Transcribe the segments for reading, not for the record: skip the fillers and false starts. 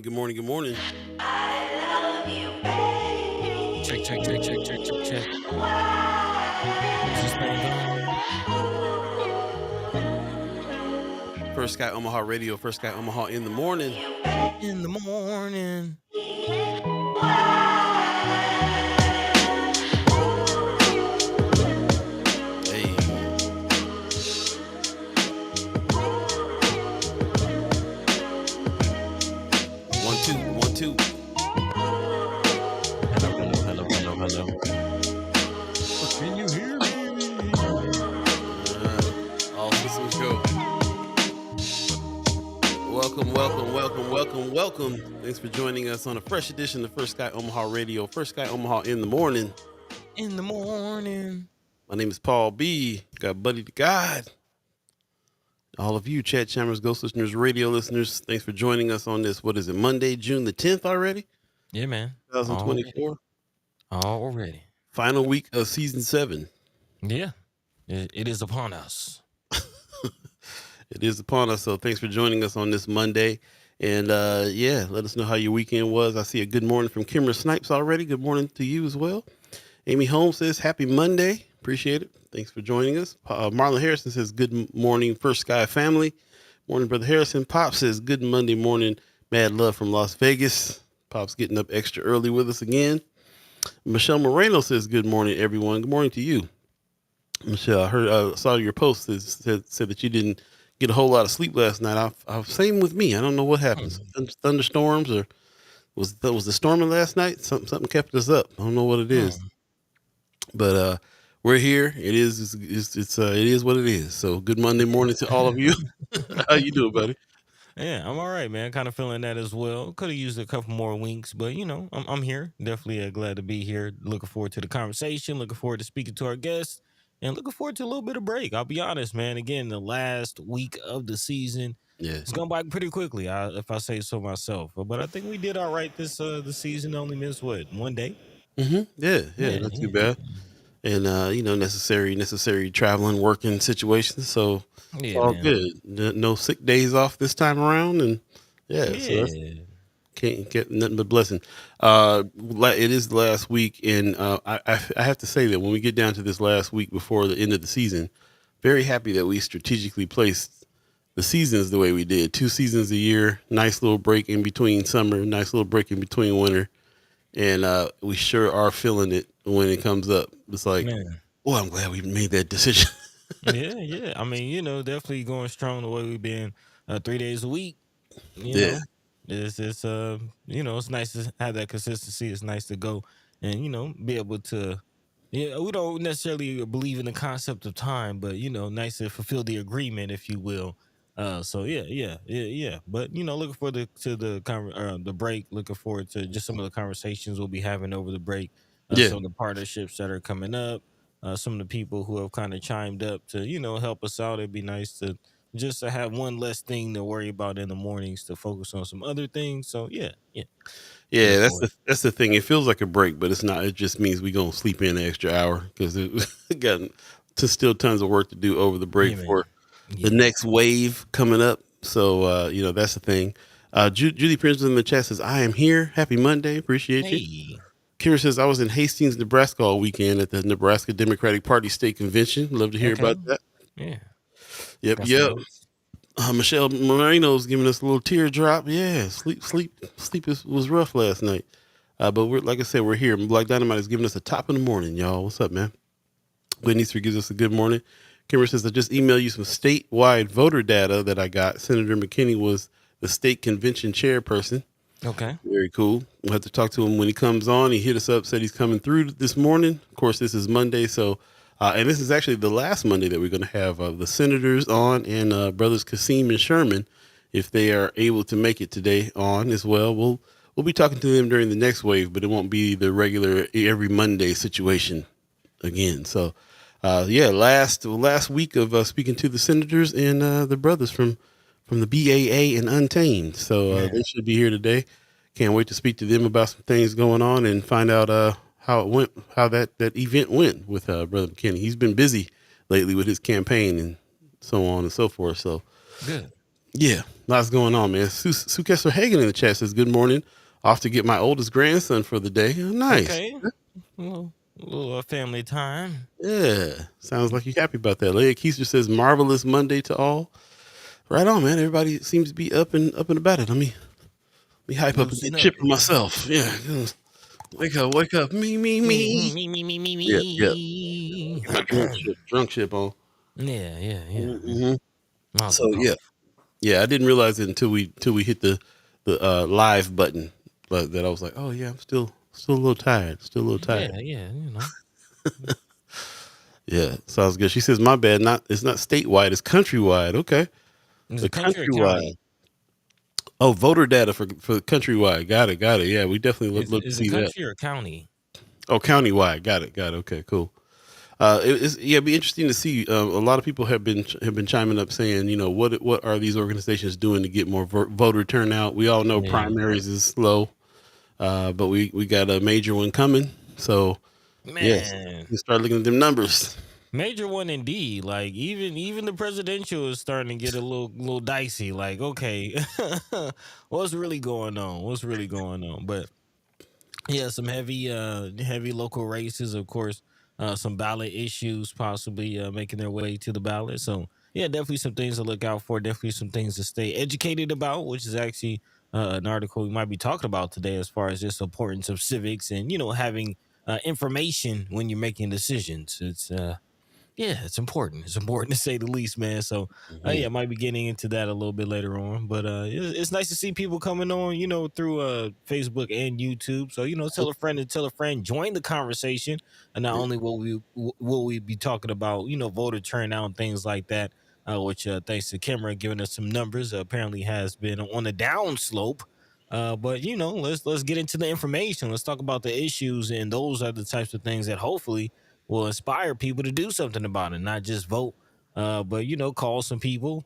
morning, good morning, good morning. Check, check, check, check, check, check, check. Is this thing First Sky Omaha Radio, First Sky Omaha in the morning. in the morning? Hey. One, two, one, two. Hello. Can you hear me? All systems go. Welcome. Thanks for joining us on a fresh edition of First Sky Omaha Radio, First Sky Omaha in the morning. In the morning. My name is Paul B. Got Buddi3 Da Gawd. All of you, chat chammers, ghost listeners, radio listeners, thanks for joining us on this. What is it, Monday, June the 10th already? Yeah, man. 2024. Already. Final week of season 7. Yeah. It is upon us. It is upon us. So thanks for joining us on this Monday. And let us know how your weekend was. I see a good morning from Kimmer Snipes already. Good morning to you as well. Amy Holmes says, happy Monday. Appreciate it. Thanks for joining us. Marlon Harrison says, good morning, First Sky family. Morning, Brother Harrison. Pop says, good Monday morning. Mad love from Las Vegas. Pop's getting up extra early with us again. Michelle Moreno says, good morning, everyone. Good morning to you. Michelle, I saw your post that said that you didn't get a whole lot of sleep last night. Same with me. I don't know what happened. Thunderstorms, or was the storming last night? Something kept us up. I don't know what it is, but we're here. It is what it is. So good Monday morning to all of you. How you doing, buddy? Yeah, I'm all right, man. Kind of feeling that as well. Could have used a couple more winks, but I'm here. Definitely glad to be here. Looking forward to the conversation. Looking forward to speaking to our guests. And looking forward to a little bit of break. I'll be honest, man. Again, the last week of the season, it's gone by pretty quickly, if I say so myself. But I think we did all right this the season. Only missed, what, one day? Mm-hmm. Yeah, not too bad. And necessary traveling, working situations. So it's all good. No sick days off this time around, and so can't get nothing but blessing. It is the last week, and I have to say that when we get down to this last week before the end of the season, very happy that we strategically placed the seasons the way we did. 2 seasons a year, nice little break in between summer, nice little break in between winter, and we sure are feeling it when it comes up. It's like, oh, I'm glad we made that decision. Yeah. I mean, definitely going strong the way we've been 3 days a week. Know. It's it's nice to have that consistency. It's nice to go and be able to. Yeah, we don't necessarily believe in the concept of time, but nice to fulfill the agreement, if you will. So yeah. But looking forward to the break. Looking forward to just some of the conversations we'll be having over the break. Some of the partnerships that are coming up. Some of the people who have kind of chimed up to help us out. It'd be nice to just to have one less thing to worry about in the mornings, to focus on some other things. So yeah. That's the thing. It feels like a break, but it's not. It just means we gonna sleep in an extra hour because it got still tons of work to do over the break for the next wave coming up. So that's the thing. Judy Prince in the chat says, I am here. Happy Monday. Appreciate you. Kira says, I was in Hastings, Nebraska all weekend at the Nebraska Democratic Party State Convention. Love to hear about that. Yeah. Yep. Michelle Moreno's giving us a little teardrop. Yeah, sleep was rough last night. But like I said, we're here. Black Dynamite is giving us a top of the morning, y'all. What's up, man? Whitney gives us a good morning. Kimber says, I just emailed you some statewide voter data that I got. Senator McKinney was the state convention chairperson. Okay. Very cool. We'll have to talk to him when he comes on. He hit us up, said he's coming through this morning. Of course, this is Monday, so and this is actually the last Monday that we're going to have the senators on, and brothers Kasim and Sherman, if they are able to make it today, on as well. We'll be talking to them during the next wave, but it won't be the regular every Monday situation again. So, last week of speaking to the senators and the brothers from the BAA and Untamed. So they should be here today. Can't wait to speak to them about some things going on and find out how it went, how that event went with Brother McKinney. He's been busy lately with his campaign and so on and so forth. So good. Yeah, lots going on, man. Sue Kessler Hagen in the chat says, "Good morning. Off to get my oldest grandson for the day." Oh, nice. Okay, little family time. Yeah, sounds like you're happy about that. Leah Keister says, "Marvelous Monday to all." Right on, man. Everybody seems to be up and about it. Let me hype up and get Loosen up. chip for myself. Yeah, wake up, me. Me. Yeah, yeah. Get my drunk chip on. Yeah. Hmm. Mazel So tov. yeah. I didn't realize it until we hit the live button, but that I was like, oh yeah, I'm still a little tired. Still a little tired. Yeah. Yeah, sounds good. She says, my bad. It's not statewide. It's countrywide. Okay, Is the it country or countrywide. county? Oh, voter data for countrywide. Got it. Yeah, we definitely look to Is it see that. country or county? Oh, countywide. Got it. Okay, cool. It'd be interesting to see. A lot of people have been chiming up saying, what are these organizations doing to get more voter turnout? We all know Yeah, primaries is slow, but we got a major one coming. So yes, man. you start looking at them numbers. Major one indeed. Like even the presidential is starting to get a little dicey. Like, okay, what's really going on? What's really going on? But yeah, some heavy local races, of course. Some ballot issues possibly making their way to the ballot. So yeah, definitely some things to look out for. Definitely some things to stay educated about, which is actually an article we might be talking about today, as far as just the importance of civics and having information when you're making decisions. It's important. It's important to say the least, man. So, Mhm. yeah, I might be getting into that a little bit later on. But it's nice to see people coming on, through Facebook and YouTube. So, tell a friend and tell a friend, join the conversation. And not only will we be talking about, voter turnout and things like that, which thanks to Kimra giving us some numbers, apparently has been on the down slope. But let's get into the information. Let's talk about the issues, and those are the types of things that hopefully will inspire people to do something about it, not just vote, but call some people,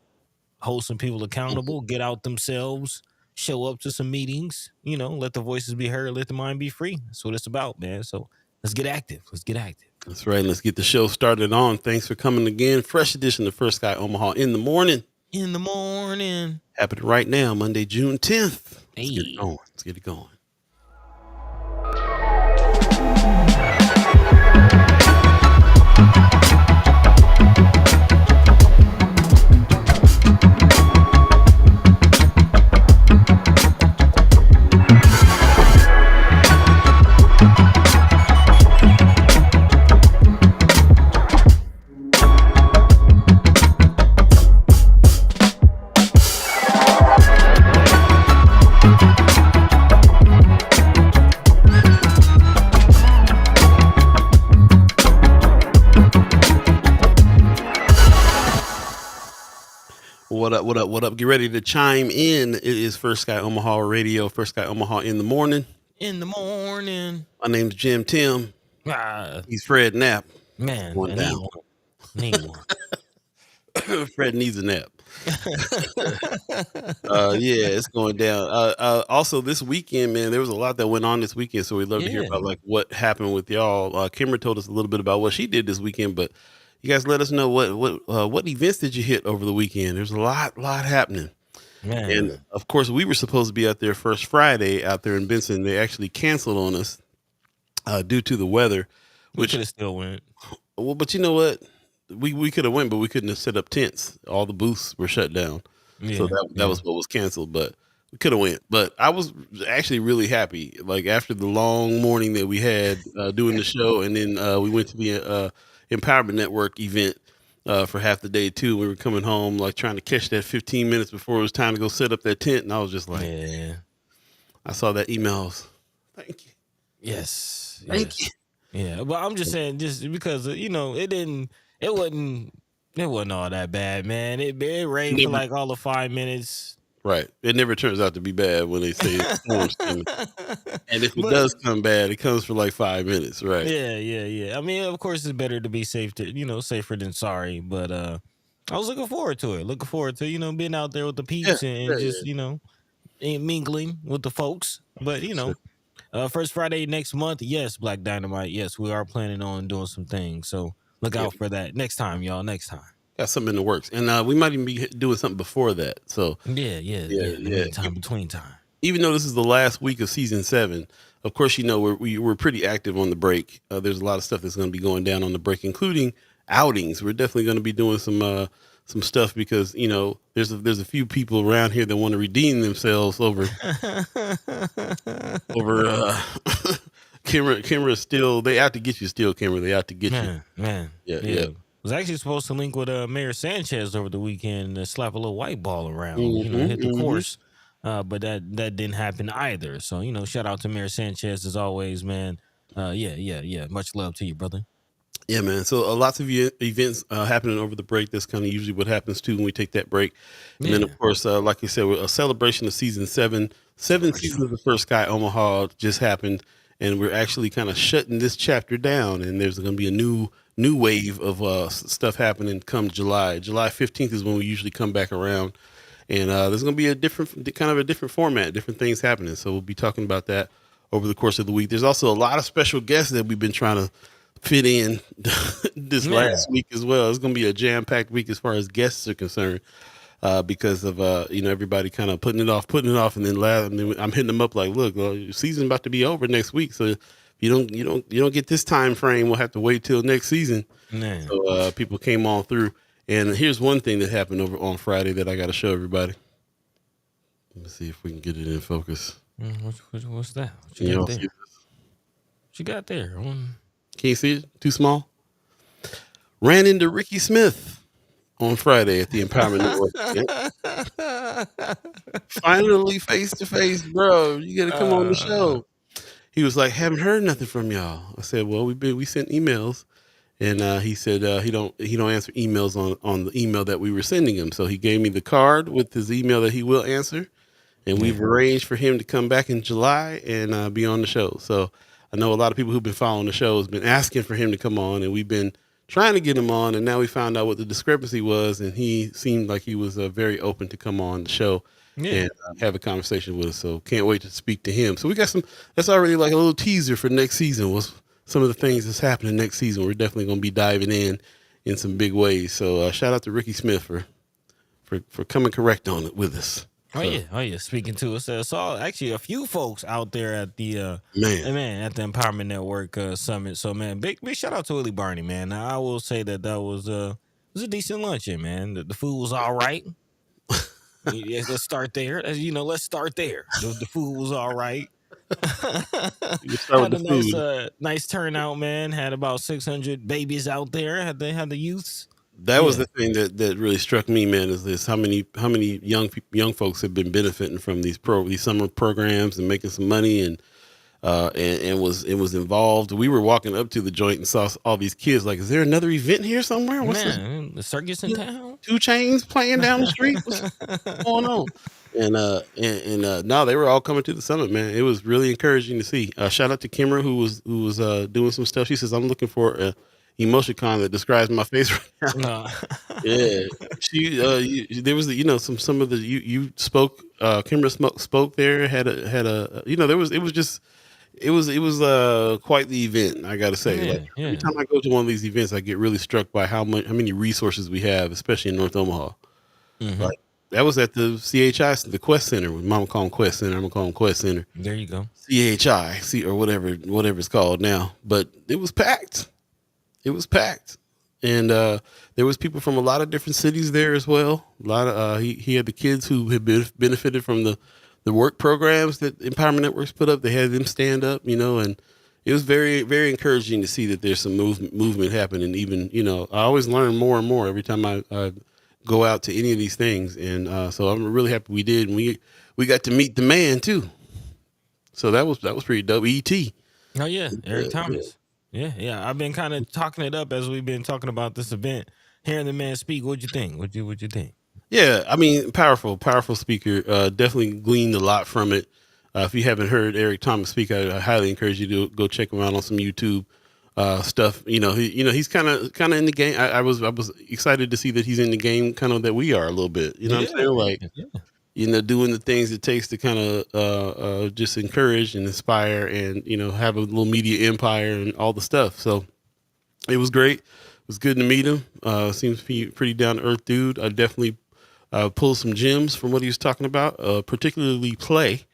hold some people accountable, get out themselves, show up to some meetings, let the voices be heard, let the mind be free. That's what it's about, man. So let's get active. Let's get active. That's right. Let's get the show started on. Thanks for coming again. Fresh edition of First Guy Omaha in the morning. In the morning. Happening right now, Monday, June 10th. Let's get it Hey. going. Let's get it going. What up? What up? What up? Get ready to chime in. It is First Guy Omaha Radio. First Guy Omaha in the morning. In the morning. My name's Jim Tim. Ah, He's Fred Knapp. man, Going I need down. one. Need one. Fred needs a nap. Yeah, it's going down. Also, this weekend, man, there was a lot that went on this weekend, so we'd love to hear about Yeah. like what happened with y'all. Kimber told us a little bit about what she did this weekend, but you guys let us know what events did you hit over the weekend. There's a lot happening, and Man, of course, we were supposed to be out there first Friday out there in Benson. They actually canceled on us due to the weather, we which could have still went. well, but you know what? We could have went, but we couldn't have set up tents. All the booths were shut down, so Yeah, that yeah. was what was canceled. But we could have went. But I was actually really happy. Like after the long morning that we had doing the show, and then we went to the Empowerment Network event for half the day too. We were coming home, like trying to catch that 15 minutes before it was time to go set up that tent, and I was just like, Yeah. I saw that emails. Thank you, Yes. thank you. Yes. Yeah. But I'm just saying, just because it wasn't all that bad, man. It rained for Never, like all of 5 minutes. right. It never turns out to be bad when they say it's storms coming. And if it But does come bad, it comes for like 5 minutes, right? yeah. I mean, of course, it's better to be safer than sorry. But I was looking forward to it. Looking forward to being out there with the Yeah, peeps and yeah, just yeah. mingling with the folks. But Sure. first Friday next month, yes, Black Dynamite. Yes, we are planning on doing some things. So look Yeah, out for that next time, y'all. Next time. got something in the works, and we might even be doing something before that. So Yeah. In the yeah. meantime, between time. Even though this is the last week of season 7, of course, we're pretty active on the break. There's a lot of stuff that's going to be going down on the break, including outings. We're definitely going to be doing some stuff because there's a few people around here that want to redeem themselves over over Kimra. Still, they out to get you. Still, Kimra, they out to get you. Man. Yeah. Was actually supposed to link with Mayor Sanchez over the weekend and slap a little white ball around, Mm-hmm, hit the mm-hmm. course. But that didn't happen either. So, shout out to Mayor Sanchez as always, man. Yeah. Much love to you, brother. Yeah, man. So lots of events happening over the break. That's kind of usually what happens too when we take that break. And then, Yeah. of course, like you said, a celebration of season 7. 7 seasons of the First Sky Omaha just happened, and we're actually kind of shutting this chapter down. And there's going to be a new wave of stuff happening come July. July 15th is when we usually come back around, and there's going to be a different format, different things happening. So we'll be talking about that over the course of the week. There's also a lot of special guests that we've been trying to fit in this last week as well. It's going to be a jam-packed week as far as guests are concerned, because of everybody kind of putting it off, and then I'm hitting them up like, look, your season's about to be over next week, so if you don't get this time frame, we'll have to wait till next season. Man. So people came on through, and here's one thing that happened over on Friday that I got to show everybody. Let me see if we can get it in focus. What's that? What Can you y'all got see there? this? What you got there? Can you see it? Too small? Ran into Ricky Smith on Friday at the Empowerment Network. Yep. Finally face to face, bro. You got to come on the show. He was like, haven't heard nothing from y'all. I said, well, we sent emails, and he said he don't answer emails on the email that we were sending him. So he gave me the card with his email that he will answer, and we've arranged for him to come back in July and be on the show. So I know a lot of people who've been following the show has been asking for him to come on, and we've been trying to get him on, and now we found out what the discrepancy was, and he seemed like he was very open to come on the show and have a conversation with us. So can't wait to speak to him. So we got that's already like a little teaser for next season. Was some of the things that's happening next season. We're definitely going to be diving in some big ways. So shout out to Ricky Smith for coming correct on it with us. Oh yeah. Speaking to us, saw actually a few folks out there at the at the Empowerment Network summit. So man, big shout out to Willie Barney, man. Now, I will say that was a decent luncheon, man. The food was all right. Let's start there. Let's start there. The food was all right. Had a nice turnout, man. Had about 600 babies out there. Had the youths. That was the thing that really struck me, man, is this how many young folks have been benefiting from these summer programs and making some money and was involved. We were walking up to the joint and saw all these kids like, is there another event here somewhere? What's the circus in town? 2 Chains playing down the street? What's going on? And no, they were all coming to the summit, man. It was really encouraging to see. Shout out to Kimra who was doing some stuff. She says, I'm looking for a emoticon that describes my face right now. Yeah, she there was some of the you spoke. Kimra spoke there. Had a it was quite the event. I got to say, every time I go to one of these events, I get really struck by how many resources we have, especially in North Omaha. Mm-hmm. Like that was at the CHI, the Quest Center. Mama call them Quest Center. I'm gonna call them Quest Center. There you go. CHI, or whatever it's called now. But it was packed. It was packed, and there was people from a lot of different cities there as well. A lot of he had the kids who had benefited from the work programs that Empowerment Networks put up. They had them stand up, and it was very, very encouraging to see that there's some movement happening. Even I always learn more and more every time I go out to any of these things, and so I'm really happy we did. And we got to meet the man too, so that was pretty dope. E.T. Oh yeah, Eric Thomas. Yeah. I've been kind of talking it up as we've been talking about this event. Hearing the man speak, what'd you think? What'd you think? Yeah, I mean, powerful speaker. Definitely gleaned a lot from it. If you haven't heard Eric Thomas speak, I highly encourage you to go check him out on some YouTube stuff. He's kind of in the game. I was excited to see that he's in the game, kind of that we are a little bit. You know what I'm saying? Like, doing the things it takes to kind of just encourage and inspire, and have a little media empire and all the stuff. So it was great. was good to meet him. Seems to be pretty down to earth dude. I definitely pulled some gems from what he was talking about, particularly play.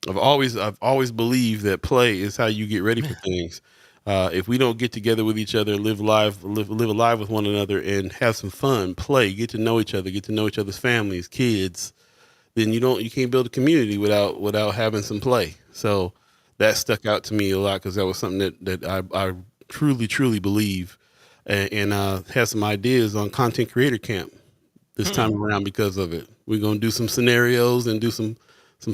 I've always believed that play is how you get ready for things. If we don't get together with each other, live alive with one another, and have some fun, play, get to know each other, get to know each other's families, kids, then you can't build a community without having some play. So that stuck out to me a lot because that was something that I truly believe, and had some ideas on content creator camp this time Hmm. around because of it. We're gonna do some scenarios and do some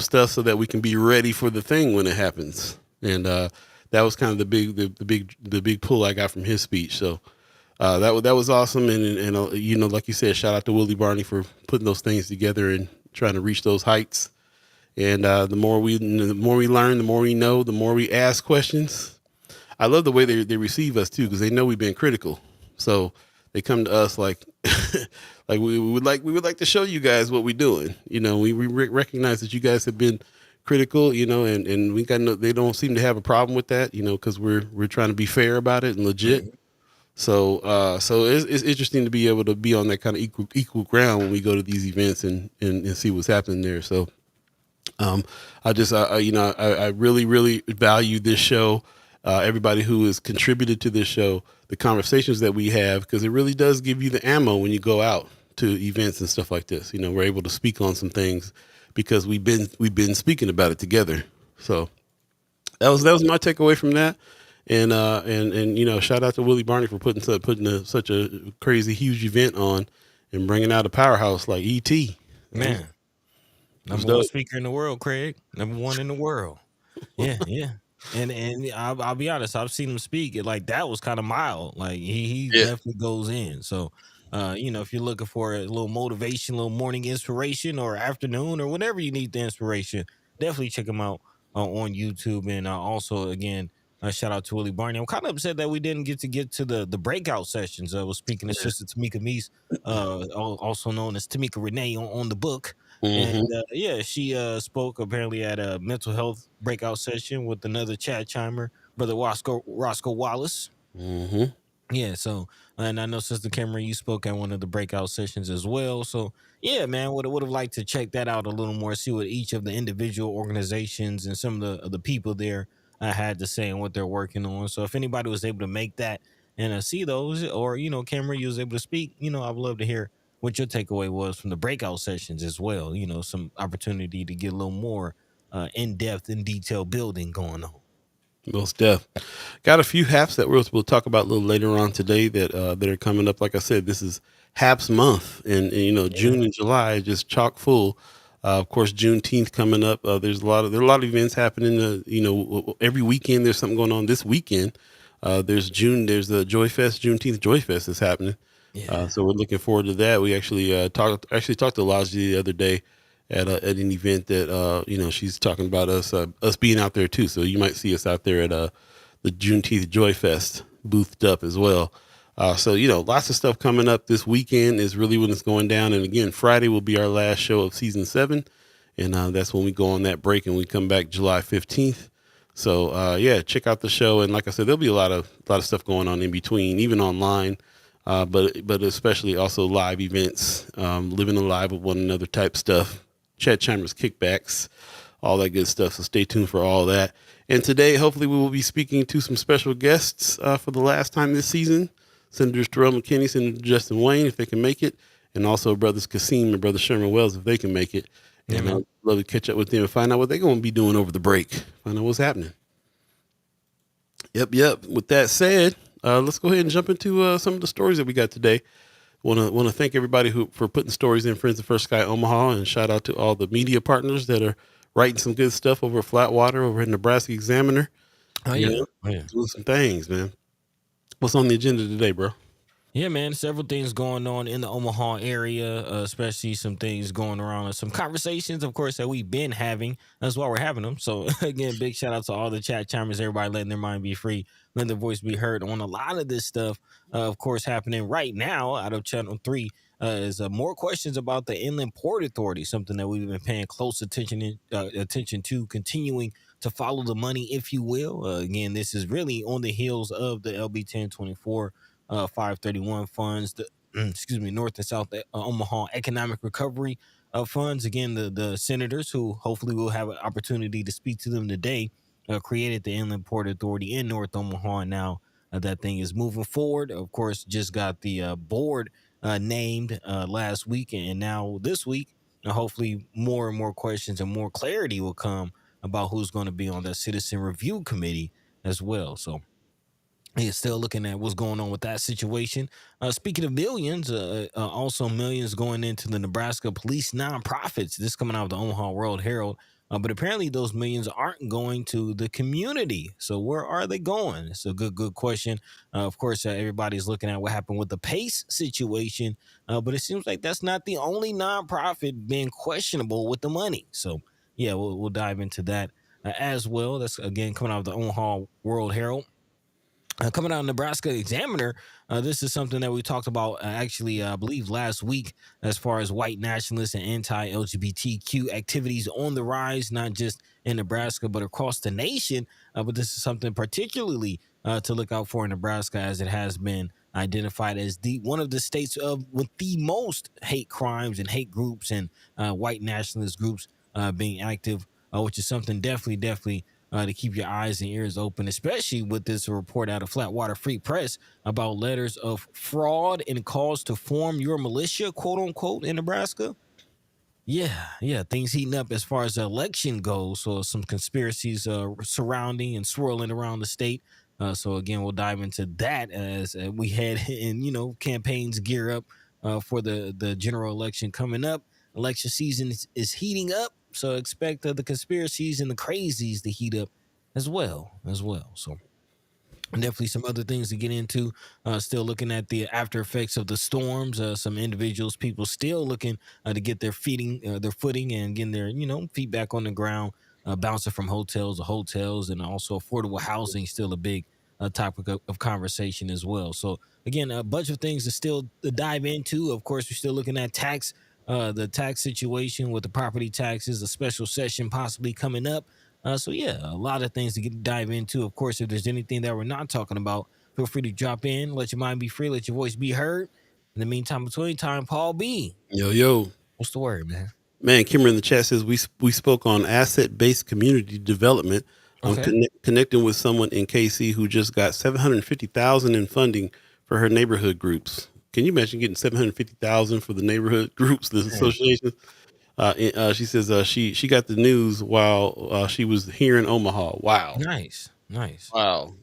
stuff so that we can be ready for the thing when it happens. And that was kind of the big pull I got from his speech. So that was awesome. And like you said, shout out to Willie Barney for putting those things together and trying to reach those heights. And the more we learn, the more we know, the more we ask questions. I love the way they receive us too, because they know we've been critical. So they come to us like like we would like to show you guys what we're doing. We recognize that you guys have been critical, and we got no, they don't seem to have a problem with that, because we're trying to be fair about it and legit. So it's interesting to be able to be on that kind of equal ground when we go to these events and see what's happening there. So um, I really value this show. Everybody who has contributed to this show, the conversations that we have, because it really does give you the ammo when you go out to events and stuff like this. We're able to speak on some things because we've been speaking about it together. So that was my takeaway from that. And shout out to Willie Barney for such a crazy huge event on and bringing out a powerhouse like ET. It Man, was number one dope. speaker in the world, Craig. Number one in the world. Yeah, yeah. And I'll be honest, I've seen him speak. Like that was kind of mild. Like he Yeah. definitely goes in. So if you're looking for a little motivation, a little morning inspiration, or afternoon, or whatever you need the inspiration, definitely check him out on YouTube. And also, again, shout out to Willie Barney. I'm kind of upset that we didn't get to the breakout sessions. I was speaking to Yeah. Sister Tamika Meese, also known as Tamika Renee on the book. And Hmm. yeah, she spoke apparently at a mental health breakout session with another Chad Chimer, brother Roscoe Wallace. Hmm. Yeah, so and I know Sister Cameron, you spoke at one of the breakout sessions as well. So yeah, man, would have liked to check that out a little more, see what each of the individual organizations and some of the people there had to say and what they're working on. So if anybody was able to make that and see those, or Cameron, you was able to speak, I'd love to hear what your takeaway was from the breakout sessions as well. Some opportunity to get a little more in depth and detail building going on. Most def. Got a few haps that we'll talk about a little later on today that are coming up. Like I said, this is Haps month, and Yeah, June and July is just chock full. Of course, Juneteenth coming up. There are a lot of events happening. Every weekend there's something going on. This weekend, there's the Joy Fest, Juneteenth Joy Fest is happening. yeah, So we're looking forward to that. We actually talked to Elijah the other day at an event that she's talking about us being out there too. So you might see us out there at the Juneteenth Joy Fest boothed up as well. So lots of stuff coming up this weekend is really when it's going down. And again, Friday will be our last show of season 7, and that's when we go on that break and we come back July 15th. So yeah, check out the show. And like I said, there'll be a lot of stuff going on in between, even online. But especially also live events, living alive with one another type stuff, Chad Chimers kickbacks, all that good stuff. So stay tuned for all that. And today, hopefully, we will be speaking to some special guests for the last time this season. Senators Terrell McKinney, Senator Justin Wayne, if they can make it, and also brothers Kasim and brother Sherman Wells, if they can make it. yeah, And man. I'd love to catch up with them and find out what they're going to be doing over the break. Find out what's happening. Yep. With that said, let's go ahead and jump into some of the stories that we got today. Want to thank everybody who for putting stories in Friends of First Sky Omaha, and shout out to all the media partners that are writing some good stuff over at Flatwater, over at Nebraska Examiner. Oh yeah, oh, yeah. Doing some things, man. What's on the agenda today, bro? Yeah, man. Several things going on in the Omaha area, especially some things going around and some conversations, of course, that we've been having. That's why we're having them. So, again, big shout out to all the chat chimers, everybody letting their mind be free, letting their voice be heard on a lot of this stuff, of course, happening right now out of Channel 3. Is more questions about the Inland Port Authority, something that we've been paying close attention to, continuing to follow the money, if you will. Again, this is really on the heels of the LB 1024 531 funds, the excuse me, North and South Omaha Economic Recovery funds. Again, the senators, who hopefully will have an opportunity to speak to them today, created the Inland Port Authority in North Omaha. And now that thing is moving forward. Of course, just got the board named last week, and now this week, hopefully more and more questions and more clarity will come about who's going to be on that citizen review committee as well. So he's still looking at what's going on with that situation. Speaking of millions, also millions going into the Nebraska police nonprofits. This coming out of the Omaha World Herald. But apparently those millions aren't going to the community. So where are they going? It's a good question. Of course, everybody's looking at what happened with the PACE situation. But it seems like that's not the only nonprofit being questionable with the money. So, yeah, we'll dive into that as well. That's, again, coming out of the Omaha World Herald. Coming out of Nebraska Examiner, this is something that we talked about actually, I believe, last week, as far as white nationalists and anti-LGBTQ activities on the rise, not just in Nebraska, but across the nation. But this is something particularly to look out for in Nebraska, as it has been identified as one of the states with the most hate crimes and hate groups and white nationalist groups being active, which is something definitely to keep your eyes and ears open, especially with this report out of Flatwater Free Press about letters of fraud and calls to form your militia, quote unquote, in Nebraska. Yeah, things heating up as far as the election goes. So some conspiracies surrounding and swirling around the state. So again, we'll dive into that as we head in, campaigns gear up for the general election coming up. Election season is heating up, so expect the conspiracies and the crazies to heat up as well. So definitely some other things to get into. Still looking at the after effects of the storms. Some people still looking to get their footing and getting their feet back on the ground. Bouncing from hotels to hotels, and also affordable housing still a big topic of conversation as well. So again, a bunch of things to still dive into. Of course, we're still looking at the tax situation with the property taxes, a special session possibly coming up. So yeah, a lot of things to dive into. Of course, if there's anything that we're not talking about, feel free to drop in. Let your mind be free. Let your voice be heard. In the meantime, between time, Paul B. Yo. What's the word, man? Man, Kimmer in the chat says we spoke on asset-based community development. I'm connecting with someone in KC who just got $750,000 in funding for her neighborhood groups. Can you imagine getting $750,000 for the neighborhood groups, the associations? She says she got the news while she was here in Omaha. Wow, nice. Wow,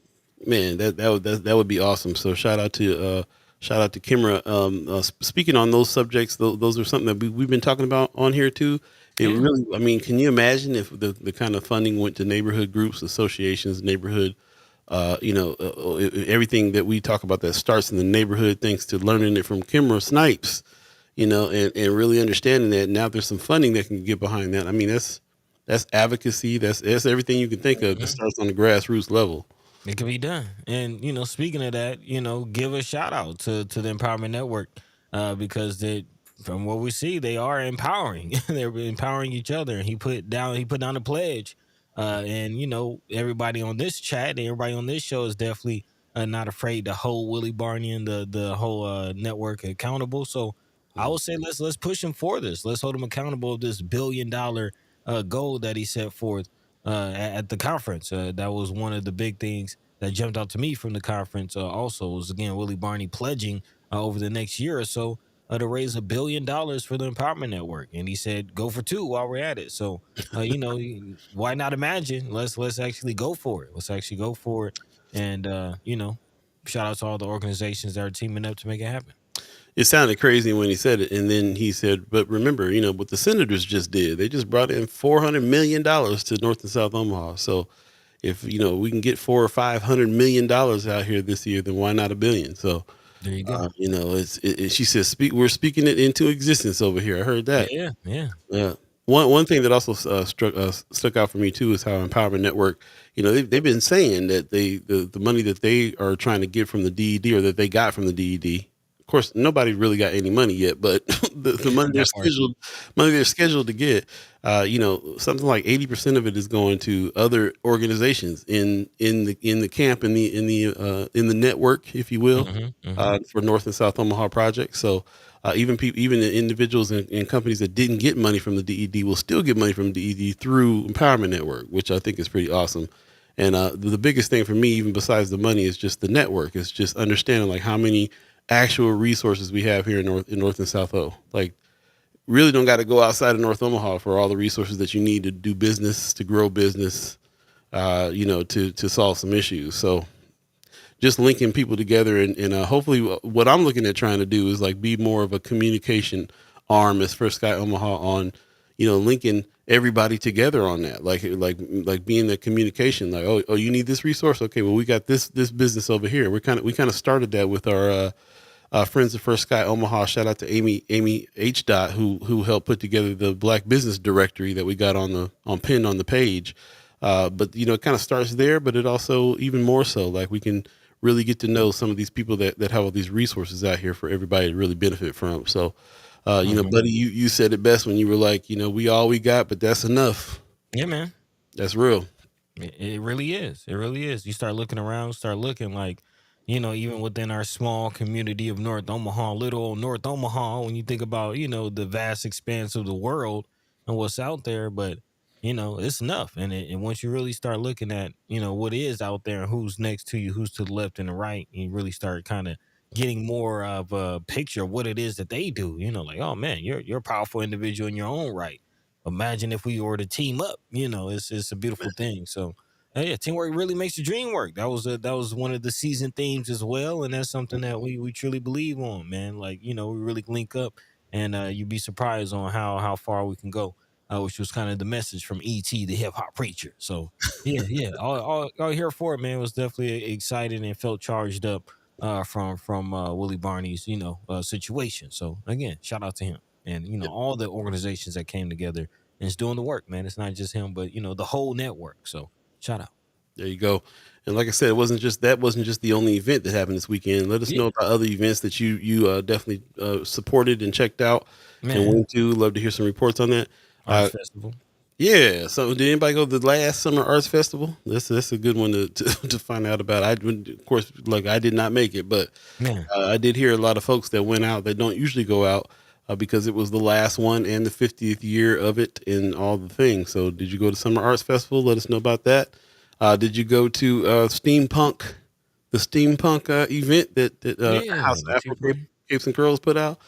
man, that would be awesome. So shout out to Kimra. Speaking on those subjects, those are something that we've been talking about on here too. Really, I mean, can you imagine if the kind of funding went to neighborhood groups, associations, neighborhood, everything that we talk about that starts in the neighborhood, thanks to learning it from Kimra Snipes, and really understanding that now there's some funding that can get behind that. I mean, that's advocacy. That's everything you can think of that starts on the grassroots level. It can be done. And, speaking of that, give a shout out to the Empowerment Network because from what we see, they are empowering. They're empowering each other. And he put down a pledge. And, everybody on this chat and everybody on this show is definitely not afraid to hold Willie Barney and the whole network accountable. So I would say let's push him for this. Let's hold him accountable of this $1 billion goal that he set forth at the conference. That was one of the big things that jumped out to me from the conference. Also was, again, Willie Barney pledging over the next year or so to raise $1 billion for the Empowerment Network, and he said go for 2 while we're at it. So why not imagine? Let's actually go for it. And shout out to all the organizations that are teaming up to make it happen. It sounded crazy when he said it, and then he said, but remember, what the senators just did, they just brought in $400 million to North and South Omaha. So if, we can get $400 or $500 million out here this year, then why not $1 billion? So there you go. She says, we're speaking it into existence over here. I heard that. Yeah. One thing that also stuck out for me too is how Empowerment Network, they've been saying that the money that they are trying to get from the DED, or that they got from the DED, Of course, nobody really got any money yet, but the money That part. they're scheduled to get, something like 80% of it is going to other organizations in the camp in the network, if you will, Hmm. Hmm. for North and South Omaha projects. So even the individuals and companies that didn't get money from the DED will still get money from the DED through Empowerment Network, which I think is pretty awesome. And the biggest thing for me, even besides the money, is just the network. It's just understanding like how many actual resources we have here in North and South O. Like, really don't got to go outside of North Omaha for all the resources that you need to do business, to grow business, to solve some issues. So just linking people together, and hopefully what I'm looking at trying to do is like be more of a communication arm as First Sky Omaha on, linking everybody together on that, like being the communication, like, oh, you need this resource, okay, well, we got this business over here. We kind of started that with our friends of First Sky Omaha. Shout out to Amy H. Dot, who helped put together the Black Business Directory that we got on pinned on the page. But it kind of starts there, but it also even more so, like, we can really get to know some of these people that have all these resources out here for everybody to really benefit from. So, Hmm. buddy, you said it best when you were like, we all we got, but that's enough. Yeah, man. That's real. It really is. It really is. You start looking around, start looking like, even within our small community of North Omaha, little old North Omaha, when you think about, the vast expanse of the world and what's out there, but, it's enough. And once you really start looking at, what is out there and who's next to you, who's to the left and the right, you really start kind of getting more of a picture of what it is that they do, like, oh man, you're a powerful individual in your own right. Imagine if we were to team up. It's a beautiful thing. So, yeah, teamwork really makes the dream work. That was one of the season themes as well, and that's something that we truly believe on, man. Like, we really link up, and you'd be surprised on how far we can go. Which was kind of the message from ET, the hip hop preacher. So, yeah, yeah, all here for it, man. Was definitely excited and felt charged up from Willie Barney's situation. So again, shout out to him and all the organizations that came together and it's doing the work, man. It's not just him, but the whole network. So shout out. There you go. And like I said, it wasn't just the only event that happened this weekend. Let us know Yeah, about other events that you definitely supported and checked out and man. went to. Love to hear some reports on that. Arts Uh, Festival. yeah. So, did anybody go to the last Summer Arts Festival? That's a good one to find out about. Of course, like, I did not make it, but Man. I did hear a lot of folks that went out that don't usually go out, because it was the last one and the 50th year of it and all the things. So, did you go to Summer Arts Festival? Let us know about that. Did you go to the steampunk event that Yeah, House of the Afro Tigre. Capes and Curls put out?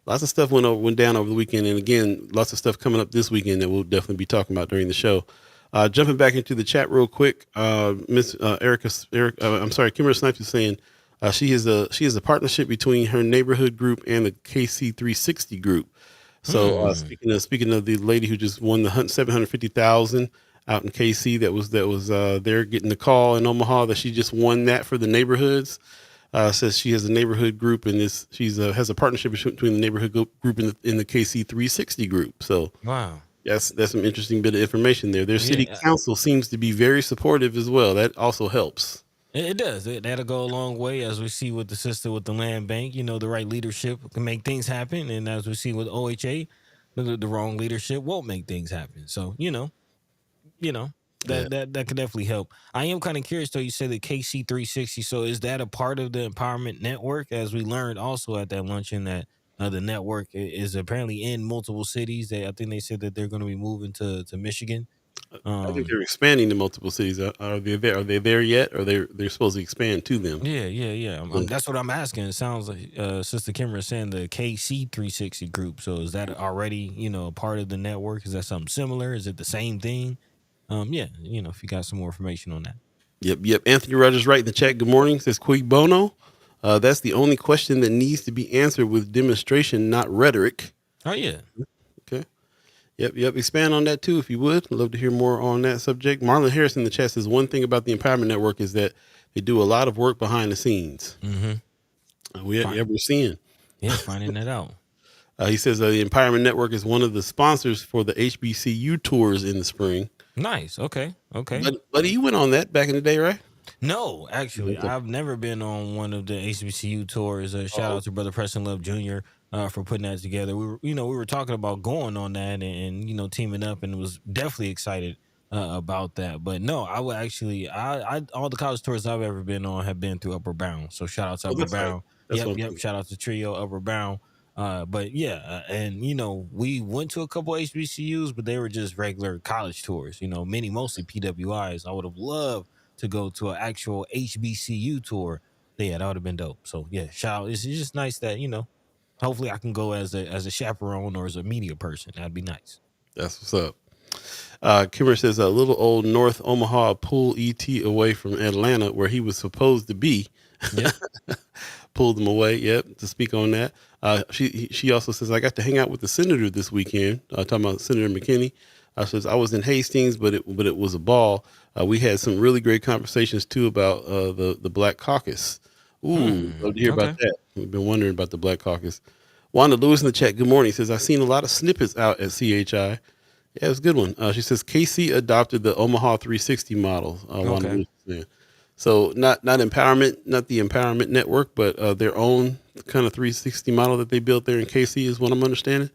Lots of stuff went down over the weekend, and again, lots of stuff coming up this weekend that we'll definitely be talking about during the show. Jumping back into the chat real quick, Miss I'm sorry, Kimber Snipes is saying she has a partnership between her neighborhood group and the KC360 group. So Hmm. speaking of the lady who just won the 750,000 out in KC, that was there getting the call in Omaha that she just won that for the neighborhoods. Says she has a neighborhood group, and she's has a partnership between the neighborhood group in the KC 360 group. So Wow. that's some interesting bit of information there. Their city Yeah, council seems to be very supportive as well. That also helps. it does. That'll go a long way, as we see with the sister with the land bank. The right leadership can make things happen, and as we see with OHA, the wrong leadership won't make things happen. So you know Yeah. that could definitely help. I am kind of curious though. You say the KC 360. So is that a part of the empowerment network? As we learned also at that luncheon that the network is apparently in multiple cities. I think they said that they're going to be moving to Michigan. I think Um, they're expanding to multiple cities. Are they there? Are they there yet? Or they're supposed to expand to them? yeah, yeah, yeah. Yeah. That's what I'm asking. It sounds like Sister Kimber is saying the KC 360 group. So is that already a part of the network? Is that something similar? Is it the same thing? Yeah, if you got some more information on that. Yep, yep. Anthony Rogers right in the chat. Good morning. Says Quig Bono. That's the only question that needs to be answered with demonstration, not rhetoric. Oh yeah. Okay. Yep, yep. Expand on that too, if you would. I'd love to hear more on that subject. Marlon Harris in the chat says one thing about the Empowerment Network is that they do a lot of work behind the scenes. Mm-hmm. We're seeing. Yeah, finding that out. He says the Empowerment Network is one of the sponsors for the HBCU tours in the spring. Nice. Okay. Okay. But he went on that back in the day, right? No, actually, Okay. I've never been on one of the HBCU tours. Shout Oh, out to Brother Preston Love Jr. For putting that together. We were talking about going on that and teaming up, and was definitely excited about that. But no, I would actually, I all the college tours I've ever been on have been through Upper Bound. So shout out to oh, Upper that's right. Bound. That's what I'm Yep. thinking. Shout out to Trio Upper Bound. But yeah, and we went to a couple HBCUs, but they were just regular college tours. Mostly PWIs. I would have loved to go to an actual HBCU tour. Yeah, that would have been dope. So yeah, shout out. It's just nice that hopefully I can go as a chaperone or as a media person. That'd be nice. That's what's up. Kimmer says a little old North Omaha pulled ET away from Atlanta, where he was supposed to be. Yep. Pulled him away. Yep. To speak on that, she also says I got to hang out with the senator this weekend. Talking about Senator McKinney. Says I was in Hastings, but it was a ball. We had some really great conversations too about the Black Caucus. Ooh, love to hear about Okay. that. We've been wondering about the Black Caucus. Wanda Lewis in the chat. Good morning. Says I've seen a lot of snippets out at CHI. Yeah, it was a good one. She says KC adopted the Omaha 360 model. Wanda Okay. Lewis is saying. So not empowerment, not the empowerment network, but their own kind of 360 model that they built there in KC is what I'm understanding.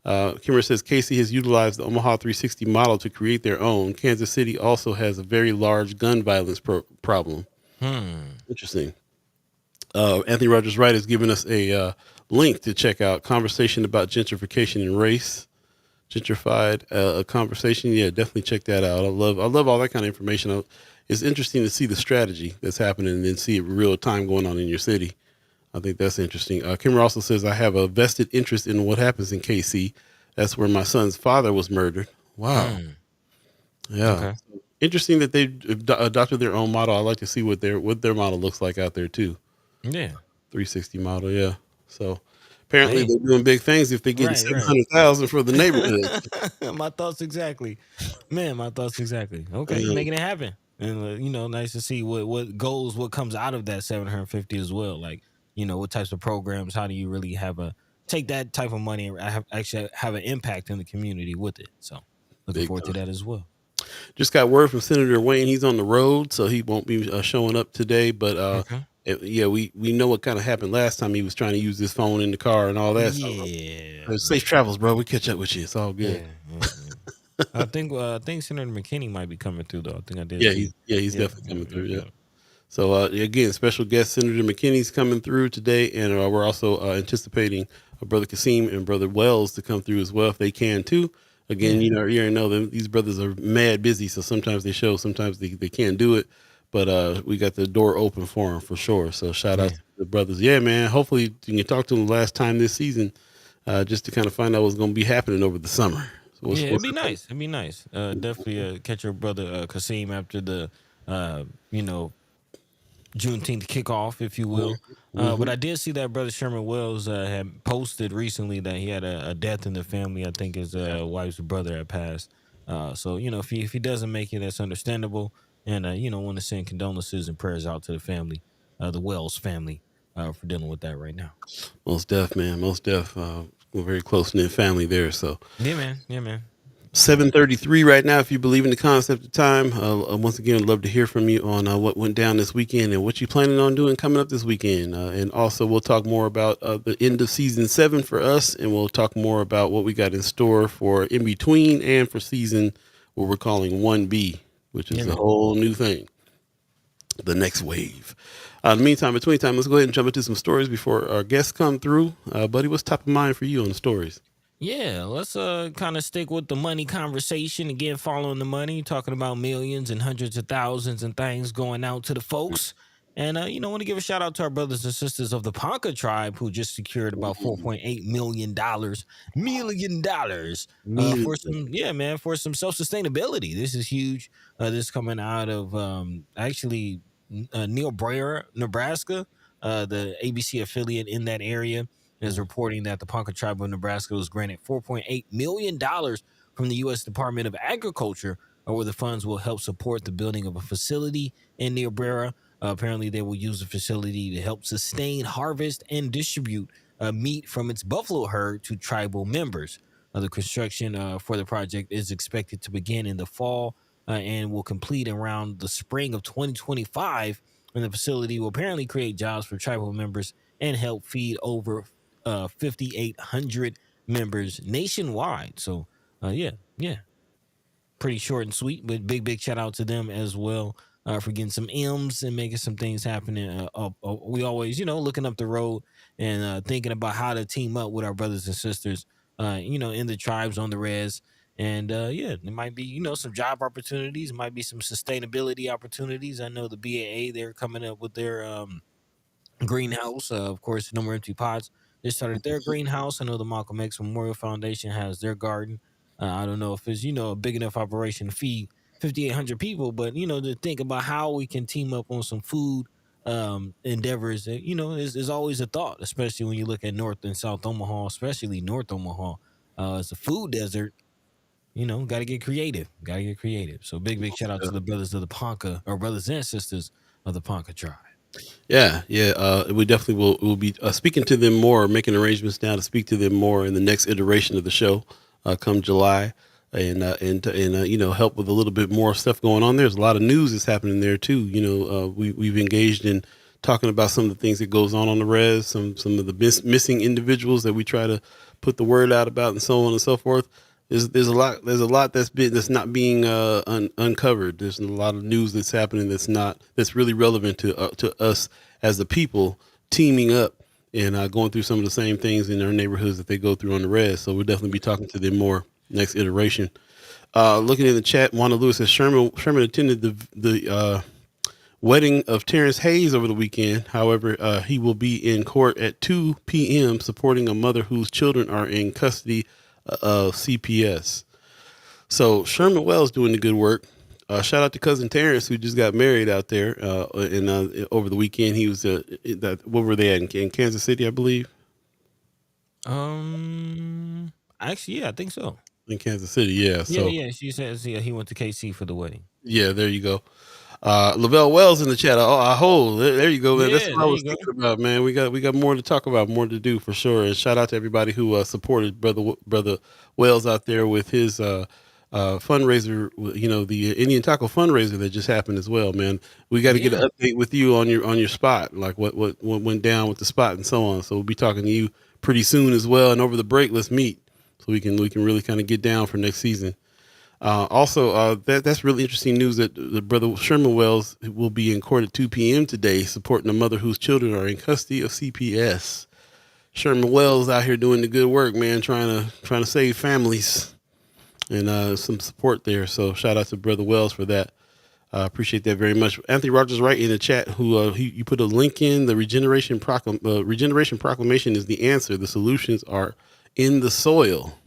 Kimmer says KC has utilized the Omaha 360 model to create their own. Kansas City also has a very large gun violence problem. Interesting. Anthony Rogers Wright has given us a link to check out conversation about gentrification and race. Gentrified a conversation. Yeah, definitely check that out. I love all that kind of information. It's interesting to see the strategy that's happening and then see it real time going on in your city. I think that's interesting. Kimmer also says I have a vested interest in what happens in KC. That's where my son's father was murdered. Wow. Yeah. Okay. Interesting that they adopted their own model. I like to see what their model looks like out there too. Yeah. 360 model. Yeah. So apparently Hey. they're doing big things if they're getting Right. 700,000 for the neighborhood. My thoughts exactly, man. My thoughts exactly. Okay, you Yeah, making it happen, and nice to see what comes out of that 750 as well. Like what types of programs. How do you really take that type of money and actually have an impact in the community with it? So looking big forward to time. that as well. Just got word from Senator Wayne. He's on the road, so he won't be showing up today. But Okay. yeah, we know what kind of happened last time. He was trying to use his phone in the car and all that. So Yeah. safe travels, bro. We catch up with you. It's all good. Yeah. I think Senator McKinney might be coming through though. I think I did Yeah, see. he's Yeah. definitely Yeah. coming Yeah. through. Yeah. Yeah. So again, special guest Senator McKinney's coming through today, and we're also anticipating Brother Kasim and Brother Wells to come through as well if they can too. Again, Yeah. you already know them. These brothers are mad busy, so sometimes they show, sometimes they can't do it. But we got the door open for them for sure. So shout out Yeah. to the brothers. Yeah, man. Hopefully you can talk to them last time this season, just to kind of find out what's going to be happening over the summer. So Yeah, it'd what's be the plan? nice. It'd be nice. Definitely catch your brother Kasim after the uh, you know, Juneteenth kickoff, if you will. But Mm-hmm. I did see that brother Sherman Wells had posted recently that he had a death in the family. I think his wife's brother had passed. So if he doesn't make it, that's understandable. And want to send condolences and prayers out to the family, the Wells family, for dealing with that right now. Most deaf, man. Most deaf. We're very close knit family there. So Yeah, man. Yeah, man. 7:33 right now. If you believe in the concept of time, once again, I'd love to hear from you on what went down this weekend and what you planning on doing coming up this weekend. And also, we'll talk more about the end of season 7 for us, and we'll talk more about what we got in store for in between and for season what we're calling 1B, which Yeah, is a man. whole new thing, the next wave. In the meantime, between time, let's go ahead and jump into some stories before our guests come through. Buddy, what's top of mind for you on the stories? Yeah, let's kind of stick with the money conversation again, following the money, talking about millions and hundreds of thousands and things going out to the folks. And want to give a shout out to our brothers and sisters of the Ponca tribe who just secured about Mm, $4.8 million for Millions. some for some self-sustainability. This is huge. This coming out of actually Neil Breyer, Nebraska, the ABC affiliate in that area is reporting that the Ponca tribe of Nebraska was granted $4.8 million from the U.S. Department of Agriculture, where the funds will help support the building of a facility in Niobrara. Apparently, they will use the facility to help sustain, harvest, and distribute meat from its buffalo herd to tribal members. The construction for the project is expected to begin in the fall and will complete around the spring of 2025. And the facility will apparently create jobs for tribal members and help feed over 5,800 members nationwide. So, yeah, pretty short and sweet, but big shout out to them as well for getting some M's and making some things happening. We always, looking up the road and thinking about how to team up with our brothers and sisters, in the tribes on the res. And yeah, there might be, some job opportunities, might be some sustainability opportunities. I know the BAA, they're coming up with their greenhouse. Of course, No More Empty Pots. They started their greenhouse. I know the Malcolm X Memorial Foundation has their garden. I don't know if it's a big enough operation to feed 5,800 people, but to think about how we can team up on some food endeavors. Is always a thought, especially when you look at North and South Omaha, especially North Omaha. It's a food desert. Got to get creative. Got to get creative. So big shout out to the brothers of the Ponca, or brothers and sisters of the Ponca tribe. Yeah, yeah. We definitely will be speaking to them more, making arrangements now to speak to them more in the next iteration of the show, come July, and help with a little bit more stuff going on. There's a lot of news that's happening there too. We've engaged in talking about some of the things that goes on the res, some of the missing individuals that we try to put the word out about, and so on and so forth. There's a lot that's not being uncovered. There's a lot of news that's happening that's really relevant to us as the people teaming up and going through some of the same things in their neighborhoods that they go through on the res. So we'll definitely be talking to them more next iteration. Looking in the chat, Wanda Lewis says Sherman attended the wedding of Terrence Hayes over the weekend. However, he will be in court at 2 p.m. supporting a mother whose children are in custody of CPS. So Sherman Wells doing the good work. Shout out to cousin Terrence who just got married out there. And over the weekend he was what were they at in Kansas City, I believe. Actually, yeah, I think so. In Kansas City, yeah. So yeah. She says he went to KC for the wedding. yeah, there you go. Lavelle Wells in the chat. There you go, man. That's what I was thinking about, man. We got more to talk about, more to do for sure. And shout out to everybody who supported brother Wells out there with his fundraiser. The Indian Taco fundraiser that just happened as well, man. We got to get an update with you on your spot, like what went down with the spot and so on. So we'll be talking to you pretty soon as well. And over the break, let's meet so we can really kind of get down for next season. Also, that's really interesting news that the brother Sherman Wells will be in court at 2 p.m. today, supporting a mother whose children are in custody of CPS. Sherman Wells out here doing the good work, man, trying to save families, and some support there. So shout out to brother Wells for that. Appreciate that very much. Anthony Rogers right in the chat, who you put a link in. The Regeneration Proclamation is the answer. The solutions are in the soil.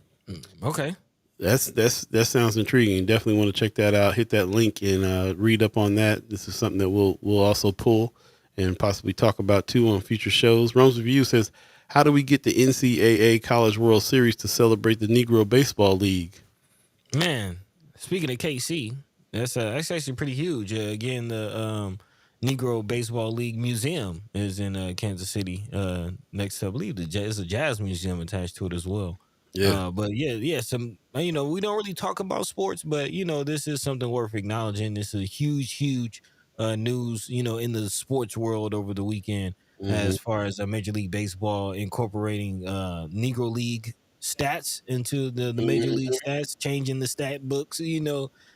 Okay. That sounds intriguing. Definitely want to check that out. Hit that link and read up on that. This is something that we'll also pull and possibly talk about too on future shows. Rome's Review says, how do we get the NCAA College World Series to celebrate the Negro Baseball League? Man, speaking of KC, that's actually pretty huge. Again, the Negro Baseball League Museum is in Kansas City. Next, I believe there's a jazz museum attached to it as well. Yeah. But some we don't really talk about sports, but this is something worth acknowledging. This is huge news, in the sports world over the weekend, as far as Major League Baseball incorporating Negro League stats into the Major League stats, changing the stat books,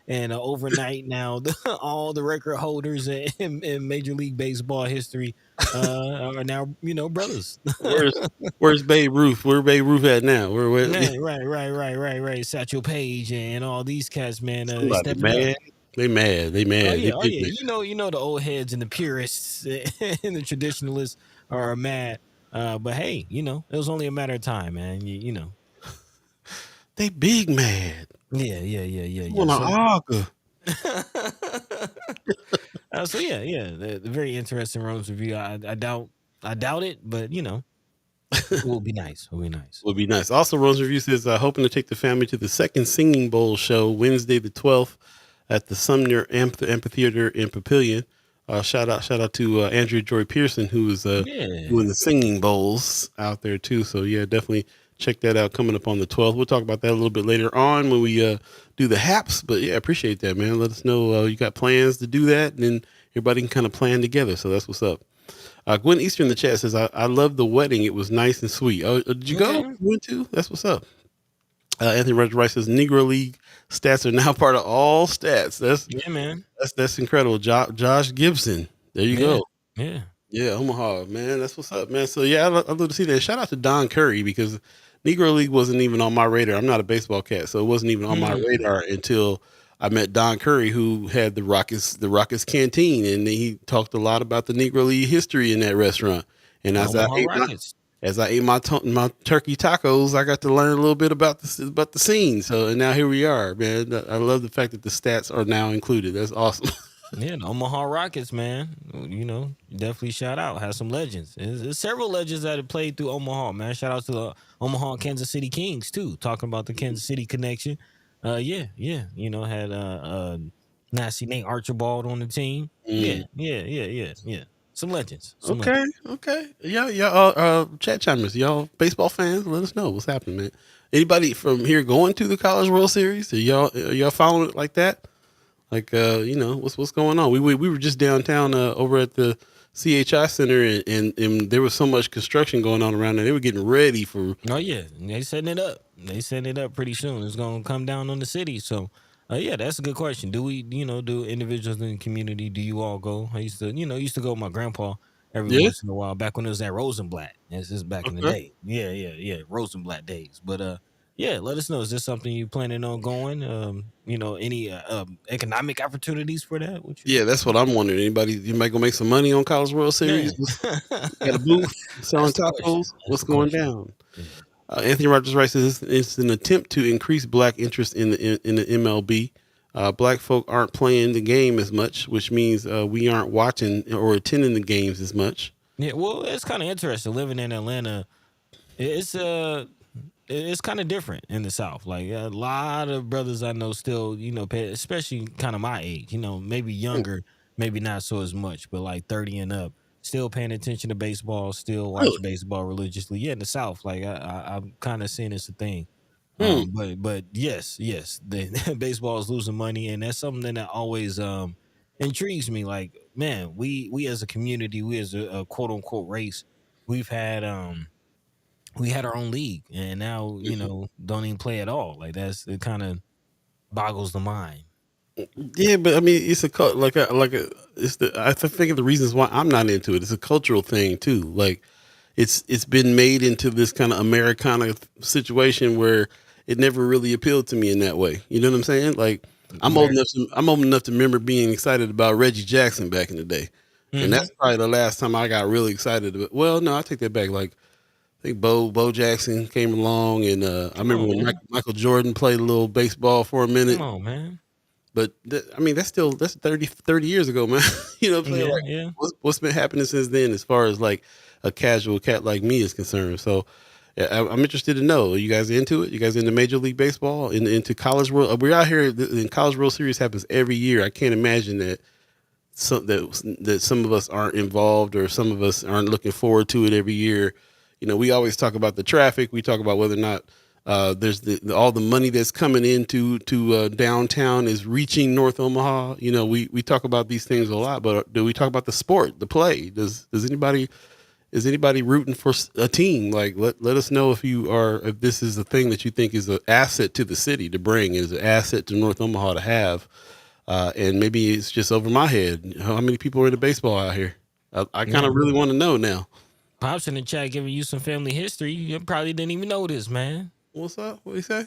and overnight now all the record holders in Major League Baseball history are now brothers. Where's Babe Ruth? Where Babe Ruth at now? Right. Satchel Paige and all these cats, man. Somebody mad. They mad. Oh yeah. The old heads and the purists and the traditionalists are mad. But hey, it was only a matter of time, man. They big mad. Yeah. Wanna argue. So the very interesting Rose review. I doubt it, but it will be nice. Will be nice. Also, Rose Review says hoping to take the family to the second Singing Bowl show Wednesday the 12th at the Sumner Amphitheater in Papillion. Shout out to Andrea Joy Pearson, who is doing the Singing Bowls out there too. So yeah, definitely check that out coming up on the 12th. We'll talk about that a little bit later on when we do the haps. But yeah, appreciate that, man. Let us know you got plans to do that, and then everybody can kind of plan together. So that's what's up. Gwen Easter in the chat says, I love the wedding. It was nice and sweet. Oh, did you go? Okay. You went to? That's what's up. Anthony Roger Rice says, Negro League stats are now part of all stats. Yeah, man. That's incredible. Josh Gibson. There you Yeah. go. Yeah. Yeah, Omaha, man. That's what's up, man. So yeah, I'd love to see that. Shout out to Don Curry because Negro League wasn't even on my radar. I'm not a baseball cat, so it wasn't even on my radar until I met Don Curry, who had the Rockets Canteen, and he talked a lot about the Negro League history in that restaurant. And Omaha Rockets. as I ate my turkey tacos, I got to learn a little bit about the scene. So and now here we are, man. I love the fact that the stats are now included. That's awesome. Yeah, the Omaha Rockets, man. You know, definitely shout out. Has some legends. There's several legends that have played through Omaha, man. Shout out to the Omaha and Kansas City Kings too. Talking about the Kansas City connection. Yeah. You know, had nasty Nate Archibald on the team. Mm. Yeah. Some legends. Okay. Yeah. Chat chimers, y'all baseball fans, let us know what's happening, man. Anybody from here going to the College World Series? Are y'all following it like that? Like, you know, what's going on? We were just downtown over at the CHI Center, and there was so much construction going on around there. They were getting ready for. Oh yeah, they setting it up. They setting it up pretty soon. It's gonna come down on the city. So, yeah, that's a good question. Do we, do individuals in the community? Do you all go? I used to go with my grandpa every Yeah. once in a while. Back when it was at Rosenblatt. This is back in the Okay. day. Yeah, Rosenblatt days. But yeah, let us know. Is this something you planning on going? Any economic opportunities for that? Yeah, that's what I'm wondering. Anybody gonna make some money on College World Yeah. Series? Got a booth selling That's the question. tacos. That's What's the going question. down? Yeah. Anthony Rogers writes, it's an attempt to increase black interest in the MLB. Black folk aren't playing the game as much, which means we aren't watching or attending the games as much. Yeah, well, it's kind of interesting living in Atlanta. It's kind of different in the South. Like a lot of brothers I know still, especially kind of my age, maybe younger, maybe not so as much, but like 30 and up, still paying attention to baseball, still Really? watch baseball religiously. Yeah, in the South, like I'm kind of seeing it's a thing. Hmm. But yes, the baseball is losing money, and that's something that always intrigues me. Like, man, we as a community, we as a quote unquote race, we've had we had our own league, and now don't even play at all. Like it kind of boggles the mind. Yeah, but I mean, it's I think of the reasons why I'm not into it. It's a cultural thing too. Like, it's been made into this kind of Americana situation where it never really appealed to me in that way. You know what I'm saying? Like, I'm old America. enough I'm old enough to remember being excited about Reggie Jackson back in the day, and Hmm. that's probably the last time I got really excited. Well, no, I take that back. Like, I think Bo Jackson came along, and I Come remember on, when man. Michael Jordan played a little baseball for a Come minute. on, man. But I mean, that's 30 years ago, man. You know what I'm saying? Yeah, Like, yeah. what's been happening since then, as far as like a casual cat like me is concerned. So yeah, I'm interested to know. Are you guys into it? You guys into Major League Baseball? Into College World? We're out here. In College World Series happens every year. I can't imagine that some of us aren't involved, or some of us aren't looking forward to it every year. We always talk about the traffic. We talk about whether or not there's all the money that's coming into downtown is reaching North Omaha. We talk about these things a lot, but do we talk about the sport, the play? Does anybody is anybody rooting for a team? Like, let us know if this is a thing that you think is an asset to the city to bring, is an asset to North Omaha to have. And maybe it's just over my head. How many people are into baseball out here? I kind Yeah. of really want to know now. Pops in the chat giving you some family history. You probably didn't even know this, man. What's up? What do you say?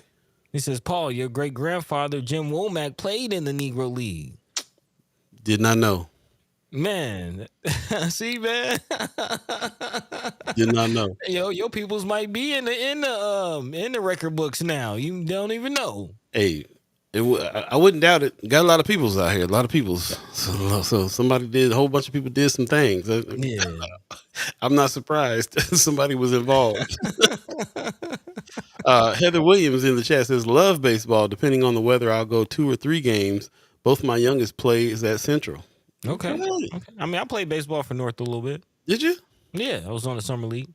He says, Paul, your great grandfather Jim Womack played in the Negro League. Did not know. Man, see, man. Did not know. Yo, your peoples might be in the record books now. You don't even know. Hey, I wouldn't doubt it. Got a lot of peoples out here. A lot of peoples. So somebody did. A whole bunch of people did some things. Yeah. I'm not surprised. Somebody was involved. Heather Williams in the chat says, "Love baseball. Depending on the weather, I'll go 2 or 3 games. Both my youngest plays at Central." Okay. I mean, I played baseball for North a little bit. Did you? Yeah, I was on the summer league.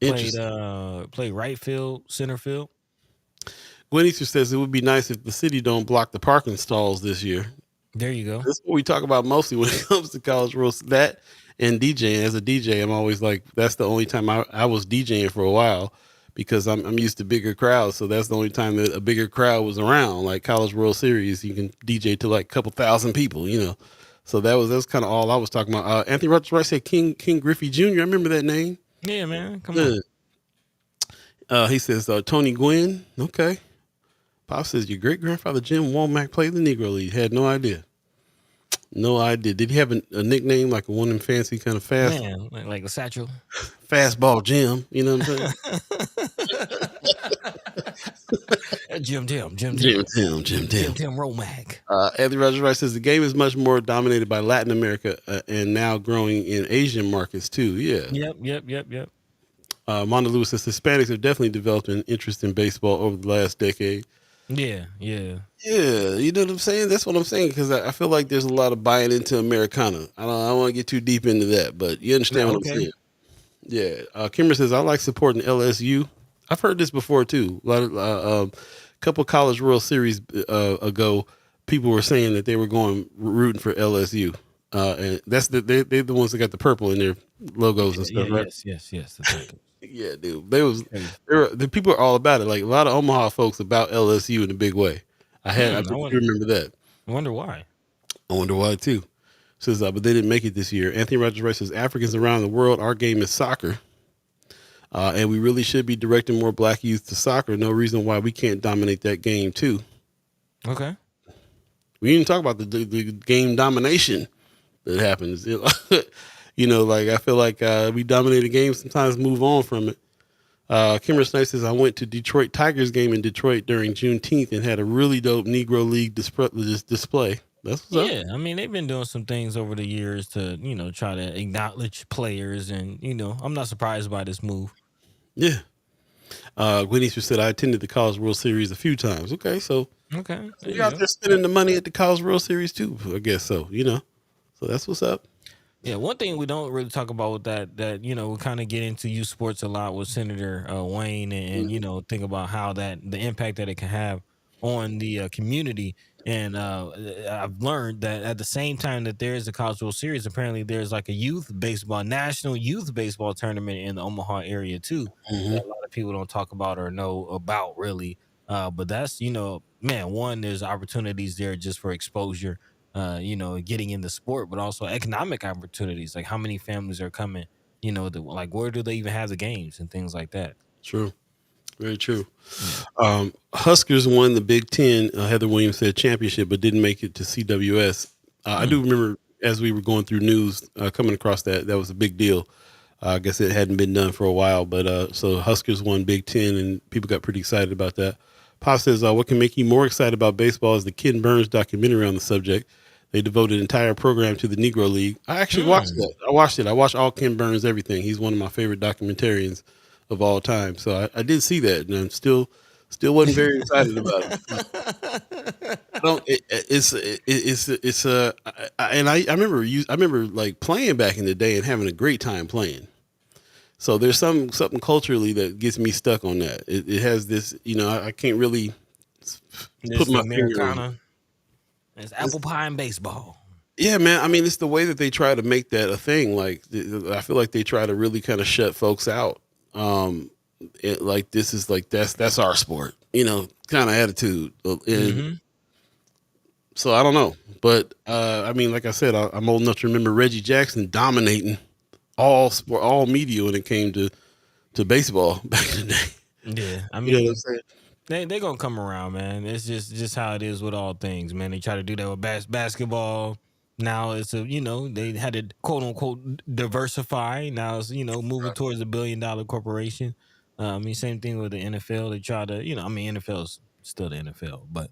Played Interesting. played right field, center field. Gwen Easter says it would be nice if the city don't block the parking stalls this year. There you go. That's what we talk about mostly when it comes to college rules. That and DJing. As a DJ, I'm always like, that's the only time I was DJing for a while because I'm used to bigger crowds. So that's the only time that a bigger crowd was around. Like College World Series, you can DJ to like a couple thousand people, you know. So that's kind of all I was talking about. Anthony Rogers Rice said King Griffey Jr. I remember that name. Yeah, man. Come on. Yeah. He says Tony Gwynn. Okay. Pop says your great grandfather Jim Womack played the Negro League. Had no idea. No idea. Did he have a nickname like a one in fancy kind of Man, like a satchel. fastball Jim? You know what I'm saying? Jim Jim. Romack. Anthony Rogers Rice says the game is much more dominated by Latin America and now growing in Asian markets too. Yeah. Yep. Monda Lewis says Hispanics have definitely developed an interest in baseball over the last decade. Yeah. Yeah, you know what I'm saying? That's what I'm saying because I feel like there's a lot of buying into Americana. I don't want to get too deep into that, but you understand what I'm saying? Yeah. Kimber says I like supporting LSU. I've heard this before too. A lot of couple College World Series ago, people were saying that they were going rooting for LSU, and that's they're the ones that got the purple in their logos and stuff, right? Yes. Yeah, dude. The people are all about it. Like a lot of Omaha folks about LSU in a big way. I bet you remember that. I wonder why. I wonder why too. Says, but they didn't make it this year. Anthony Rogers Rice says, Africans around the world, our game is soccer. And we really should be directing more black youth to soccer. No reason why we can't dominate that game too. Okay. We didn't talk about the game domination that happens. You know, like I feel like we dominate a game, sometimes move on from it. Kimber Snipe says, I went to Detroit Tigers game in Detroit during Juneteenth and had a really dope Negro League display. That's what's up. I mean, they've been doing some things over the years to, try to acknowledge players. And, I'm not surprised by this move. Yeah. Gwen Easter said, I attended the College World Series a few times. Okay, so you're out there spending the money at the College World Series too, I guess so, So that's what's up. Yeah, one thing we don't really talk about with that we kind of get into youth sports a lot with Senator Wayne and think about how the impact that it can have on the community. And I've learned that at the same time that there is a College World Series, apparently there's like a national youth baseball tournament in the Omaha area too. Mm-hmm. That a lot of people don't talk about or know about really. But that's, one, there's opportunities there just for exposure, getting in the sport, but also economic opportunities. Like how many families are coming, like where do they even have the games and things like that? True. Very true. Yeah. Huskers won the Big Ten. Heather Williams said championship, but didn't make it to CWS. I do remember as we were going through news coming across that was a big deal. I guess it hadn't been done for a while, but so Huskers won Big Ten, and people got pretty excited about that. Pop says, what can make you more excited about baseball is the Ken Burns documentary on the subject. They devoted an entire program to the Negro League. I actually watched that. I watched it. I watched all Ken Burns, everything. He's one of my favorite documentarians of all time. So I did see that, and I'm still wasn't very excited about it. I remember like playing back in the day and having a great time playing. So there's something culturally that gets me stuck on that. It has this, I can't really put my finger on it. It's apple pie and baseball. Yeah, man. I mean, it's the way that they try to make that a thing. Like, I feel like they try to really kind of shut folks out. Like this is like that's our sport, kind of attitude. And so I don't know, but I mean, like I said, I'm old enough to remember Reggie Jackson dominating all sport, all media when it came to baseball back in the day. Yeah, I mean, what I'm saying? They're gonna come around, man. It's just how it is with all things, man. They try to do that with basketball. Now it's they had to quote unquote diversify. Now it's moving towards $1 billion corporation. I mean, same thing with the NFL. They try to NFL is still the NFL, but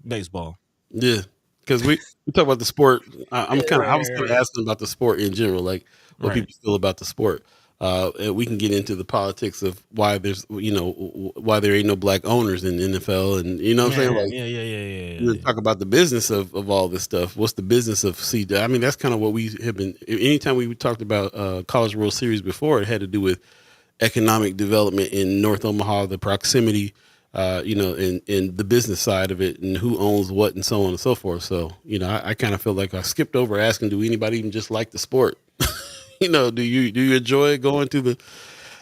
baseball. Yeah, because we talk about the sport. I was kind of asking about the sport in general, like what people feel about the sport. And we can get into the politics of why there's, why there ain't no black owners in the NFL, and you know what I'm saying. Man, Like, yeah, yeah, yeah, yeah, we yeah. would talk about the business of all this stuff. What's the business of C? I mean, that's kind of what we have been. Anytime we talked about College World Series before, it had to do with economic development in North Omaha, the proximity, and the business side of it, and who owns what, and so on and so forth. So, I kind of feel like I skipped over asking, do anybody even just like the sport? Do you enjoy going to the?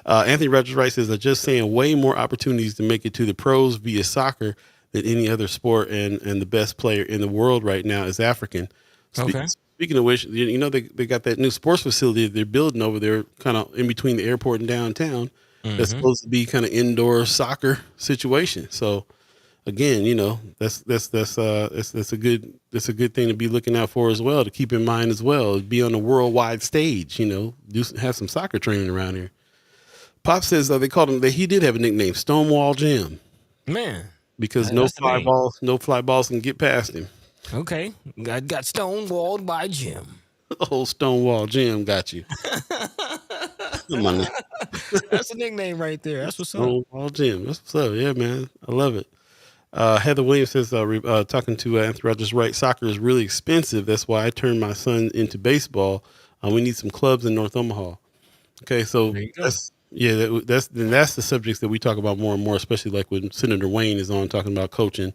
Anthony Rogers Wright says, "I'm just saying, way more opportunities to make it to the pros via soccer than any other sport, and the best player in the world right now is African." Okay. Speaking of which, they got that new sports facility that they're building over there, kind of in between the airport and downtown. That's Mm-hmm. supposed to be kind of indoor soccer situation. So again, that's a good thing to be looking out for as well, to keep in mind as well. Be on a worldwide stage. Have some soccer training around here. Pop says they called him that he did have a nickname, Stonewall Jim, Man, because that's the name. no fly balls can get past him. Okay, got stonewalled by Jim. Old Stonewall Jim got you. Come on now. That's a nickname right there. That's what's up. Stonewall Jim. That's what's up. Yeah, man. I love it. Heather Williams says, talking to Anthony Rogers, right? Soccer is really expensive. That's why I turned my son into baseball. We need some clubs in North Omaha. Okay, so There you go. that's the subjects that we talk about more and more, especially like when Senator Wayne is on talking about coaching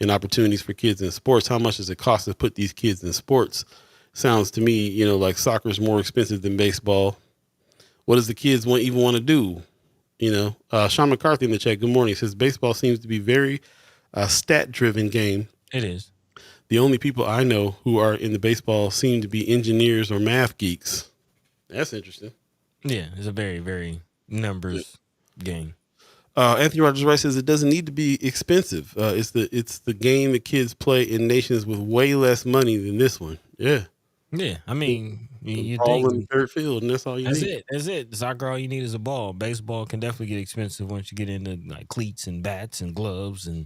and opportunities for kids in sports. How much does it cost to put these kids in sports? Sounds to me, like soccer is more expensive than baseball. What does the kids even want to do? Sean McCarthy in the chat, good morning, says baseball seems to be very stat driven game. It is. The only people I know who are in the baseball seem to be engineers or math geeks. That's interesting. Yeah, it's a very, very numbers game. Anthony Rogers Wright says it doesn't need to be expensive. It's the game that kids play in nations with way less money than this one. Yeah, Yeah, I mean, you ball in the think third field, and that's all you that's need. it. That's it. Soccer, all you need is a ball. Baseball can definitely get expensive once you get into like cleats and bats and gloves and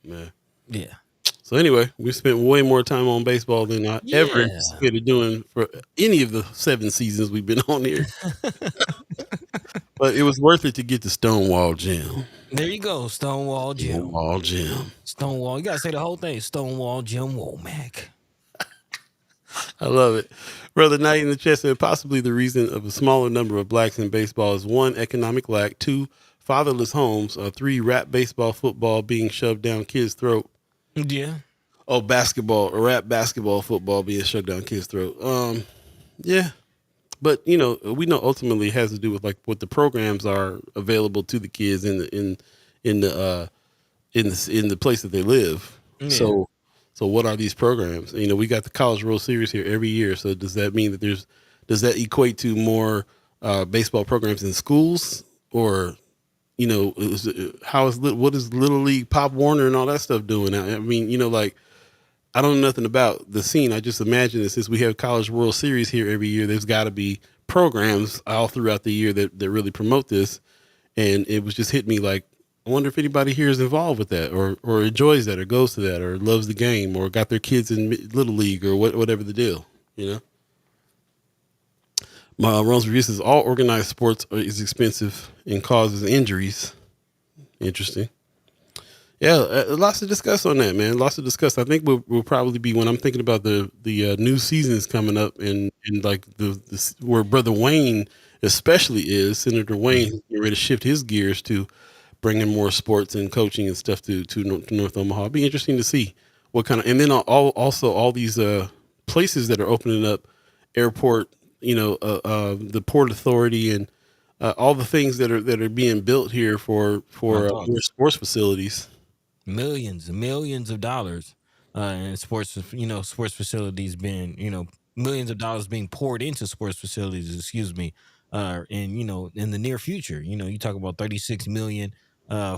Yeah. yeah. So anyway, we spent way more time on baseball than I ever Yeah. anticipated doing for any of the 7 seasons we've been on here. But it was worth it to get to Stonewall Jim. There you go, Stonewall Jim. Stonewall Jim. Stonewall. You gotta say the whole thing. Stonewall Jim Womack. I love it. Brother Knight in the chat said possibly the reason of a smaller number of blacks in baseball is 1, economic lack, 2, fatherless homes, 3, rap baseball football being shoved down kids' throat. Yeah. Oh, rap basketball football being shoved down kids' throat. Yeah. But we know ultimately it has to do with like what the programs are available to the kids in the place that they live. Yeah. So what are these programs? We got the College World Series here every year. So does that mean that does that equate to more baseball programs in schools, or what is Little League, Pop Warner, and all that stuff doing? I mean, like, I don't know nothing about the scene. I just imagine that since we have College World Series here every year, there's got to be programs all throughout the year that really promote this. And it was just hit me like, I wonder if anybody here is involved with that, or enjoys that, or goes to that, or loves the game, or got their kids in Little League, or whatever the deal. My Ron's review says all organized sports is expensive and causes injuries. Interesting. Yeah, lots to discuss on that, man. Lots to discuss. I think we'll probably be, when I'm thinking about the new seasons coming up, and like the where Brother Wayne especially is, Senator Wayne, getting ready to shift his gears to bringing more sports and coaching and stuff to North Omaha. It'd be interesting to see what kind of, and then also all these places that are opening up, airport, the Port Authority, and all the things that are being built here for more sports facilities. Millions and millions of dollars in sports facilities being, millions of dollars being poured into sports facilities, excuse me, and in the near future. You talk about 36 million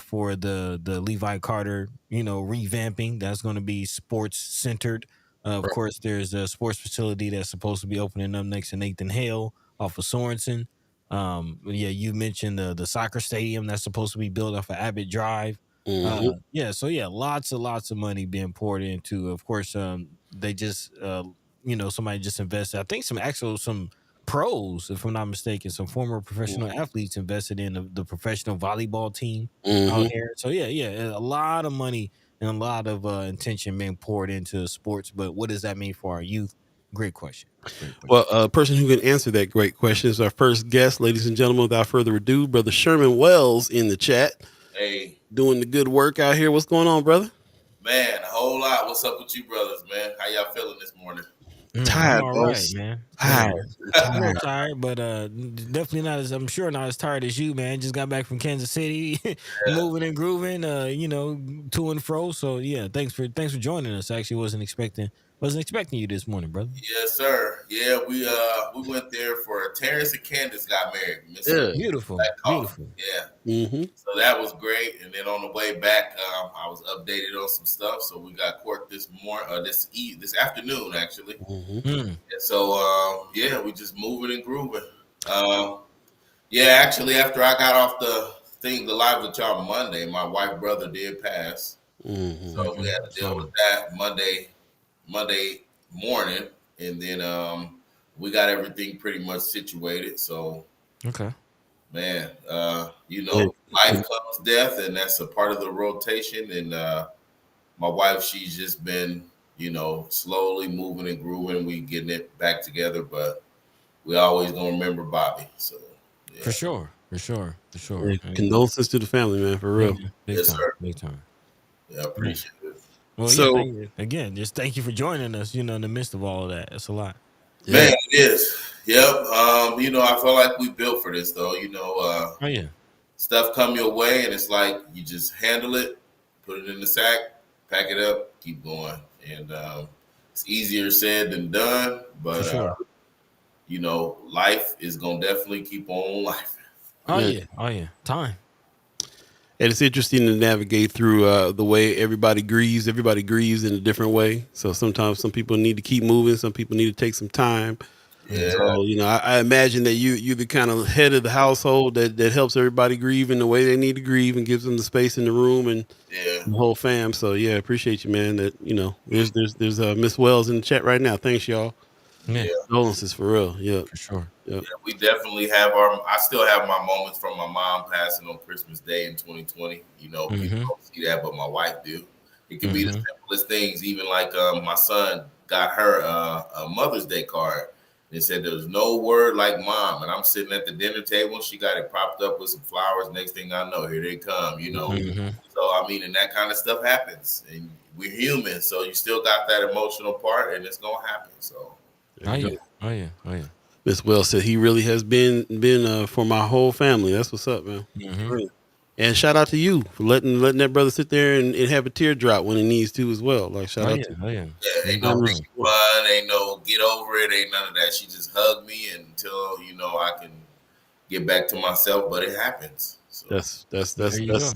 for the Levi Carter, revamping. That's going to be sports centered. Of course, there's a sports facility that's supposed to be opening up next to Nathan Hale off of Sorensen. Yeah, you mentioned the soccer stadium that's supposed to be built off of Abbott Drive. So lots of money being poured into. Of course, they just somebody just invested, I think, some pros, if I'm not mistaken, some former professional athletes invested in the professional volleyball team out Mm-hmm. here. So yeah, a lot of money and a lot of intention being poured into sports. But what does that mean for our youth? Great question. Great question. Well, a person who can answer that great question is our first guest, ladies and gentlemen. Without further ado, brother Sherman Wells in the chat, Hey, doing the good work out here. What's going on, brother? man, a whole lot. What's up with you brothers, man? How y'all feeling this morning? I'm Tired, all right, boss. man. Tired. I'm A little tired. tired, but definitely not as I'm sure not as tired as you, man. Just got back from Kansas City, Yeah. moving and grooving, to and fro. So yeah, thanks for joining us. Actually, wasn't expecting you this morning, brother. Yes, sir. Yeah, we went there for Terrence and Candace got married. Miss Yeah. Beautiful, Black Coffee. beautiful. Yeah. Mm-hmm. So that was great. And then on the way back, I was updated on some stuff. So we got court this afternoon actually. Mm-hmm. Mm, And so yeah, we just moving and grooving. Yeah, actually after I got off the live with y'all Monday, my wife brother did pass. Mm-hmm. So we had to deal with that Monday morning, and then we got everything pretty much situated. So okay. man, Yeah. life comes death, and that's a part of the rotation. And my wife, she's just been slowly moving and grooving. We getting it back together, but we always gonna remember Bobby. So For yeah, sure, for sure, for sure. Yeah. Condolences to the family, man, for Yeah, real. big yes time, sir. big time. Yeah, Yeah. appreciate it. Well, yeah, So, thank you again. Just thank you for joining us. In the midst of all of that, it's a lot. yeah. Man, it is. Yep. I feel like we built for this though. Oh yeah, Stuff come your way, and it's like you just handle it, put it in the sack, pack it up, keep going. And it's easier said than done, for but sure. life is gonna definitely keep on life. Oh Yeah. yeah, oh yeah. Time. And it's interesting to navigate through the way everybody grieves. Everybody grieves in a different way. So sometimes some people need to keep moving. Some people need to take some time. Yeah, So, I imagine that you're the kind of head of the household that helps everybody grieve in the way they need to grieve and gives them the space in the room and yeah, the whole fam. So yeah, appreciate you, man. That there's Miss Wells in the chat right now. Thanks, y'all. Yeah, yeah. Condolences for real. Yep. for sure. Yep. Yeah, we definitely have our. I still have my moments from my mom passing on Christmas Day in 2020. People Mm-hmm. don't see that, but my wife do. It can be the Mm-hmm. simplest things. Even like my son got her a Mother's Day card. They said there's no word like mom, and I'm sitting at the dinner table. And she got it propped up with some flowers. Next thing I know, here they come. Mhm. Mm-hmm. So I mean, and that kind of stuff happens, and we're human, so you still got that emotional part, and it's gonna happen. So. There Oh you go. yeah, oh yeah, oh yeah. Miss Wells said he really has been for my whole family. That's what's up, man. Mm-hmm. Really. And shout out to you for letting that brother sit there and have a teardrop when he needs to as well. Like shout Oh out yeah, to oh yeah. Yeah, You ain't no got big room. fun, ain't no get over it, ain't none of that. She just hugged me until I can get back to myself. But it happens. So There you go.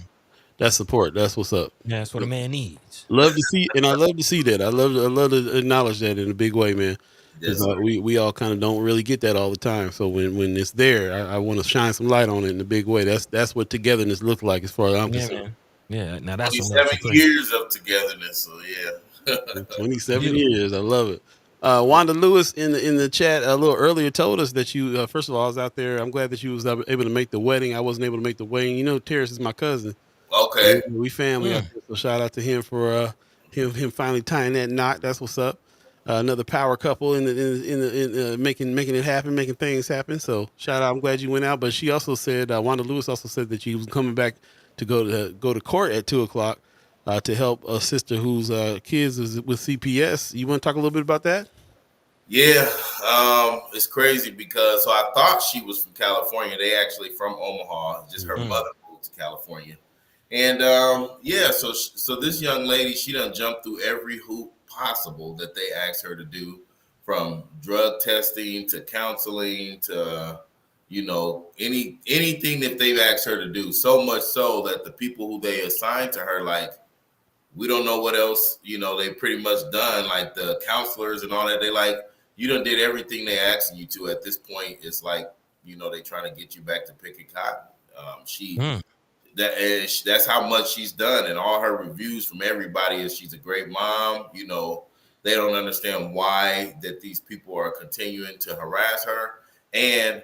that's support. That's what's up. Yeah, that's what a man needs. Love to see, and I love to see that. I love to acknowledge that in a big way, man. Because yes, sir. we all kind of don't really get that all the time. So when it's there, I want to shine some light on it in a big way. That's what togetherness looks like, as far as I'm Yeah, concerned. man. Yeah, now that's a 27 wonderful thing. years of togetherness. So yeah. 27 Beautiful. years, I love it. Wanda Lewis in the chat a little earlier told us that you first of all I was out there. I'm glad that you was able to make the wedding. I wasn't able to make the wedding. Terrace is my cousin. Okay. We family out Mm. there, so shout out to him for him finally tying that knot. That's what's up. Another power couple in making it happen, making things happen. So shout out. I'm glad you went out. But she also said Wanda Lewis also said that she was coming back to go to court at 2 o'clock to help a sister whose kids is with CPS. You want to talk a little bit about that? Yeah, it's crazy because so I thought she was from California. They actually from Omaha. Just her Mm. mother moved to California, and yeah. So this young lady, she done jumped through every hoop possible that they asked her to do, from drug testing to counseling to anything that they've asked her to do. So much so that the people who they assigned to her, like, we don't know what else they pretty much done, like the counselors and all that. They like, you done did everything they asking you to. At this point, it's like they trying to get you back to picking cotton. She Mm. that's how much she's done, and all her reviews from everybody is she's a great mom. They don't understand why that these people are continuing to harass her, and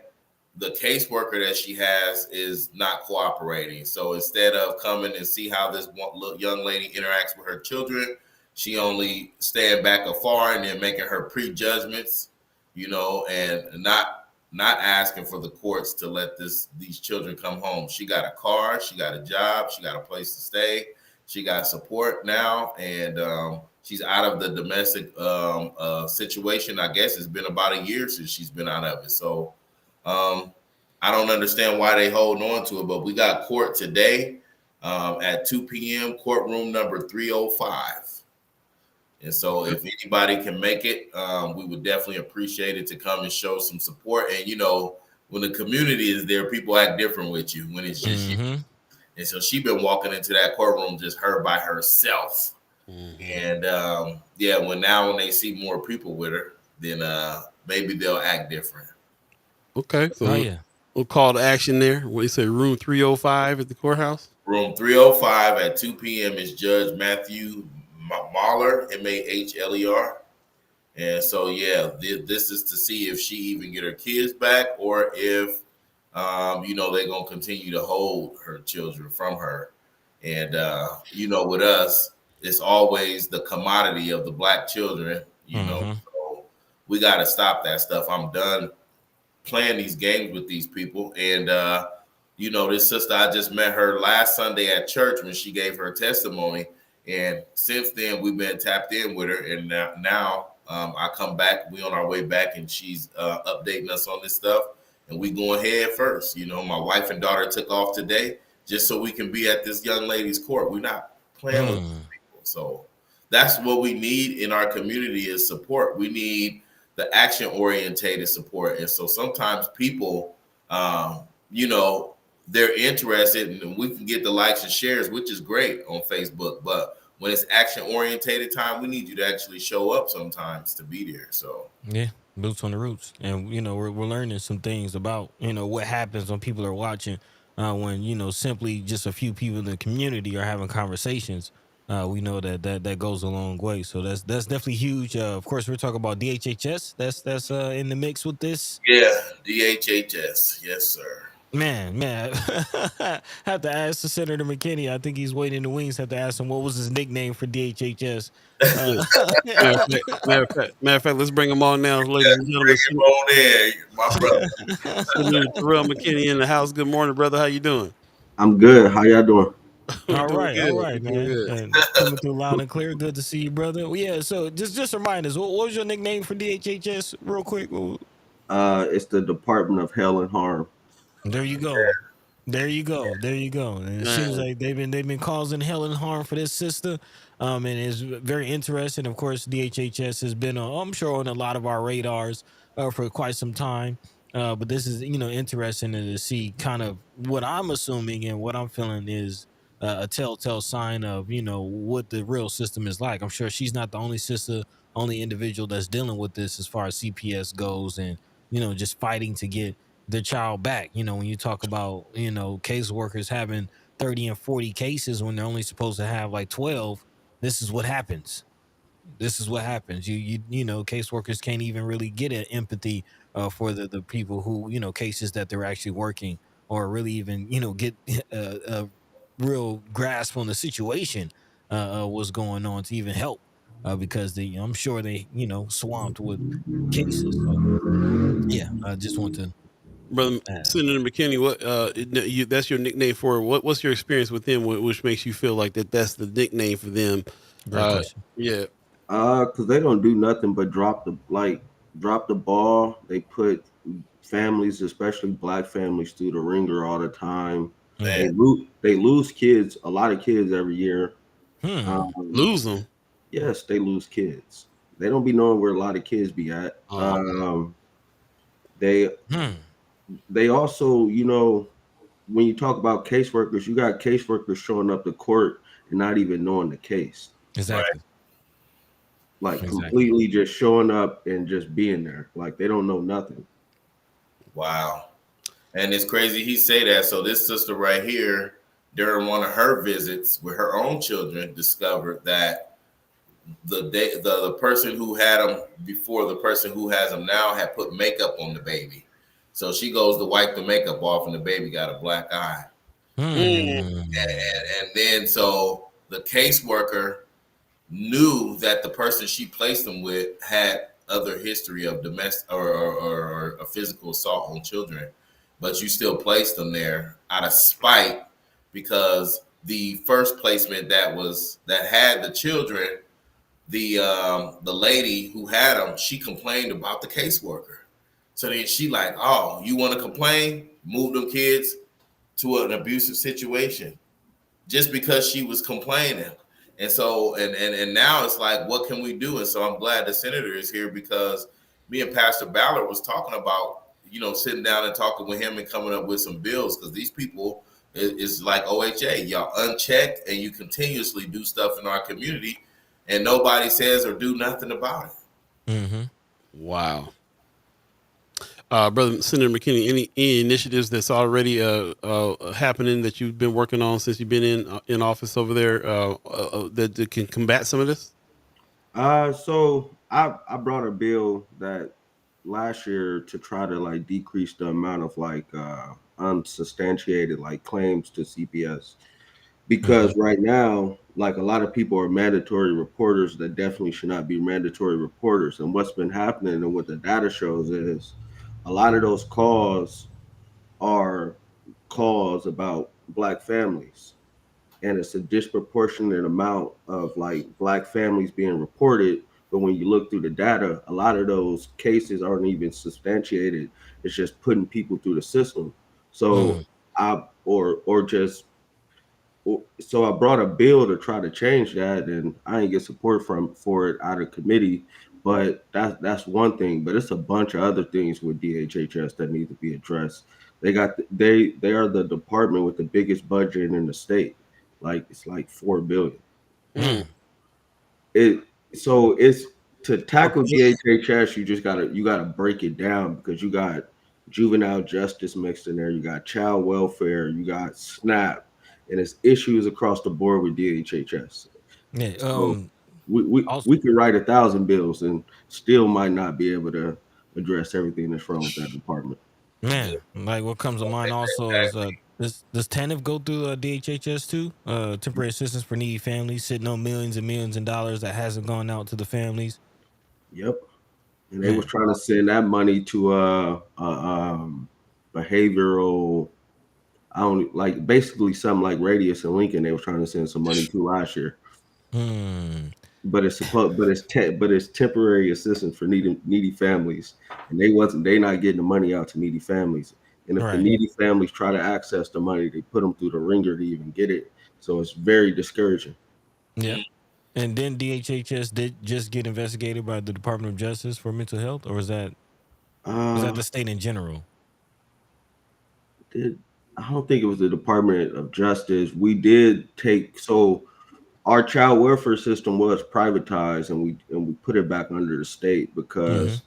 the caseworker that she has is not cooperating. So instead of coming and see how this little young lady interacts with her children, she only stand back afar and then making her prejudgments, and not asking for the courts to let these children come home. She got a car, she got a job, she got a place to stay, she got support now, and she's out of the domestic situation. I guess it's been about a year since she's been out of it. So I don't understand why they hold on to it, but we got court today at 2 p.m., courtroom number 305. And so if anybody can make it, we would definitely appreciate it to come and show some support. And, when the community is there, people act different with you when it's just you. And so she been walking into that courtroom just her by herself. And, when they see more people with her, then maybe they'll act different. Okay. So we'll call to action there. What you say, room 305 at the courthouse? Room 305 at 2 p.m. is Judge Matthew Mahler, Mahler. And so, this is to see if she even get her kids back or if, they're going to continue to hold her children from her. And, with us, it's always the commodity of the Black children, so we got to stop that stuff. I'm done playing these games with these people. And, this sister, I just met her last Sunday at church when she gave her testimony. And since then, we've been tapped in with her. And now I come back, we on our way back, and she's updating us on this stuff. And we going head first. My wife and daughter took off today just so we can be at this young lady's court. We're not playing with people. So that's what we need in our community is support. We need the action-orientated support. And so sometimes people, they're interested and we can get the likes and shares, which is great on Facebook. But when it's action-orientated time, we need you to actually show up sometimes to be there. So yeah, boots on the roots. And, we're learning some things about, what happens when people are watching, when, simply just a few people in the community are having conversations. We know that goes a long way. So that's definitely huge. Of course, we're talking about DHHS. That's in the mix with this. Yeah, DHHS. Yes, sir. Man, have to ask the Senator McKinney. I think he's waiting in the wings. Have to ask him what was his nickname for DHHS. Matter of fact, let's bring him on now, ladies and gentlemen. Bring him on in, my brother. Senator Terrell McKinney in the house. Good morning, brother. How you doing? I'm good. How y'all doing? All right, man. And coming through loud and clear. Good to see you, brother. Well, yeah. So just remind us, what was your nickname for DHHS, real quick? It's the Department of Hell and Harm. There you go. There you go. And it seems like they've been causing hell and harm for this sister. And it's very interesting. Of course, DHHS has been, I'm sure, on a lot of our radars for quite some time. But this is, interesting to see kind of what I'm assuming and what I'm feeling is a telltale sign of, what the real system is like. I'm sure she's not the only sister, only individual that's dealing with this as far as CPS goes and, just fighting to get their child back. When you talk about, caseworkers having 30 and 40 cases when they're only supposed to have like 12, this is what happens. You caseworkers can't even really get an empathy for the people who, cases that they're actually working or really even, get a real grasp on the situation, what's going on to even help because I'm sure they, swamped with cases. So, yeah, I just want to. Brother Senator McKinney, what that's your nickname for what's your experience with them, which makes you feel like that's the nickname for them? Great question. Yeah. Because they don't do nothing but drop the ball. They put families, especially Black families, through the ringer all the time. They lose kids, a lot of kids every year. Lose them? Yes, they lose kids. They don't be knowing where a lot of kids be at. They also, when you talk about caseworkers, you got caseworkers showing up to court and not even knowing the case. Exactly. Like completely just showing up and just being there. Like they don't know nothing. Wow. And it's crazy he say that. So this sister right here, during one of her visits with her own children, discovered that the person who had them before the person who has them now had put makeup on the baby. So she goes to wipe the makeup off, and the baby got a black eye. And then so the caseworker knew that the person she placed them with had other history of domestic or a physical assault on children, but you still placed them there out of spite because the first placement that had the children, the lady who had them, she complained about the caseworker. So then she like, oh, you want to complain? Move them kids to an abusive situation just because she was complaining. And so and now it's like, what can we do? And so I'm glad the senator is here because me and Pastor Ballard was talking about, sitting down and talking with him and coming up with some bills because these people is like OHA, y'all unchecked and you continuously do stuff in our community and nobody says or do nothing about it. Wow. Brother Senator McKinney, any initiatives that's already happening that you've been working on since you've been in office over there that can combat some of this? So I brought a bill that last year to try to like decrease the amount of like unsubstantiated like claims to CPS because right now like a lot of people are mandatory reporters that definitely should not be mandatory reporters. And what's been happening and what the data shows is a lot of those calls are calls about Black families, and it's a disproportionate amount of like Black families being reported. But when you look through the data, a lot of those cases aren't even substantiated. It's just putting people through the system. So I or just so I brought a bill to try to change that, and I didn't get support for it out of committee. But that's one thing. But it's a bunch of other things with DHHS that need to be addressed. They are the department with the biggest budget in the state. Like it's like $4 billion. It's to tackle DHHS. You gotta break it down because you got juvenile justice mixed in there. You got child welfare. You got SNAP, and it's issues across the board with DHHS. Yeah. So we could write 1,000 bills and still might not be able to address everything that's wrong with that department. Man, like what comes to mind also is does TANF go through DHHS too? Temporary assistance for needy families, sitting on millions and millions of dollars that hasn't gone out to the families. Yep, and they was trying to send that money to behavioral. I don't like basically something like Radius and Lincoln. They were trying to send some money to last year. But it's temporary assistance for needy families, and they not getting the money out to needy families. And if the needy families try to access the money, they put them through the ringer to even get it. So it's very discouraging. Yeah. And then DHHS did just get investigated by the Department of Justice for mental health, or was that the state in general? I don't think it was the Department of Justice. We did our child welfare system was privatized, and we put it back under the state because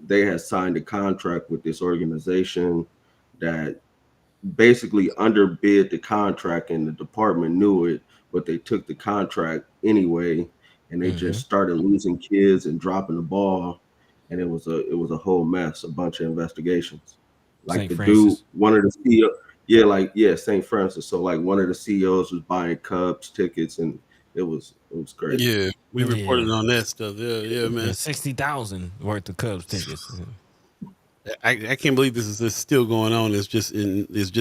they had signed a contract with this organization that basically underbid the contract, and the department knew it, but they took the contract anyway, and they just started losing kids and dropping the ball, and it was a whole mess, a bunch of investigations. Like one of the CEO, St. Francis. So like one of the CEOs was buying Cubs tickets, and it was crazy. Yeah, we reported on that stuff. Yeah, man. 60,000 worth of Cubs tickets. I can't believe this is still going on. It's just as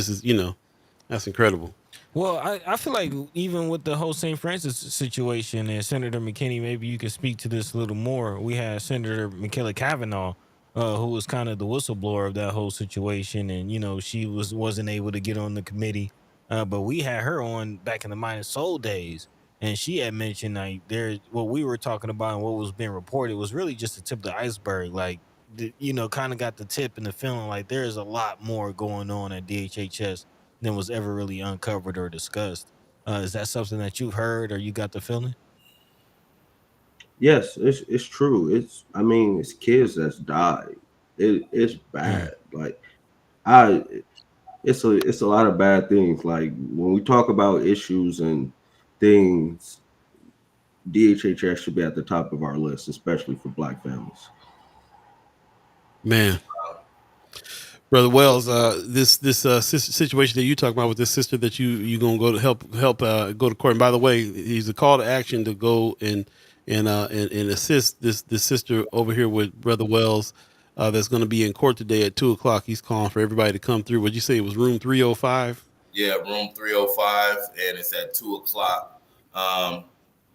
that's incredible. Well, I feel like even with the whole St. Francis situation and Senator McKinney, maybe you can speak to this a little more. We had Senator Michaela Cavanaugh, who was kind of the whistleblower of that whole situation, and she wasn't able to get on the committee, but we had her on back in the Mine and Soul days, and she had mentioned like what we were talking about and what was being reported was really just the tip of the iceberg. Like, kind of got the tip and the feeling like there is a lot more going on at DHHS than was ever really uncovered or discussed. Is that something that you've heard or you got the feeling? Yes, it's true. It's kids that's died. It's bad. Like it's a lot of bad things. Like when we talk about issues and things, DHHS should be at the top of our list, especially for Black families. Man. Brother Wells, this situation that you talk about with this sister that you gonna go to help go to court. And by the way, he's a call to action to go and assist this sister over here with Brother Wells. That's going to be in court today at 2:00. He's calling for everybody to come through. Would you say it was room 305? Yeah, room 305, and it's at 2:00.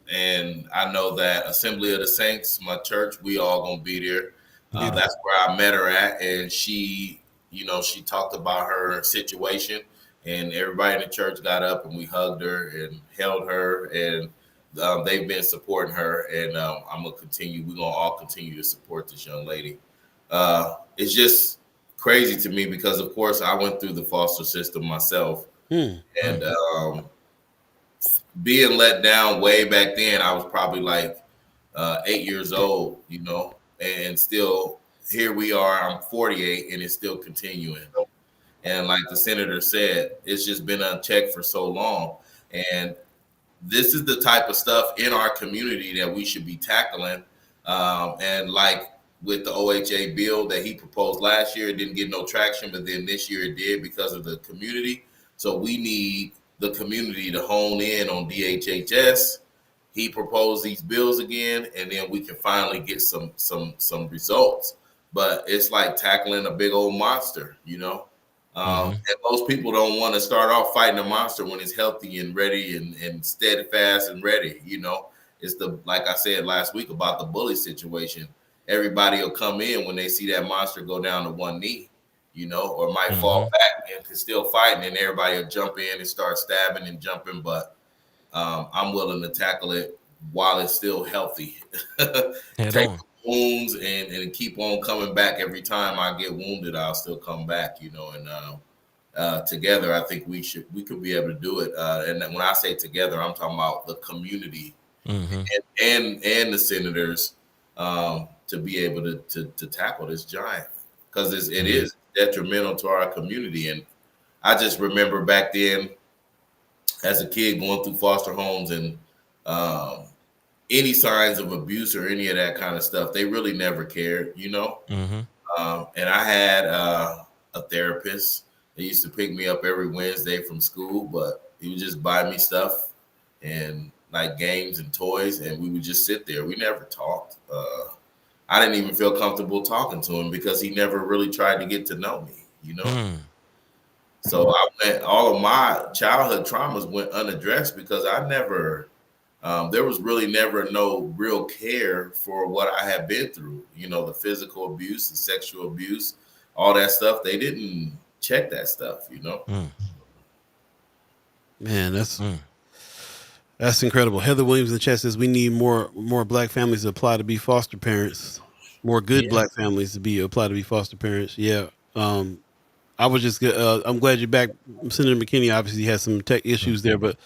And I know that Assembly of the Saints, my church, we all gonna be there. That's where I met her at, and she talked about her situation, and everybody in the church got up and we hugged her and held her, and they've been supporting her, and I'm gonna continue. We're gonna all continue to support this young lady. It's just crazy to me because, of course, I went through the foster system myself, and being let down way back then, I was probably like 8 years old, and still here we are. I'm 48, and it's still continuing. And like the senator said, it's just been unchecked for so long. And this is the type of stuff in our community that we should be tackling. And like with the OHA bill that he proposed last year, it didn't get no traction, but then this year it did because of the community. So we need the community to hone in on DHHS. He proposed these bills again, and then we can finally get some results. But it's like tackling a big old monster, And most people don't want to start off fighting a monster when it's healthy and ready and steadfast and ready. It's like I said last week about the bully situation. Everybody will come in when they see that monster go down to one knee, or might fall back and can still fight, and then everybody will jump in and start stabbing and jumping. But I'm willing to tackle it while it's still healthy. Take wounds and keep on coming back. Every time I get wounded, I'll still come back, and together I think we could be able to do it. And when I say together, I'm talking about the community and the senators to be able to tackle this giant, because it is detrimental to our community. And I just remember back then as a kid going through foster homes and any signs of abuse or any of that kind of stuff, they really never cared, And I had a therapist that used to pick me up every Wednesday from school, but he would just buy me stuff and like games and toys, and we would just sit there. We never talked. I didn't even feel comfortable talking to him because he never really tried to get to know me, So all of my childhood traumas went unaddressed because I never, there was really never no real care for what I had been through. The physical abuse, the sexual abuse, all that stuff. They didn't check that stuff, Man, that's incredible. Heather Williams in the chat says we need more black families to apply to be foster parents. More good black families to apply to be foster parents. Yeah. I was just I'm glad you're back. Senator McKinney obviously has some tech issues there, but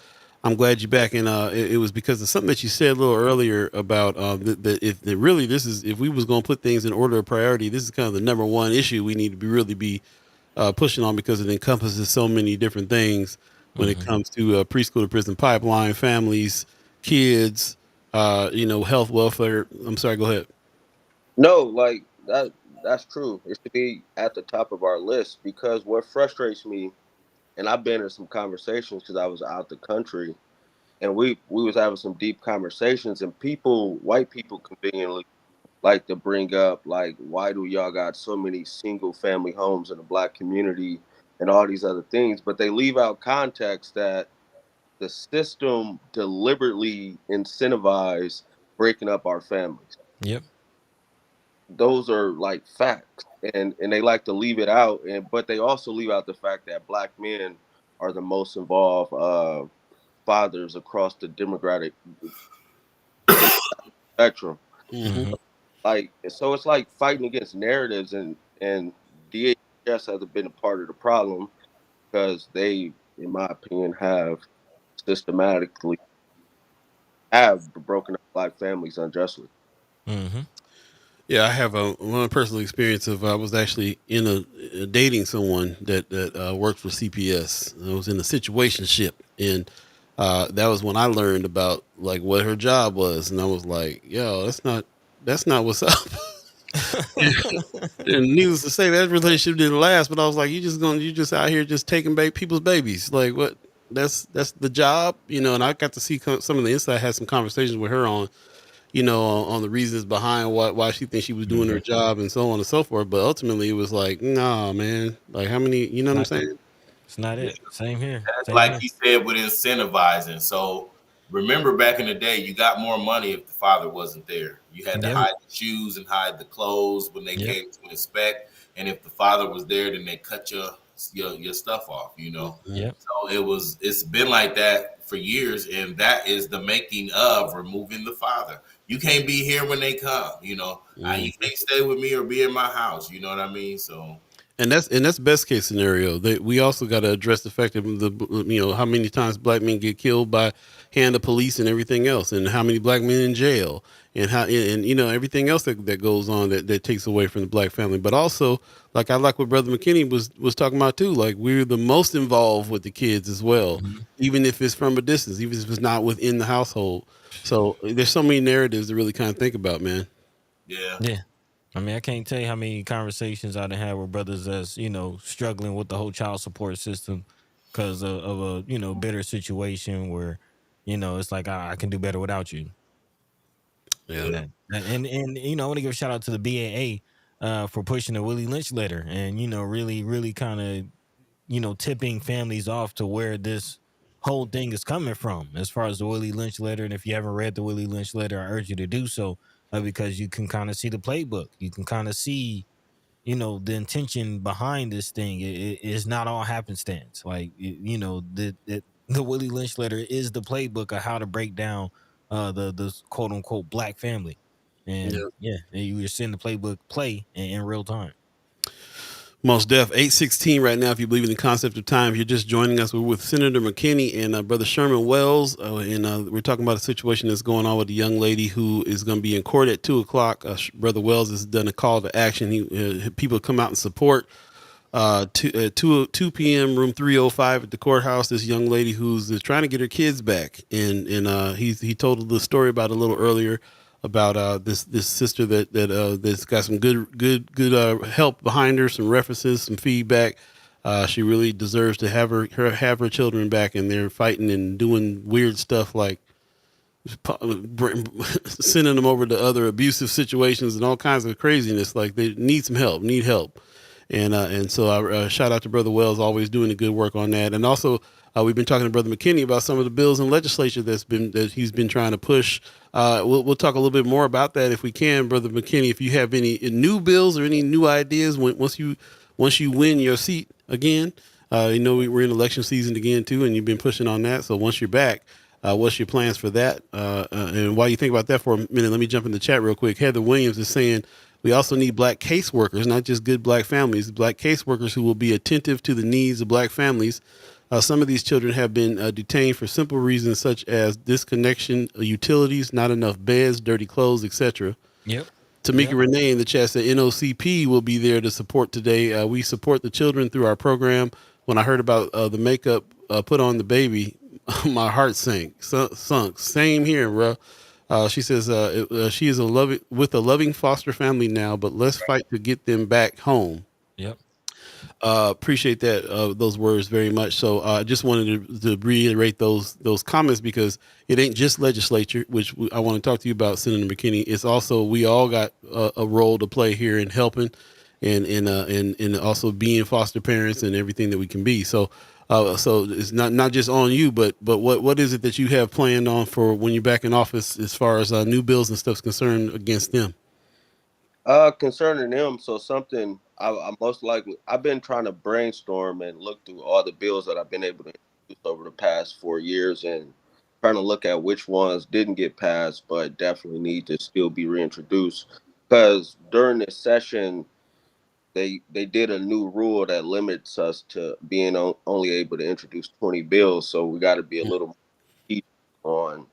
I'm glad you're back. And it was because of something that you said a little earlier about that if we was going to put things in order of priority, this is kind of the number one issue we need to really be pushing on, because it encompasses so many different things when it comes to preschool to prison pipeline, families, kids, health, welfare. I'm sorry, go ahead. No, like that's true. It should be at the top of our list, because what frustrates me, and I've been in some conversations because I was out the country, and we was having some deep conversations, and white people conveniently like to bring up, like, why do y'all got so many single family homes in the black community and all these other things, but they leave out context that the system deliberately incentivizes breaking up our families. Yep. Those are like facts, and they like to leave it out, but they also leave out the fact that black men are the most involved fathers across the demographic spectrum. So it's like fighting against narratives, and DHS hasn't been a part of the problem because they, in my opinion, have systematically broken up black families unjustly. Yeah, I have one personal experience of I was actually dating someone that worked for CPS. I was in a situationship, and that was when I learned about like what her job was, and I was like, "Yo, that's not what's up." And needless to say, that relationship didn't last. But I was like, you just out here just taking people's babies. Like what? That's the job, you know. And I got to see some of the inside. Had some conversations with her on, you know, on the reasons behind why she thinks she was doing her Mhm. job and so on and so forth. But ultimately, it was like, nah, man. Like how many? You know what I'm Not saying? it's not it. Same here. That's Same like here. he said with incentivizing. So remember back in the day, you got more money if the father wasn't there. You had to Yep. hide the shoes and hide the clothes when they Yep. came to inspect. And if the father was there, then they cut your stuff off, you know. Mhm. Yep. So it's been like that for years, and that is the making of removing the father. You can't be here when they come, you know. You Mhm. can't stay with me or be in my house, you know what I mean? So And that's best case scenario. We also got to address the fact that how many times black men get killed by hand of police and everything else, and how many black men in jail, and how and everything else that goes on that takes away from the black family. But also, like I like what Brother McKinney was talking about too. Like we're the most involved with the kids as well, Mhm. even if it's from a distance, even if it's not within the household. So there's so many narratives to really kind of think about, man. yeah. Yeah. I mean, I can't tell you how many conversations I done had with brothers that's, struggling with the whole child support system because of a, bitter situation where, it's like I can do better without you. Yeah. Yeah. And I want to give a shout out to the BAA for pushing the Willie Lynch letter and, really, really kind of, tipping families off to where this whole thing is coming from as far as the Willie Lynch letter. And if you haven't read the Willie Lynch letter, I urge you to do so because you can kind of see the playbook. You can kind of see, the intention behind this thing. It's not all happenstance. Like, the Willie Lynch letter is the playbook of how to break down the quote unquote black family. And Yeah. yeah, you're seeing the playbook play in real time. Most def 816 right now. If you believe in the concept of time, if you're just joining us, we're with Senator McKinney and Brother Sherman Wells, and we're talking about a situation that's going on with a young lady who is going to be in court at 2 o'clock. Brother Wells has done a call to action. People come out and support. 2 p.m. room 305 at the courthouse. This young lady who's trying to get her kids back, and he told the story about a little earlier about this sister that's got some good help behind her, some references, some feedback. She really deserves to have her children back, and they're fighting and doing weird stuff like sending them over to other abusive situations and all kinds of craziness. Like they need help. And so I shout out to Brother Wells, always doing the good work on that. And also, we've been talking to Brother McKinney about some of the bills in legislature that he's been trying to push. We'll talk a little bit more about that if we can, Brother McKinney. If you have any new bills or any new ideas, once you win your seat again, we're in election season again too, and you've been pushing on that. So once you're back, what's your plans for that? And while you think about that for a minute, let me jump in the chat real quick. Heather Williams is saying we also need black caseworkers, not just good black families, black caseworkers who will be attentive to the needs of black families. Some of these children have been detained for simple reasons such as disconnection of utilities, not enough beds, dirty clothes, etc. Yep. Tamika Yep. Renee in the chat said NOCP will be there to support today. We support the children through our program. When I heard about the makeup put on the baby, my heart sunk. Same here, bro. She says she is with a loving foster family now, but let's fight to get them back home. Yep. Appreciate that those words very much. So I just wanted to reiterate those comments because it ain't just legislature, which I want to talk to you about, Senator McKinney. It's also we all got a role to play here in helping and also being foster parents and everything that we can be. So it's not just on you, but what is it that you have planned on for when you're back in office as far as new bills and stuff's concerned against them? Concerning them, so something I most likely I've been trying to brainstorm and look through all the bills that I've been able to introduce over the past 4 years and trying to look at which ones didn't get passed but definitely need to still be reintroduced. Because during this session, they did a new rule that limits us to being only able to introduce 20 bills. So we got to be a little more strategic on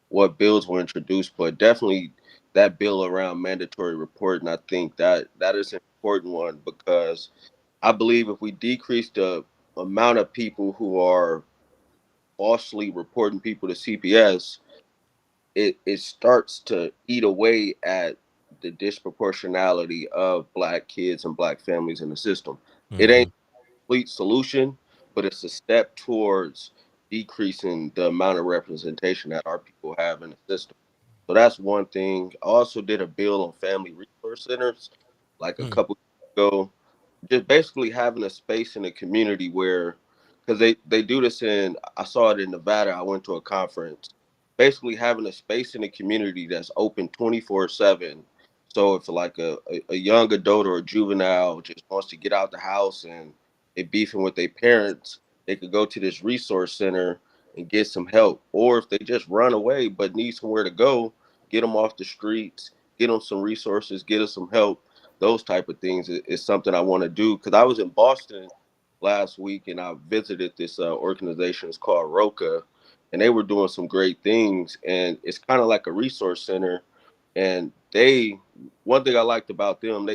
what bills were introduced, but definitely that bill around mandatory reporting, I think that is an important one because I believe if we decrease the amount of people who are falsely reporting people to CPS, it starts to eat away at the disproportionality of black kids and black families in the system. It Mm-hmm. ain't a complete solution, but it's a step towards decreasing the amount of representation that our people have in the system. So that's one thing. I also did a bill on family resource centers like a couple years ago, just basically having a space in the community where, because they do this in, I saw it in Nevada. I went to a conference, basically having a space in the community that's open 24/7. So if like a young adult or a juvenile just wants to get out the house and they beefing with their parents, they could go to this resource center and get some help. Or if they just run away but need somewhere to go, get them off the streets, get them some resources, get them some help. Those type of things is something I want to do, because I was in Boston last week and I visited this organization. It's called Roca, and they were doing some great things. And it's kind of like a resource center. And one thing I liked about them,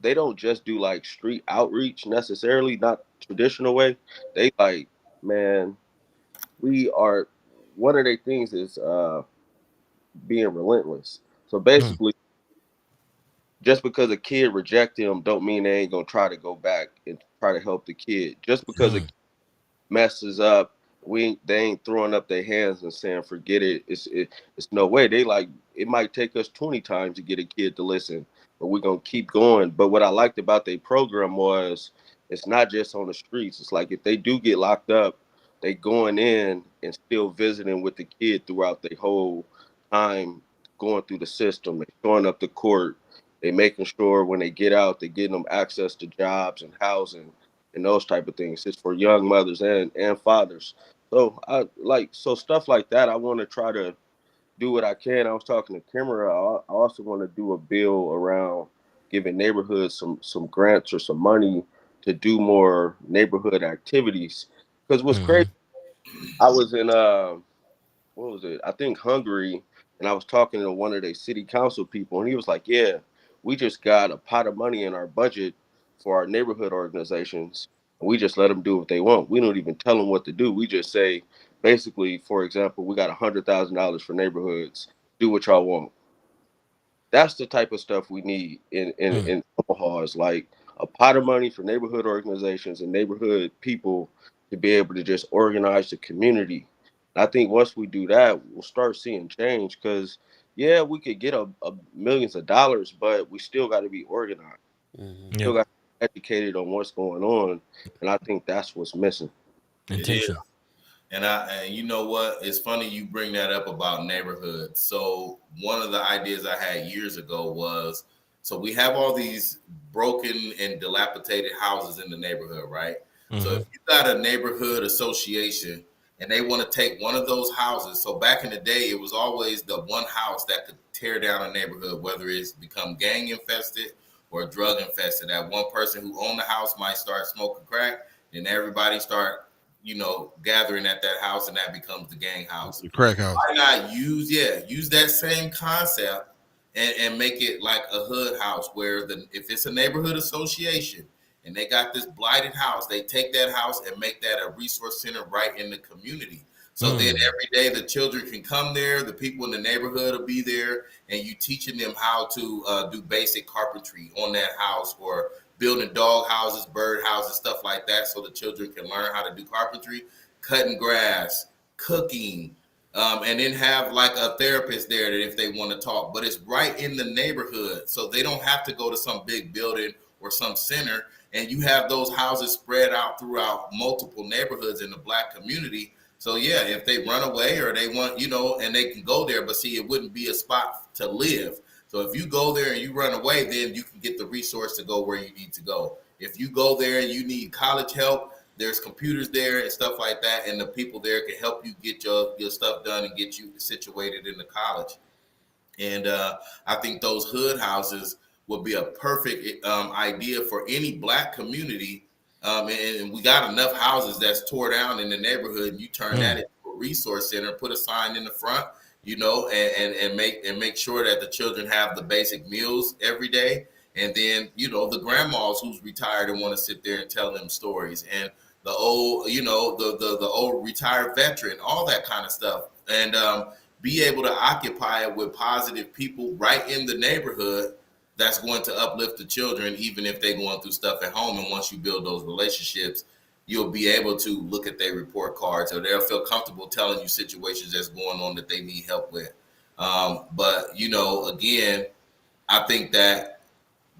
they don't just do like street outreach necessarily, not traditional way. They like, man, we are, one of their things is being relentless. So basically, just because a kid reject them don't mean they ain't gonna try to go back and try to help the kid. Just because a Mm-hmm. kid messes up, they ain't throwing up their hands and saying forget it. It's no way. They like, it might take us 20 times to get a kid to listen, but we're gonna keep going. But what I liked about their program was it's not just on the streets. It's like if they do get locked up, they going in and still visiting with the kid throughout their whole time going through the system. They showing up to court. They making sure when they get out, they getting them access to jobs and housing and those type of things. It's for young mothers and fathers. So so stuff like that. I want to try to do what I can. I was talking to Kimmer. I also want to do a bill around giving neighborhoods some grants or some money to do more neighborhood activities. Because what's crazy, Mm-hmm. I was in what was it? I think Hungary, and I was talking to one of their city council people, and he was like, "Yeah, we just got a pot of money in our budget for our neighborhood organizations, and we just let them do what they want. We don't even tell them what to do. We just say, basically, for example, we got $100,000 for neighborhoods. Do what y'all want." That's the type of stuff we need in Omaha, is like a pot of money for neighborhood organizations and neighborhood people to be able to just organize the community. And I think once we do that, we'll start seeing change, because yeah, we could get a millions of dollars, but we still got to be organized. Mm-hmm. Still Yep. got to be educated on what's going on. And I think that's what's missing. It is. Intention. And you know what? It's funny you bring that up about neighborhoods. So one of the ideas I had years ago was, so we have all these broken and dilapidated houses in the neighborhood, right? So Mm-hmm. if you got a neighborhood association and they want to take one of those houses, so back in the day, it was always the one house that could tear down a neighborhood, whether it's become gang infested or drug infested. That one person who owned the house might start smoking crack, and everybody start, gathering at that house, and that becomes the gang house. The crack house. Why not use that same concept and make it like a hood house, where if it's a neighborhood association and they got this blighted house, they take that house and make that a resource center right in the community. So then every day the children can come there, the people in the neighborhood will be there, and you teaching them how to do basic carpentry on that house, or building dog houses, bird houses, stuff like that, so the children can learn how to do carpentry, cutting grass, cooking, and then have like a therapist there that if they want to talk. But it's right in the neighborhood, so they don't have to go to some big building or some center. And you have those houses spread out throughout multiple neighborhoods in the Black community. So yeah, if they run away or they want, and they can go there, but see, it wouldn't be a spot to live. So if you go there and you run away, then you can get the resource to go where you need to go. If you go there and you need college help, there's computers there and stuff like that, and the people there can help you get your stuff done and get you situated in the college. And I think those hood houses would be a perfect idea for any Black community. And we got enough houses that's tore down in the neighborhood, and you turn that into a resource center, put a sign in the front, and make sure that the children have the basic meals every day. And then, the grandmas who's retired and want to sit there and tell them stories, and the old, the old retired veteran, all that kind of stuff. And be able to occupy it with positive people right in the neighborhood that's going to uplift the children, even if they're going through stuff at home. And once you build those relationships, you'll be able to look at their report cards, or they'll feel comfortable telling you situations that's going on that they need help with. But, you know, again, I think that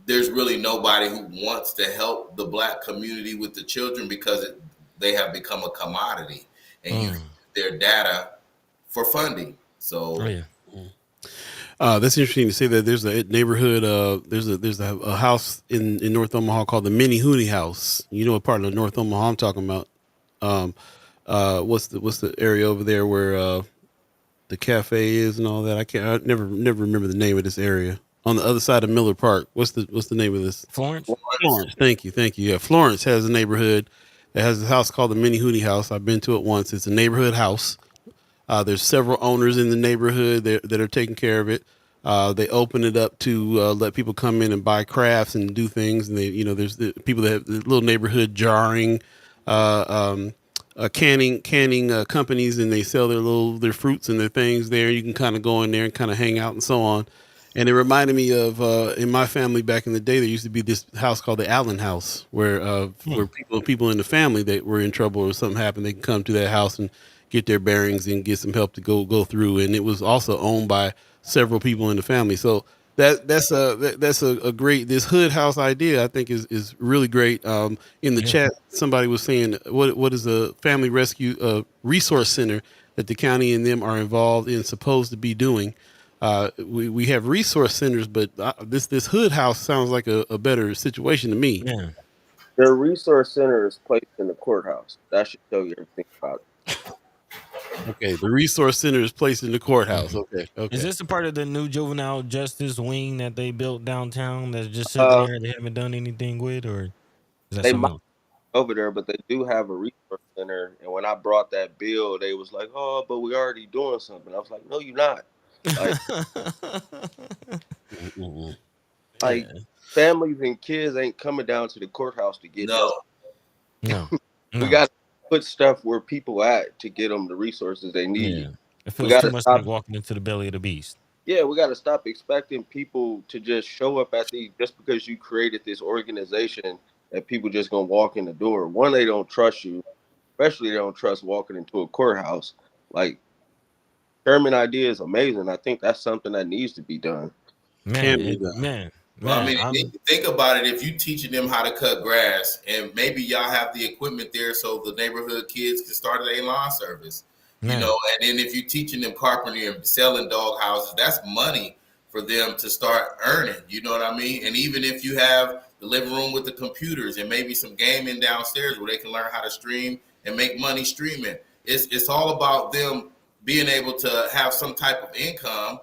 there's really nobody who wants to help the Black community with the children because they have become a commodity, and you use their data for funding. So, that's interesting to say that there's a neighborhood. There's a house in North Omaha called the Mini Hoonie House. You know what part of North Omaha I'm talking about? What's the area over there where the cafe is and all that? I never remember the name of this area. On the other side of Miller Park. What's the name of this? Florence. Thank you. Yeah, Florence has a neighborhood that has a house called the Mini Hoonie House. I've been to it once. It's a neighborhood house. There's several owners in the neighborhood that are taking care of it. They open it up to let people come in and buy crafts and do things. And there's the people that have the little neighborhood jarring, canning companies, and they sell their fruits and their things there. You can kind of go in there and kind of hang out and so on. And it reminded me of in my family back in the day, there used to be this house called the Allen House, where people in the family that were in trouble or something happened, they can come to that house and get their bearings and get some help to go through. And it was also owned by several people in the family. So that's a great, this hood house idea, I think is really great. In the chat, somebody was saying, what is a family rescue resource center that the county and them are involved in supposed to be doing? We have resource centers, but this hood house sounds like a better situation to me. Yeah. The resource center is placed in the courthouse. That should tell you everything about it. Okay, the resource center is placed in the courthouse. Okay. Is this a part of the new juvenile justice wing that they built downtown that's just sitting there they haven't done anything with, or is that They something might else? over there, but they do have a resource center. And when I brought that bill, they was like, "Oh, but we're already doing something." I was like, "No, you're not." Like, families and kids ain't coming down to the courthouse to get help. No. We got to put stuff where people at to get them the resources they need. Yeah. It feels too much like walking into the belly of the beast. Yeah, we got to stop expecting people to just show up just because you created this organization that people just gonna walk in the door. One, they don't trust you, especially they don't trust walking into a courthouse. Like, Sherman idea is amazing. I think that's something that needs to be done. Man. Well, I mean, think about it. If you teaching them how to cut grass, and maybe y'all have the equipment there, so the neighborhood kids can start a lawn service, you know. And then if you're teaching them carpentry and selling dog houses, that's money for them to start earning. You know what I mean? And even if you have the living room with the computers and maybe some gaming downstairs where they can learn how to stream and make money streaming, it's all about them being able to have some type of income.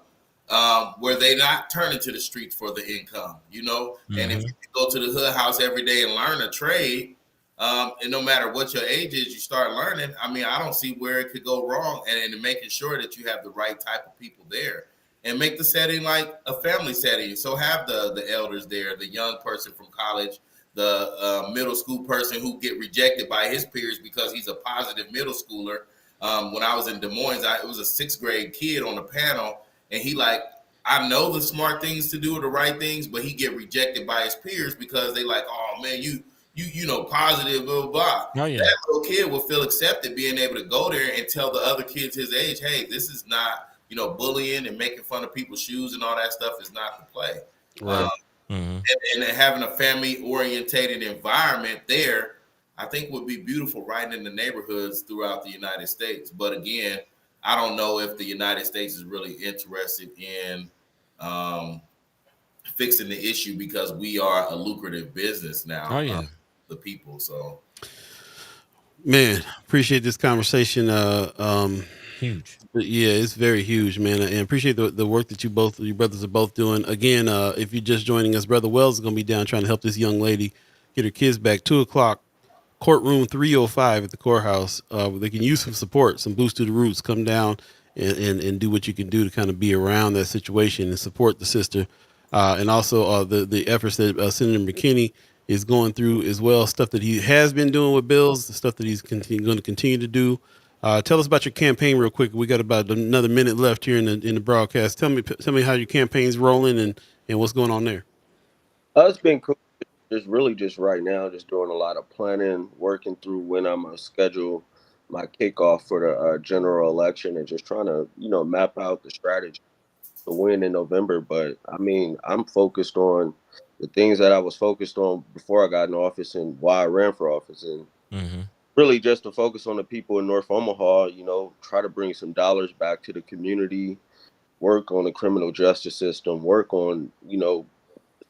Where they not turning to the streets for the income, you know. And if you go to the hood house every day and learn a trade, and no matter what your age is, you start learning. I mean, I don't see where it could go wrong, and making sure that you have the right type of people there, and make the setting like a family setting. So have the elders there, the young person from college, the middle school person who get rejected by his peers because he's a positive middle schooler. When I was in Des Moines, it was a 6th grade kid on the panel. And he I know the smart things to do or the right things, but he get rejected by his peers because they like, oh man, you know, positive, blah, blah, blah. Oh, yeah. That little kid will feel accepted being able to go there and tell the other kids his age, hey, this is not, you know, bullying and making fun of people's shoes and all that stuff is not the play. Right. And having a family orientated environment there, I think would be beautiful right in the neighborhoods throughout the United States. But again, I don't know if the United States is really interested in fixing the issue because we are a lucrative business now. Oh, yeah. The people. So, man, appreciate this conversation. Huge. Yeah, it's very huge, man. And appreciate the work that you brothers are both doing. Again, if you're just joining us, Brother Wells is going to be down trying to help this young lady get her kids back. 2:00. Courtroom 305 at the courthouse. They can use some support, some boost to the roots. Come down and do what you can do to kind of be around that situation and support the sister. And also the efforts that Senator McKinney is going through as well, stuff that he has been doing with bills, the stuff that he's going to continue to do. Tell us about your campaign real quick. We got about another minute left here in the broadcast. Tell me how your campaign's rolling and what's going on there. It's been cool. Just really just right now, just doing a lot of planning, working through when I'm gonna schedule my kickoff for the general election, and just trying to map out the strategy to win in November. But I mean, I'm focused on the things that I was focused on before I got in office and why I ran for office, and Mm-hmm. really just to focus on the people in North Omaha. Try to bring some dollars back to the community, work on the criminal justice system, work on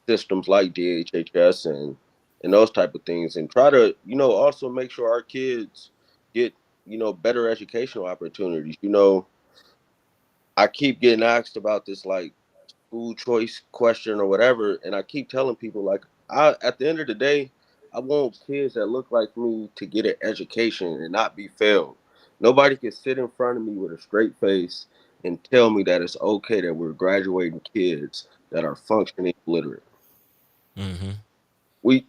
systems like DHHS and those type of things, and try to also make sure our kids get better educational opportunities. I keep getting asked about this like school choice question or whatever, and I keep telling people like at the end of the day, I want kids that look like me to get an education and not be failed. Nobody can sit in front of me with a straight face and tell me that it's okay that we're graduating kids that are functioning literate. Mm-hmm. I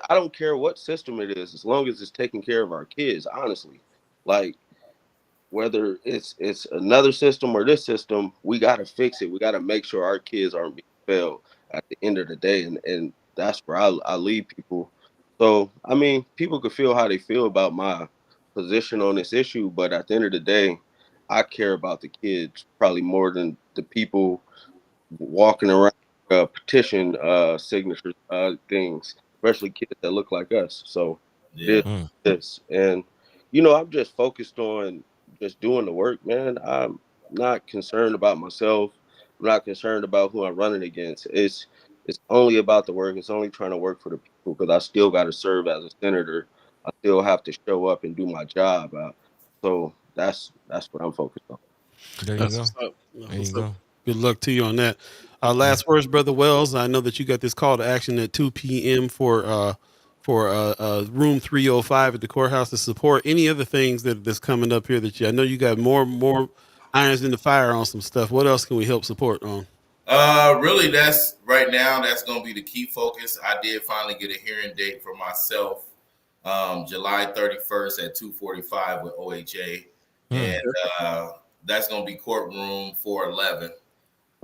don't care what system it is, as long as it's taking care of our kids. Honestly, like whether it's another system or this system, we got to fix it. We got to make sure our kids aren't being failed at the end of the day, and that's where I lead people. So I mean, people could feel how they feel about my position on this issue, but at the end of the day, I care about the kids probably more than the people walking around petition signatures things, especially kids that look like us. So it is Yeah. Mm. this, and I'm just focused on just doing the work, man. I'm not concerned about myself. I'm not concerned about who I'm running against. It's only about the work. It's only trying to work for the people, because I still got to serve as a senator. I still have to show up and do my job. So that's what I'm focused on. There you That's go. what's up. That's There you what's up. go. Good luck to you on that. Last words, Brother Wells. I know that you got this call to action at 2 p.m. for room 305 at the courthouse to support any other things that's coming up here I know you got more irons in the fire on some stuff. What else can we help support on? Really, that's right now. That's going to be the key focus. I did finally get a hearing date for myself, July 31st at 2:45 with OHA, and Mm. that's going to be courtroom 411.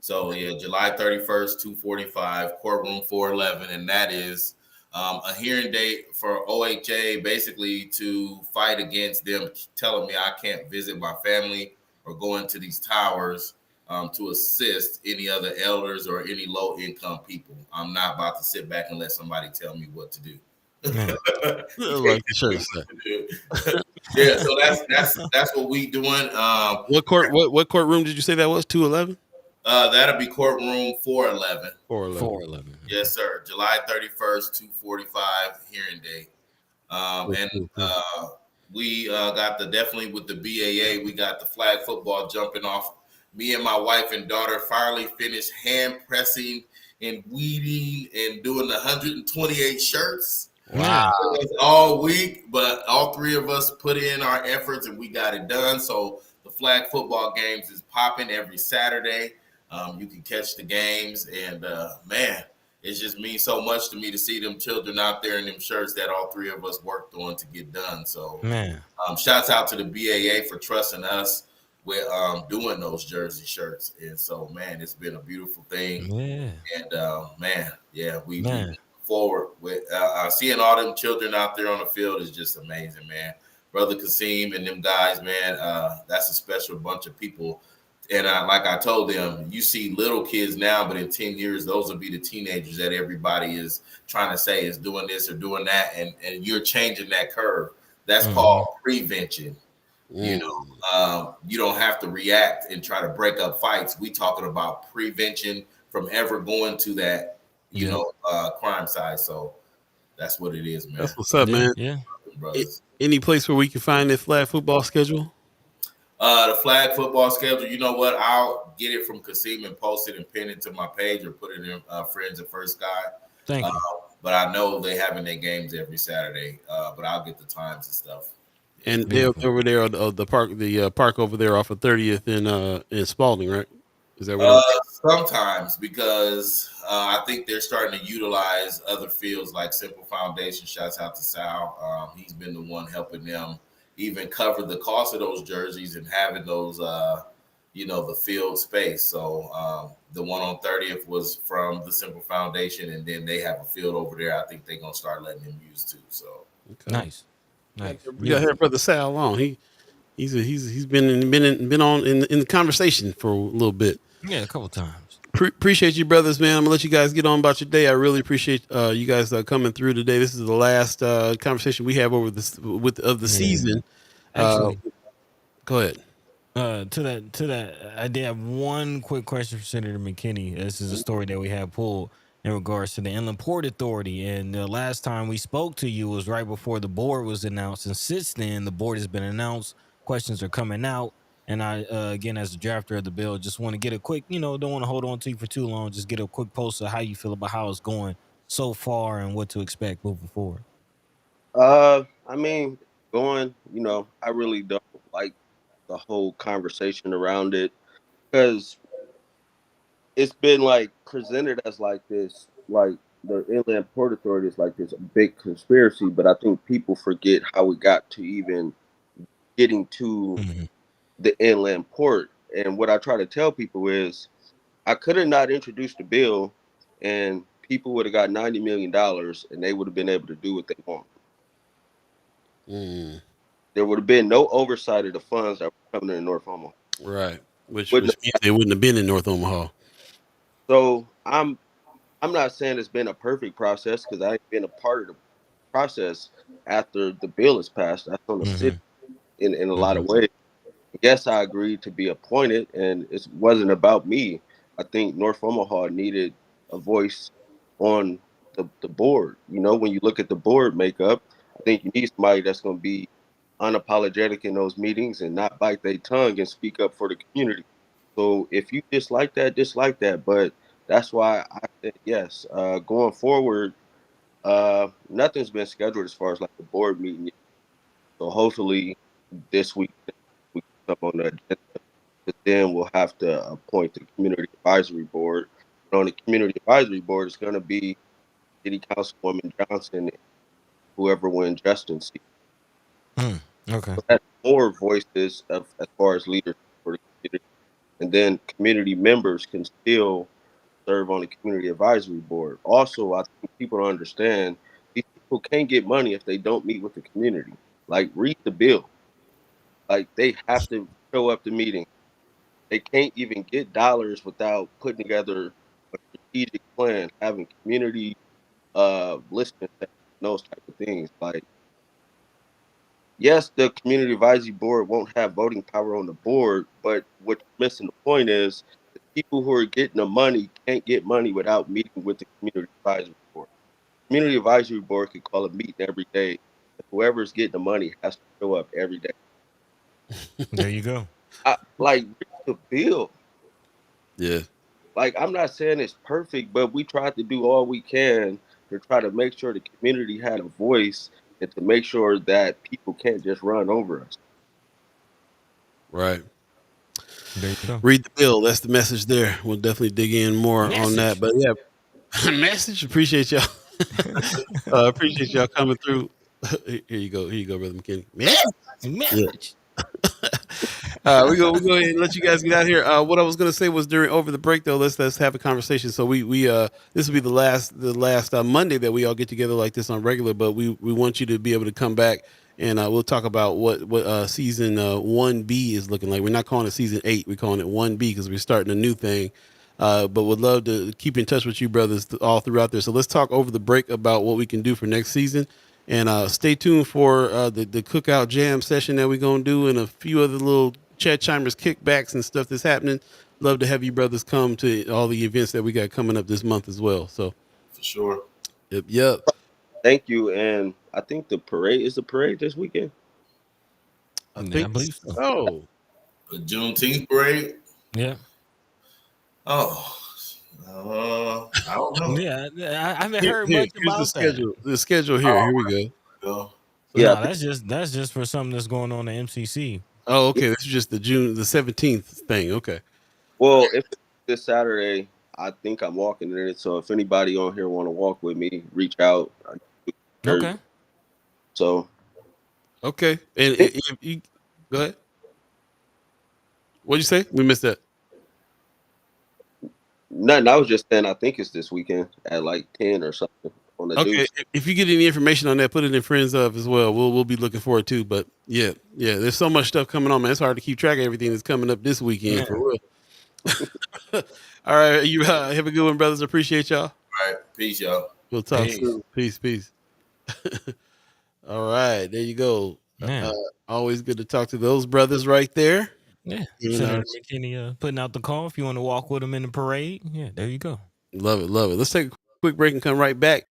So yeah, July 31st, 2:45, courtroom 411, and that is a hearing date for OHA, basically to fight against them telling me I can't visit my family or go into these towers to assist any other elders or any low income people. I'm not about to sit back and let somebody tell me what to do. Man. You can't Like the shirt said. do. Yeah, so that's what we doing. What courtroom did you say that was? 211? That'll be courtroom 411. 411. 411. Yes, sir. July 31st, 2:45 hearing date. And we got definitely with the BAA, we got the flag football jumping off. Me and my wife and daughter finally finished hand pressing and weeding and doing the 128 shirts. Wow. It was all week, but all three of us put in our efforts and we got it done. So the flag football games is popping every Saturday. You can catch the games, and man, it just means so much to me to see them children out there in them shirts that all three of us worked on to get done. So, Man. shouts out to the BAA for trusting us with doing those jersey shirts. And so, man, it's been a beautiful thing. Yeah. And man, yeah, we Man. forward with seeing all them children out there on the field is just amazing, man. Brother Kasim and them guys, man, that's a special bunch of people. And like I told them, you see little kids now, but in 10 years, those will be the teenagers that everybody is trying to say is doing this or doing that. And you're changing that curve. That's called prevention. You know, you don't have to react and try to break up fights. We talking about prevention from ever going to that, you know, crime side. So that's what it is, man. That's what's up, Yeah. man. Yeah. Brothers. Any place where we can find this flag football schedule? The flag football schedule, you know what? I'll get it from Kasim and post it and pin it to my page or put it in Friends and First Guy. Thank you. But I know they having their games every Saturday. But I'll get the times and stuff. And they're over there on the park over there off of 30th in Spalding, right? Is that what? Sometimes, because I think they're starting to utilize other fields like Simple Foundation. Shouts out to Sal. He's been the one helping them even cover the cost of those jerseys and having those, the field space. So the one on 30th was from the Simple Foundation, and then they have a field over there. I think they're gonna start letting them use too. So Okay. Nice. Nice. We got here brother Sal on. He's been on in the conversation for a little bit. Yeah, a couple times. Appreciate you, brothers, man. I'm gonna let you guys get on about your day. I really appreciate you guys coming through today. This is the last conversation we have over this of the season. Actually, Go ahead. To that, I did have one quick question for Senator McKinney. This is a story that we have pulled in regards to the Inland Port Authority. And the last time we spoke to you was right before the board was announced. And since then, the board has been announced. Questions are coming out. And I, again, as a drafter of the bill, just want to get a quick, don't want to hold on to you for too long. Just get a quick post of how you feel about how it's going so far and what to expect moving forward. I mean, going, I really don't like the whole conversation around it because it's been like presented as like this, like the Inland Port Authority is like this big conspiracy, but I think people forget how we got to even getting to the inland port. And what I try to tell people is I could have not introduced the bill and people would have got $90 million and they would have been able to do what they want. There would have been no oversight of the funds that were coming in North Omaha. Right. Which means they wouldn't have been in North Omaha. So I'm not saying it's been a perfect process because I ain't been a part of the process after the bill is passed. That's on the city in a lot of ways. Yes, I agreed to be appointed, and it wasn't about me. I think North Omaha needed a voice on the board. When you look at the board makeup, I think you need somebody that's going to be unapologetic in those meetings and not bite their tongue and speak up for the community. So if you dislike that, dislike that. But that's why I said yes. Going forward, nothing's been scheduled as far as like the board meeting. So hopefully this week we come on the agenda. But then we'll have to appoint the community advisory board. And on the community advisory board, it's going to be City Councilwoman Johnson and whoever wins Justin seat. Okay. So that's more voices as far as leadership for the community. And then community members can still serve on the community advisory board. Also, I think people don't understand these people can't get money if they don't meet with the community. Like, read the bill. Like, they have to show up to meetings. They can't even get dollars without putting together a strategic plan, having community listening sessions, those type of things. Like, yes, the community advisory board won't have voting power on the board, but what's missing the point is the people who are getting the money can't get money without meeting with the community advisory board. Community advisory board could call a meeting every day. Whoever's getting the money has to show up every day. There you go. Read the bill. Yeah. Like, I'm not saying it's perfect, but we tried to do all we can to try to make sure the community had a voice and to make sure that people can't just run over us. Right. There you go. Read the bill. That's the message there. We'll definitely dig in more on that. But yeah, message. Appreciate y'all. Appreciate y'all coming through. Here you go, brother McKinney. Message. We go ahead and let you guys get out here. What I was gonna say was during over the break though, let's have a conversation. So we this will be the last Monday that we all get together like this on regular, but we want you to be able to come back and we'll talk about what season 1B is looking like. We're not calling it season 8, we're calling it 1B because we're starting a new thing. But would love to keep in touch with you brothers all throughout there. So let's talk over the break about what we can do for next season. And stay tuned for the cookout jam session that we're going to do and a few other little Chad Chimers kickbacks and stuff that's happening. Love to have you brothers come to all the events that we got coming up this month as well. So for sure. Yep. Thank you. And I think the parade this weekend. I believe so. Oh, the Juneteenth parade. Yeah. Oh. I don't know. Yeah, I haven't heard much about the schedule. The schedule here. Here we go. Yeah, that's just for something that's going on at MCC. Oh, okay. This is just the June 17th thing. Okay. Well, if it's this Saturday, I think I'm walking in it. So if anybody on here want to walk with me, reach out. Okay. So Okay. And if you go ahead. What'd you say? We missed that. Nothing. I was just saying. I think it's this weekend at like 10 or something on the Okay. Deuce. If you get any information on that, put it in friends of as well. We'll be looking forward to. But yeah. There's so much stuff coming on, man. It's hard to keep track of everything that's coming up this weekend for real. All right. You have a good one, brothers. Appreciate y'all. All right. Peace, y'all. We'll talk Peace. soon. Peace. All right. There you go. Always good to talk to those brothers right there. Yeah. You Senator know. McKinney putting out the call. If you want to walk with him in the parade, yeah, there you go. Love it. Let's take a quick break and come right back.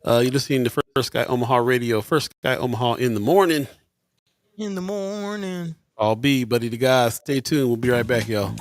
You're listening to First Guy Omaha Radio. First Guy Omaha in the morning. In the morning. I'll be Buddi3 Da Gawd. Stay tuned. We'll be right back, y'all.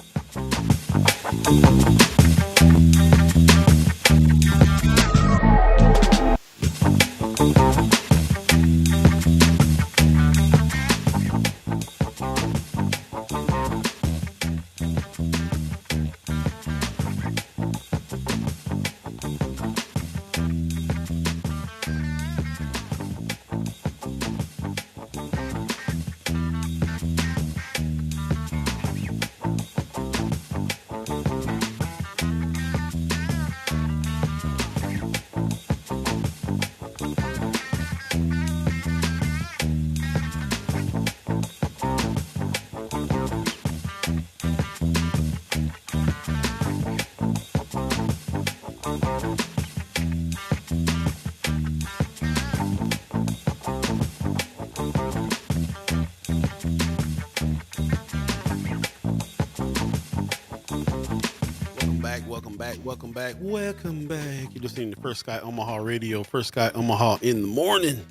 Welcome back. You're listening to First Guy Omaha Radio. First Guy Omaha in the morning.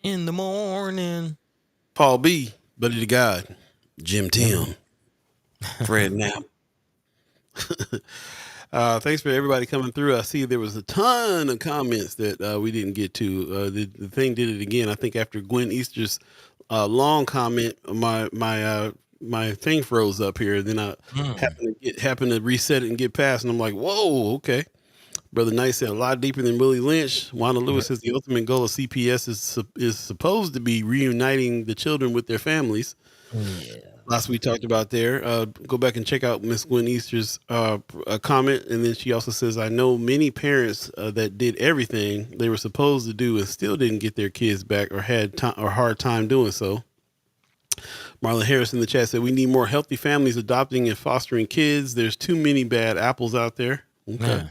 In the morning. Paul B, Buddi3 Da Gawd, Jim Tim, Fred Knapp. Thanks for everybody coming through. I see there was a ton of comments that we didn't get to. The thing did it again. I think after Gwen Easter's long comment, my thing froze up here. Then I happened to reset it and get past, and I'm like, whoa, okay. Brother Knight said a lot deeper than Willie Lynch. Wanda Lewis says the ultimate goal of CPS is supposed to be reuniting the children with their families. Yeah. Last we talked about there. Go back and check out Miss Gwen Easter's comment, and then she also says, "I know many parents that did everything they were supposed to do and still didn't get their kids back or had or hard time doing so." Marlon Harris in the chat said, "We need more healthy families adopting and fostering kids. There's too many bad apples out there." Okay.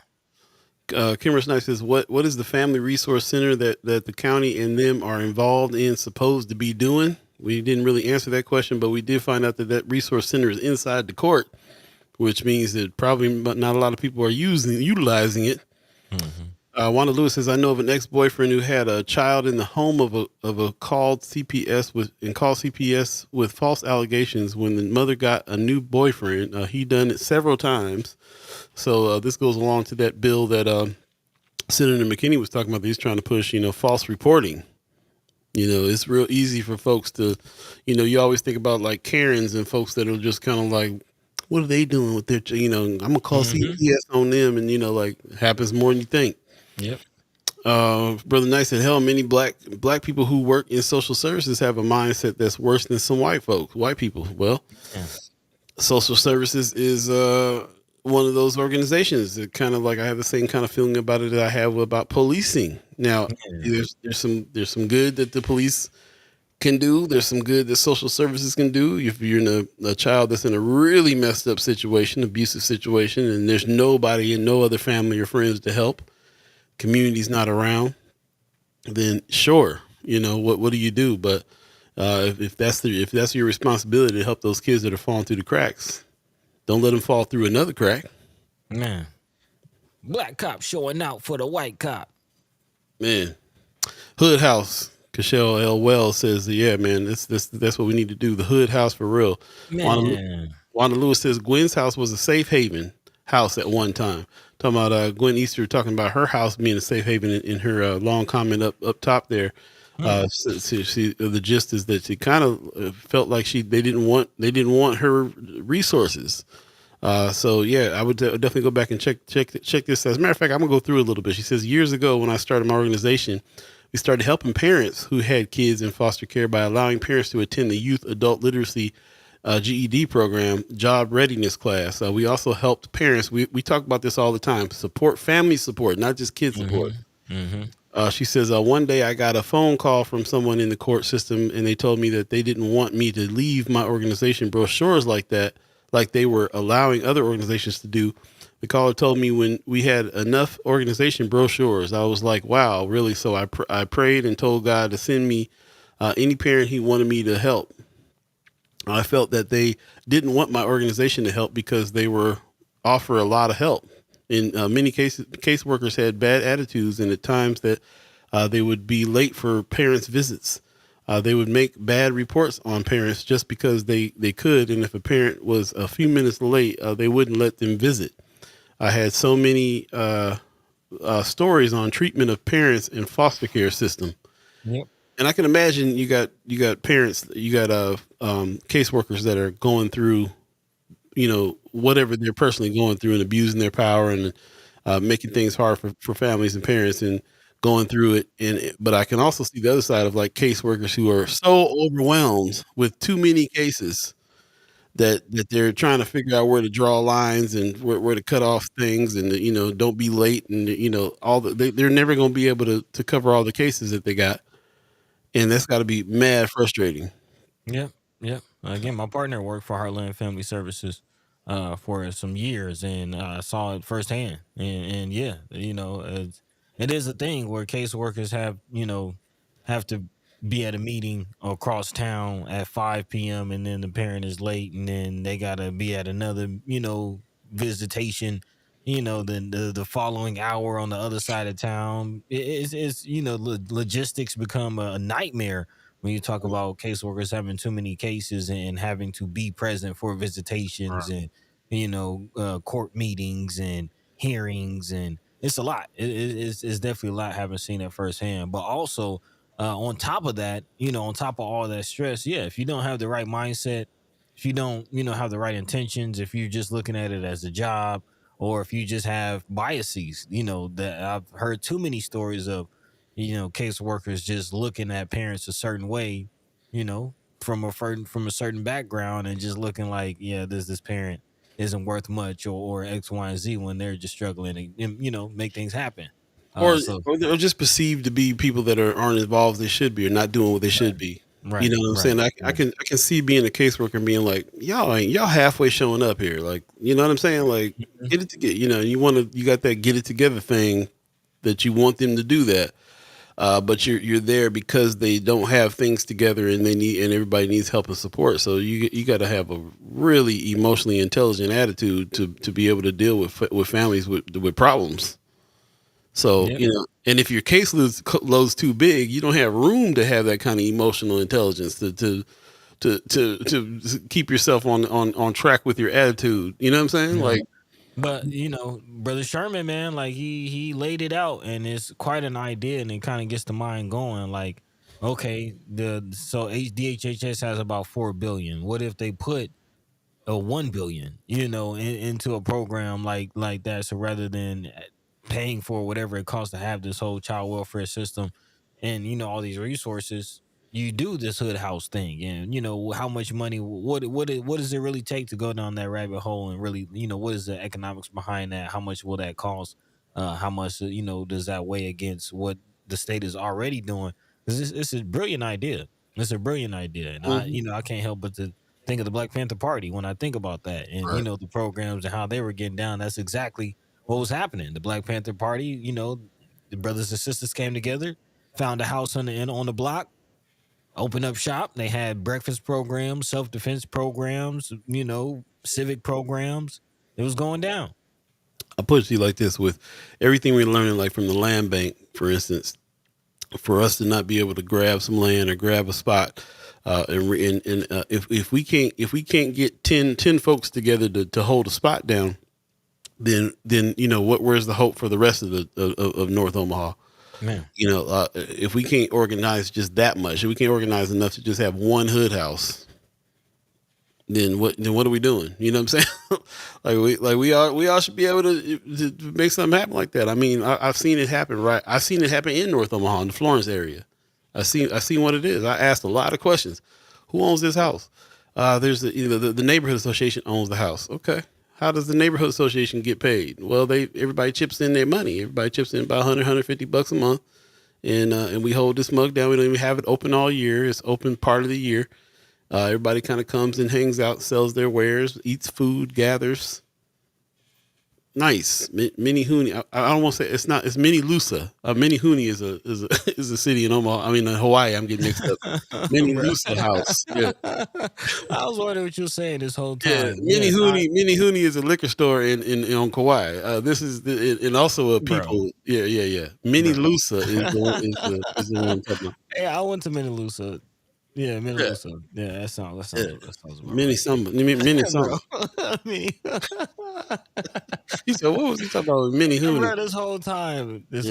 Kimmer Snipe says, what is the family resource center that the county and them are involved in supposed to be doing? We didn't really answer that question, but we did find out that resource center is inside the court, which means that probably not a lot of people are utilizing it. Mm-hmm. Wanda Lewis says, "I know of an ex-boyfriend who had a child in the home of a called CPS with false allegations. When the mother got a new boyfriend, he done it several times." So this goes along to that bill that Senator McKinney was talking about. He's trying to push, false reporting. It's real easy for folks to, you always think about like Karens and folks that are just kind of like, what are they doing with their, I'm going to call CPS on them. And, like happens more than you think. Yep. Brother Knight said, hell, many black people who work in social services have a mindset that's worse than some white people. Well, social services is one of those organizations that kind of like, I have the same kind of feeling about it that I have about policing. Now, there's some good that the police can do. There's some good that social services can do. If you're in a child that's in a really messed up situation, abusive situation, and there's nobody and no other family or friends to help, community's not around, then sure, what do you do? But if that's your responsibility to help those kids that are falling through the cracks, don't let them fall through another crack. Man, black cop showing out for the white cop. Man, Hood House. Cashel L. Wells says, "Yeah, man, that's what we need to do. The Hood House for real." Wanda Lewis says Gwen's house was a safe haven house at one time. Talking about Gwen Easter talking about her house being a safe haven in her long comment up top there. The gist is that she kind of felt like they didn't want her resources. So yeah, I would definitely go back and check this. As a matter of fact, I'm gonna go through a little bit. She says, years ago when I started my organization, We started helping parents who had kids in foster care by allowing parents to attend the Youth Adult Literacy GED program, job readiness class. We also helped parents. We talk about this all the time. Support, family support, not just kid support. She says, one day I got a phone call from someone in the court system, and they told me that they didn't want me to leave my organization brochures like that, like they were allowing other organizations to do. The caller told me when we had enough organization brochures. I was like, wow, really? So I prayed and told God to send me any parent he wanted me to help. I felt that they didn't want my organization to help because they were offer a lot of help. In many cases, caseworkers had bad attitudes, and at times that they would be late for parents' visits. They would make bad reports on parents just because they could, and if a parent was a few minutes late, they wouldn't let them visit. I had so many stories on treatment of parents in foster care system. Yep. And I can imagine you got parents, you got caseworkers that are going through, whatever they're personally going through and abusing their power and making things hard for families and parents and going through it. But I can also see the other side of like caseworkers who are so overwhelmed with too many cases that they're trying to figure out where to draw lines and where to cut off things and, don't be late. And, they're never going to be able to cover all the cases that they got. And that's got to be mad frustrating. Yep. Again, my partner worked for Heartland Family Services for some years, and I saw it firsthand. And yeah, it is a thing where caseworkers have to be at a meeting across town at 5 p.m. and then the parent is late, and then they gotta be at another visitation. Then the following hour on the other side of town. It's logistics become a nightmare when you talk about caseworkers having too many cases and having to be present for visitations and court meetings and hearings, and it's a lot. It's definitely a lot, having seen it firsthand. But also on top of that, on top of all that stress, if you don't have the right mindset, if you don't have the right intentions, if you're just looking at it as a job, or if you just have biases, that I've heard too many stories of, caseworkers just looking at parents a certain way, from a certain background, and just looking like, this parent isn't worth much, or X, Y, and Z, when they're just struggling to, make things happen. Or they're just perceived to be people that aren't involved as they should be, or not doing what they should be. Right. You know what I'm saying? I can see being a caseworker and being like, y'all halfway showing up here. Like, you know what I'm saying? Like, get it together. You got that get it together thing that you want them to do that. But you're there because they don't have things together, and everybody needs help and support. So you got to have a really emotionally intelligent attitude to be able to deal with families with problems. So, and if your load's too big, you don't have room to have that kind of emotional intelligence to keep yourself on track with your attitude. You know what I'm saying? Like, but Brother Sherman, man, like he laid it out, and it's quite an idea, and it kind of gets the mind going. Like, okay, DHHS has about 4 billion. What if they put a 1 billion, into a program like that? So rather than paying for whatever it costs to have this whole child welfare system and all these resources, you do this hood house thing, and how much money, what does it really take to go down that rabbit hole, and really what is the economics behind that? How much will that cost? How much does that weigh against what the state is already doing? Because it's a brilliant idea. It's a brilliant idea, and I can't help but to think of the Black Panther Party when I think about that, and the programs and how they were getting down. That's exactly what was happening. The Black Panther Party, the brothers and sisters came together, found a house on the block, opened up shop. They had breakfast programs, self-defense programs, civic programs. It was going down. I'll put it to you like this: with everything we're learning, like from the land bank, for instance, for us to not be able to grab some land or grab a spot, if we can't get 10 folks together to hold a spot down, then where's the hope for the rest of North Omaha? Man. If we can't organize just that much, if we can't organize enough to just have one hood house, then what are we doing? You know what I'm saying? we all should be able to make something happen like that. I mean, I've seen it happen, right? I've seen it happen in North Omaha, in the Florence area. I seen what it is. I asked a lot of questions. Who owns this house? There's the neighborhood association owns the house. Okay. How does the neighborhood association get paid? Well, everybody chips in their money. Everybody chips in about $150 a month, and we hold this mug down. We don't even have it open all year. It's open part of the year. Everybody kind of comes and hangs out, sells their wares, eats food, gathers. Nice. Mini Hooney. I don't want to say it's not. It's Mini Lusa. Mini Hooney is a is a city in Omaha. I mean, in Hawaii. I'm getting mixed up. Mini Lusa house. Yeah. I was wondering what you were saying this whole Yeah. time. Mini Hooney. Mini Hooney is a liquor store in on Kauai. This is and also a Bro. people. Yeah. Mini Lusa is the one I'm talking about. Yeah, I went to Minilusa. Yeah, Minilusa. Yeah, that sounds about Mini right. something. Mini something. I mean, He said, "What was he talking about? Mini Hooney." bro, this whole time. Yeah.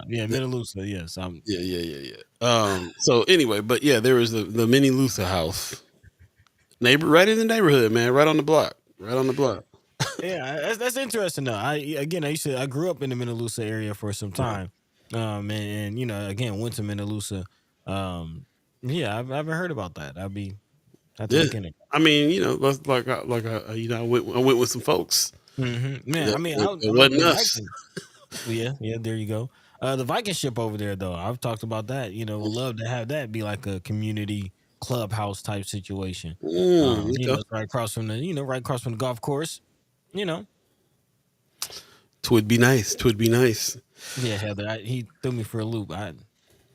Yeah, Minilusa. Yes, I'm. Yeah. So anyway, but yeah, there was the Mini Lusa house, right in the neighborhood, man, right on the block. Yeah, that's interesting though. I grew up in the Minilusa area for some time, and again went to Minilusa. Yeah, I haven't heard about that. Have to look in it. I mean, I went with some folks. Mm-hmm. Man, Yeah, I mean, it wasn't us. Yeah, there you go. The Viking ship over there, though, I've talked about that. Would love to have that be like a community clubhouse type situation. Okay. It's right across from the golf course. Twould be nice. Yeah, Heather, he threw me for a loop.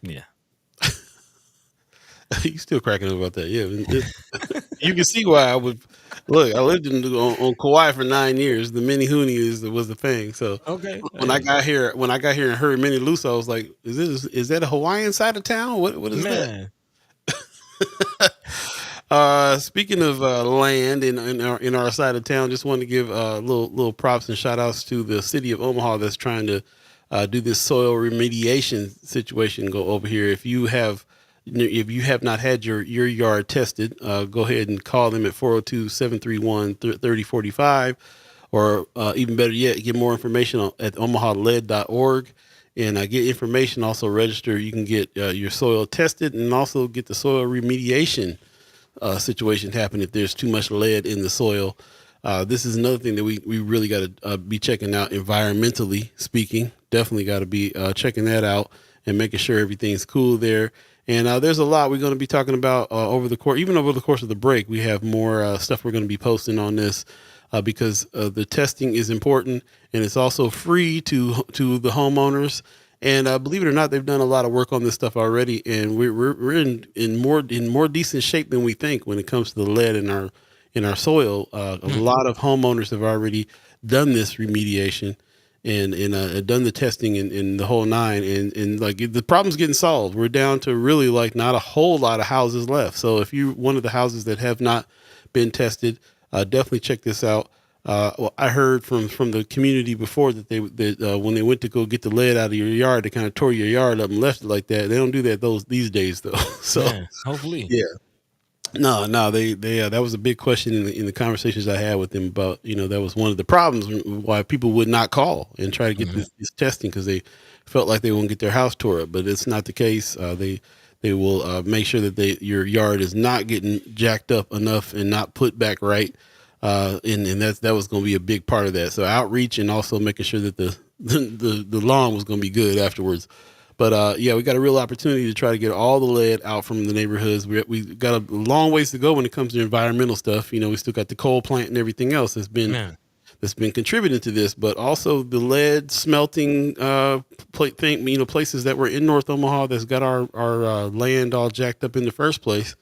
Yeah. You still cracking up about that? Yeah, you can see why I would. Look, I lived on Kauai for 9 years. The Mini Hooney was the thing. So Okay. when I got here and heard Mini Lusa, I was like, is that a Hawaiian side of town? What is Man. that? Speaking of land in our side of town, just want to give little props and shout outs to the city of Omaha that's trying to do this soil remediation situation go over here. If you have not had your yard tested, go ahead and call them at 402-731-3045, or even better yet, get more information at omahaled.org and get information. Also register. You can get your soil tested and also get the soil remediation situation happen if there's too much lead in the soil. This is another thing that we really got to be checking out environmentally speaking. Definitely got to be checking that out and making sure everything's cool there. And there's a lot we're going to be talking about over the course of the break. We have more stuff we're going to be posting on this because the testing is important, and it's also free to the homeowners. And believe it or not, they've done a lot of work on this stuff already, and we're in more decent shape than we think when it comes to the lead in our soil. A lot of homeowners have already done this remediation and done the testing and the whole nine, and like the problem's getting solved. We're down to really like not a whole lot of houses left. So if you're one of the houses that have not been tested, definitely check this out. I heard from the community before that when they went to go get the lead out of your yard, they kind of tore your yard up and left it like that. They don't do that these days though. So yeah, hopefully, yeah. No, they that was a big question in the conversations I had with them about, that was one of the problems why people would not call and try to get this testing, because they felt like they wouldn't get their house tore up, but it's not the case. They will make sure that your yard is not getting jacked up enough and not put back right. And that was going to be a big part of that. So outreach and also making sure that the lawn was going to be good afterwards. But we got a real opportunity to try to get all the lead out from the neighborhoods. We got a long ways to go when it comes to environmental stuff. We still got the coal plant and everything else that's been contributing to this, but also the lead smelting places that were in North Omaha that's got our land all jacked up in the first place.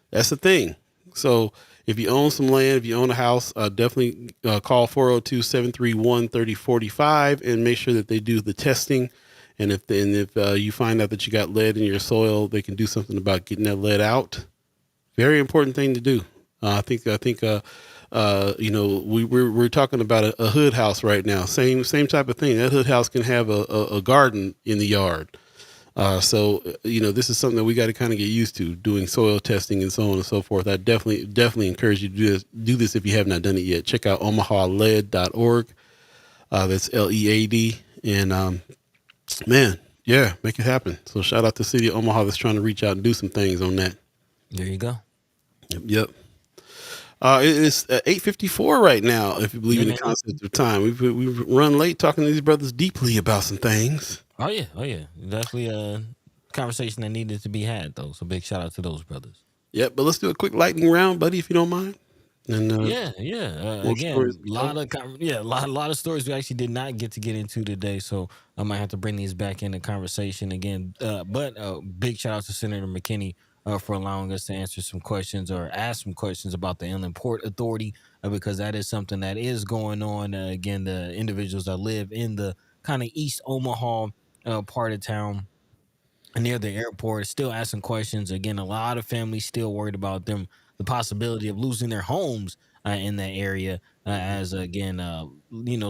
That's the thing. So if you own some land, if you own a house, definitely call 402-731-3045 and make sure that they do the testing. And if you find out that you got lead in your soil, they can do something about getting that lead out. Very important thing to do. I think we're talking about a hood house right now. Same type of thing. That hood house can have a garden in the yard. This is something that we got to kind of get used to, doing soil testing and so on and so forth. I definitely encourage you to do this if you have not done it yet. Check out omahalead.org. That's LEAD. And man, yeah, make it happen. So shout out to the city of Omaha that's trying to reach out and do some things on that. There you go. Yep. It's 8:54 right now, if you believe in the concept of time. We've run late talking to these brothers deeply about some things. Oh yeah. Definitely a conversation that needed to be had, though. So big shout out to those brothers. Yep, but let's do a quick lightning round, buddy, if you don't mind. And Again, a lot of stories we actually did not get into today, so I might have to bring these back into conversation again. But big shout out to Senator McKinney for allowing us to answer some questions or ask some questions about the Inland Port Authority, because that is something that is going on. Again, the individuals that live in the kind of East Omaha part of town near the airport still asking questions. Again, a lot of families still worried about the possibility of losing their homes in that area, as again,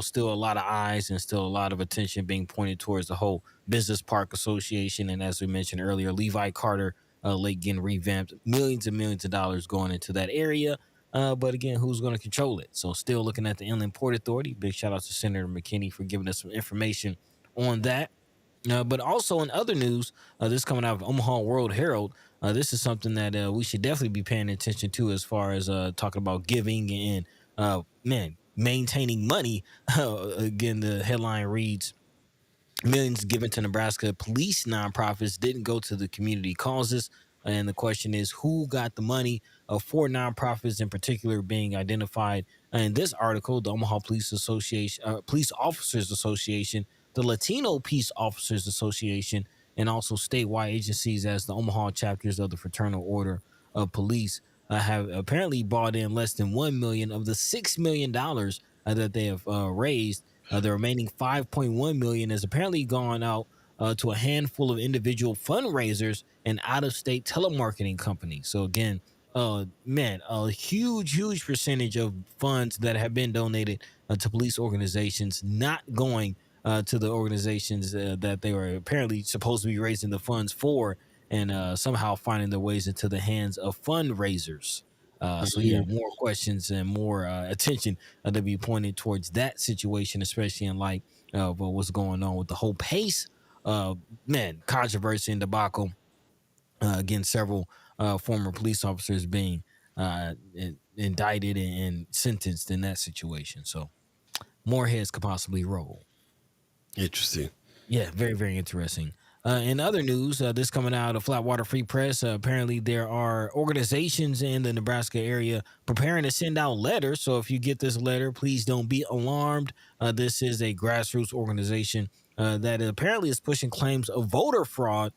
still a lot of eyes and still a lot of attention being pointed towards the whole Business Park Association. And as we mentioned earlier, Levi Carter Lake getting revamped, millions and millions of dollars going into that area. But again, who's going to control it? So still looking at the Inland Port Authority. Big shout out to Senator McKinney for giving us some information on that. But also in other news, this coming out of Omaha World Herald, this is something that we should definitely be paying attention to, as far as talking about giving and maintaining money. Again, the headline reads, millions given to Nebraska police nonprofits didn't go to the community causes. And the question is, who got the money? Four nonprofits in particular being identified in this article: the Omaha Police Association, Police Officers Association, the Latino Peace Officers Association, and also statewide agencies as the Omaha chapters of the Fraternal Order of Police have apparently brought in less than $1 million of the $6 million that they have raised. The remaining $5.1 million has apparently gone out to a handful of individual fundraisers and out-of-state telemarketing companies. So again, a huge percentage of funds that have been donated to police organizations not going to the organizations that they were apparently supposed to be raising the funds for, and somehow finding their ways into the hands of fundraisers. More questions and more attention to be pointed towards that situation, especially in light of what's going on with the whole PACE controversy and debacle. Again, several former police officers being indicted and sentenced in that situation. So more heads could possibly roll. Interesting. Yeah, very, very interesting. In other news, this coming out of Flatwater Free Press, apparently there are organizations in the Nebraska area preparing to send out letters. So if you get this letter, please don't be alarmed. This is a grassroots organization that apparently is pushing claims of voter fraud.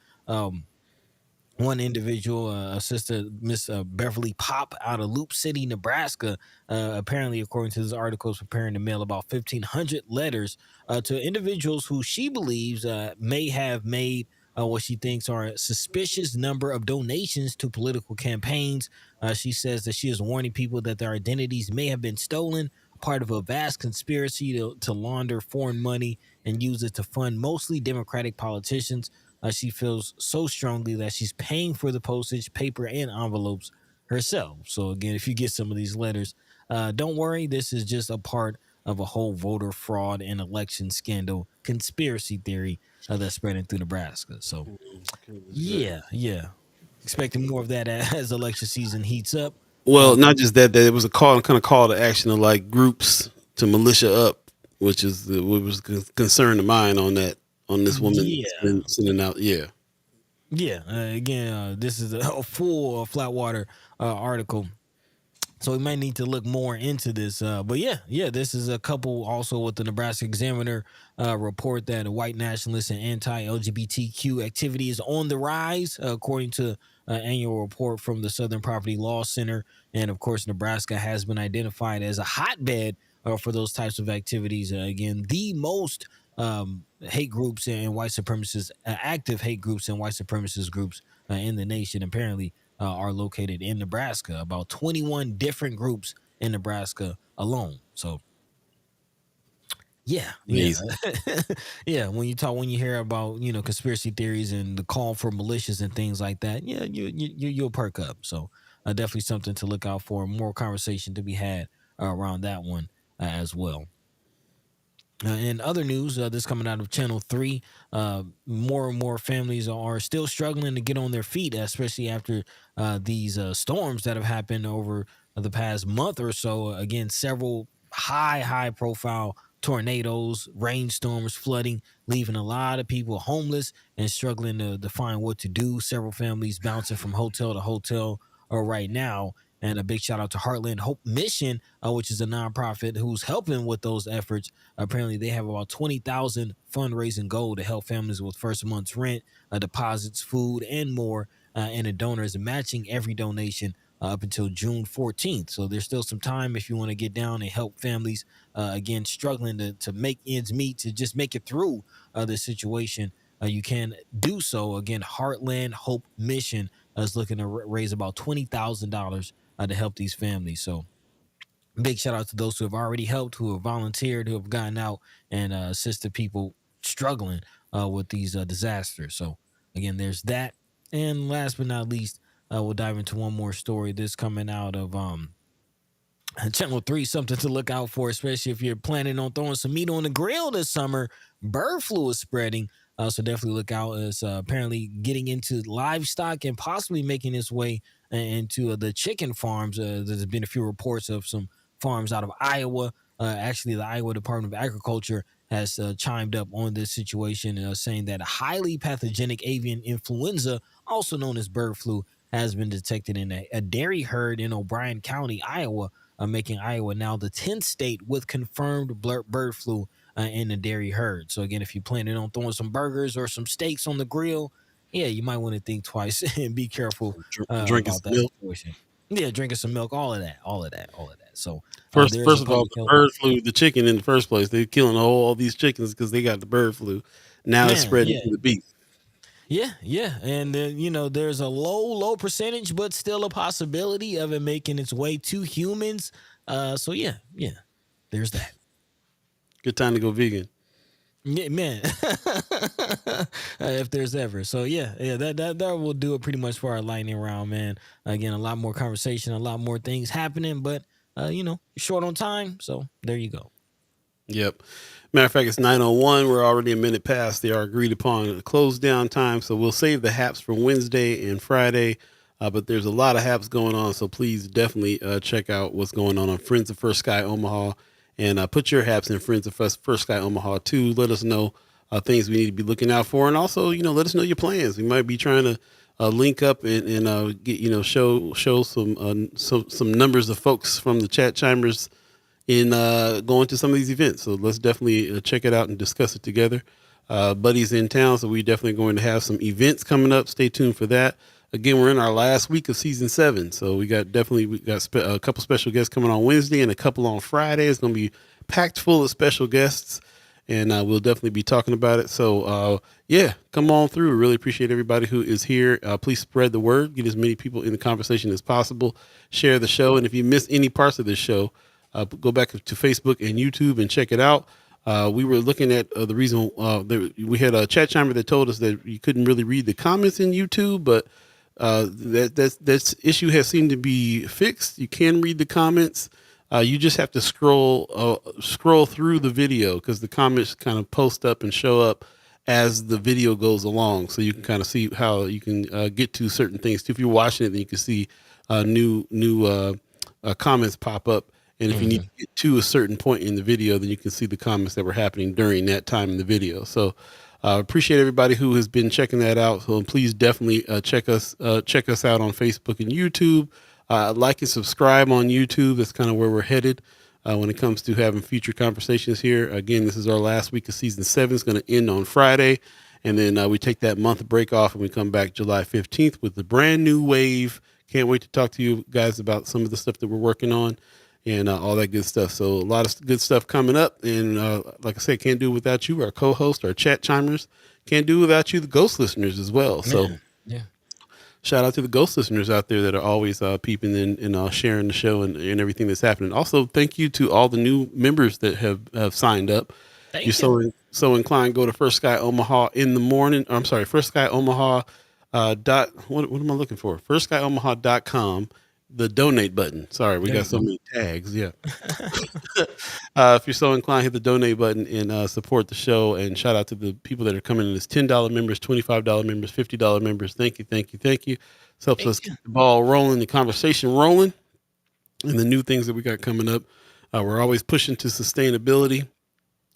One individual, Sister Miss Beverly Pop out of Loop City, Nebraska, apparently, according to this article, is preparing to mail about 1,500 letters to individuals who she believes may have made what she thinks are a suspicious number of donations to political campaigns. She says that she is warning people that their identities may have been stolen, part of a vast conspiracy to launder foreign money and use it to fund mostly Democratic politicians. She feels so strongly that she's paying for the postage, paper, and envelopes herself. So again, if you get some of these letters, don't worry. This is just a part of a whole voter fraud and election scandal conspiracy theory that's spreading through Nebraska. So yeah. Expecting more of that as election season heats up. Well, not just that it was a call to action of like groups to militia up, which is what was concern of mine on this woman sending out. Again, this is a full Flatwater article, so we might need to look more into this. But this is a couple also with the Nebraska Examiner report that white nationalist and anti-LGBTQ activity is on the rise, according to an annual report from the Southern Poverty Law Center. And of course, Nebraska has been identified as a hotbed for those types of activities. Again, the most hate groups and white supremacist, active hate groups and white supremacist groups in the nation apparently are located in Nebraska. About 21 different groups in Nebraska alone. So Yeah, Amazing. yeah. When you hear about conspiracy theories and the call for militias and things like that, yeah, you'll perk up. So definitely something to look out for. More conversation to be had around that one as well. In other news, this coming out of Channel 3, more and more families are still struggling to get on their feet, especially after these storms that have happened over the past month or so. Again, several high profile tornadoes, rainstorms, flooding, leaving a lot of people homeless and struggling to find what to do. Several families bouncing from hotel to hotel right now. And a big shout out to Heartland Hope Mission, which is a nonprofit who's helping with those efforts. Apparently, they have about 20,000 fundraising goal to help families with first month's rent, deposits, food, and more. And the donor is matching every donation up until June 14th. So there's still some time if you want to get down and help families, again, struggling to make ends meet, to just make it through the situation. You can do so. Again, Heartland Hope Mission is looking to raise about $20,000 to help these families. So big shout out to those who have already helped, who have volunteered, who have gotten out and assisted people struggling with these disasters. So again, there's that. And last but not least, we'll dive into one more story. This coming out of Channel 3, something to look out for, especially if you're planning on throwing some meat on the grill this summer. Bird flu is spreading. So definitely look out. It's apparently getting into livestock and possibly making its way into the chicken farms. There's been a few reports of some farms out of Iowa. Actually, the Iowa Department of Agriculture has chimed up on this situation, saying that a highly pathogenic avian influenza, also known as bird flu, has been detected in a dairy herd in O'Brien County, Iowa, making Iowa now the 10th state with confirmed bird flu in the dairy herd. So again, if you're planning on throwing some burgers or some steaks on the grill, yeah, you might want to think twice and be careful Drinking about some that milk. situation. Yeah, drinking some milk, all of that. So First, there's first a of all, public the health. bird flu, the chicken in the first place. They're killing all these chickens because they got the bird flu. Now it's Man, spreading yeah. to the beef. Yeah, and there's a low percentage, but still a possibility of it making its way to humans. So yeah, there's that. Good time to go vegan. Yeah, man. If there's ever. So yeah, that will do it pretty much for our lightning round, man. Again, a lot more conversation, a lot more things happening, but short on time. So there you go. Yep. Matter of fact, it's 9:01. We're already a minute past the agreed upon close down time. So we'll save the haps for Wednesday and Friday. But there's a lot of haps going on. So please definitely check out what's going on Friends of First Sky Omaha. And put your haps in Friends of First Sky Omaha too. Let us know things we need to be looking out for. And also, let us know your plans. We might be trying to link up and get, show some numbers of folks from the chat chimers in going to some of these events. So let's definitely check it out and discuss it together. Buddy's in town, so we're definitely going to have some events coming up. Stay tuned for that. Again, we're in our last week of season 7, so we got a couple special guests coming on Wednesday and a couple on Friday. It's going to be packed full of special guests, and we'll definitely be talking about it. So come on through. Really appreciate everybody who is here. Please spread the word. Get as many people in the conversation as possible. Share the show, and if you miss any parts of this show, go back to Facebook and YouTube and check it out. We were looking at the reason we had a chat chimer that told us that you couldn't really read the comments in YouTube, but that issue has seemed to be fixed. You can read the comments. You just have to scroll through the video because the comments kind of post up and show up as the video goes along. So you can kind of see how you can get to certain things. If you're watching it, then you can see new comments pop up. And if you need to get to a certain point in the video, then you can see the comments that were happening during that time in the video. So appreciate everybody who has been checking that out. So please definitely check us out on Facebook and YouTube. Like and subscribe on YouTube. That's kind of where we're headed when it comes to having future conversations here. Again, this is our last week of season 7. It's going to end on Friday. And then we take that month break off and we come back July 15th with the brand new wave. Can't wait to talk to you guys about some of the stuff that we're working on. And all that good stuff. So a lot of good stuff coming up. And like I said, can't do it without you, our co-host, our chat chimers. Can't do it without you, the ghost listeners as well. So shout out to the ghost listeners out there that are always peeping in and sharing the show and everything that's happening. Also, thank you to all the new members that have signed up. Thank you. So inclined, go to First Sky Omaha in the morning. I'm sorry, First Sky Omaha what am I looking for? FirstSkyOmaha.com, the donate button. Sorry, we There got you so go. many tags. Yeah. If you're so inclined, hit the donate button and support the show. And shout out to the people that are coming in as $10 members, $25 members, $50 members. Thank you, thank you, thank you. This helps Thank us you. keep the ball rolling, the conversation rolling, and the new things that we got coming up. We're always pushing to sustainability.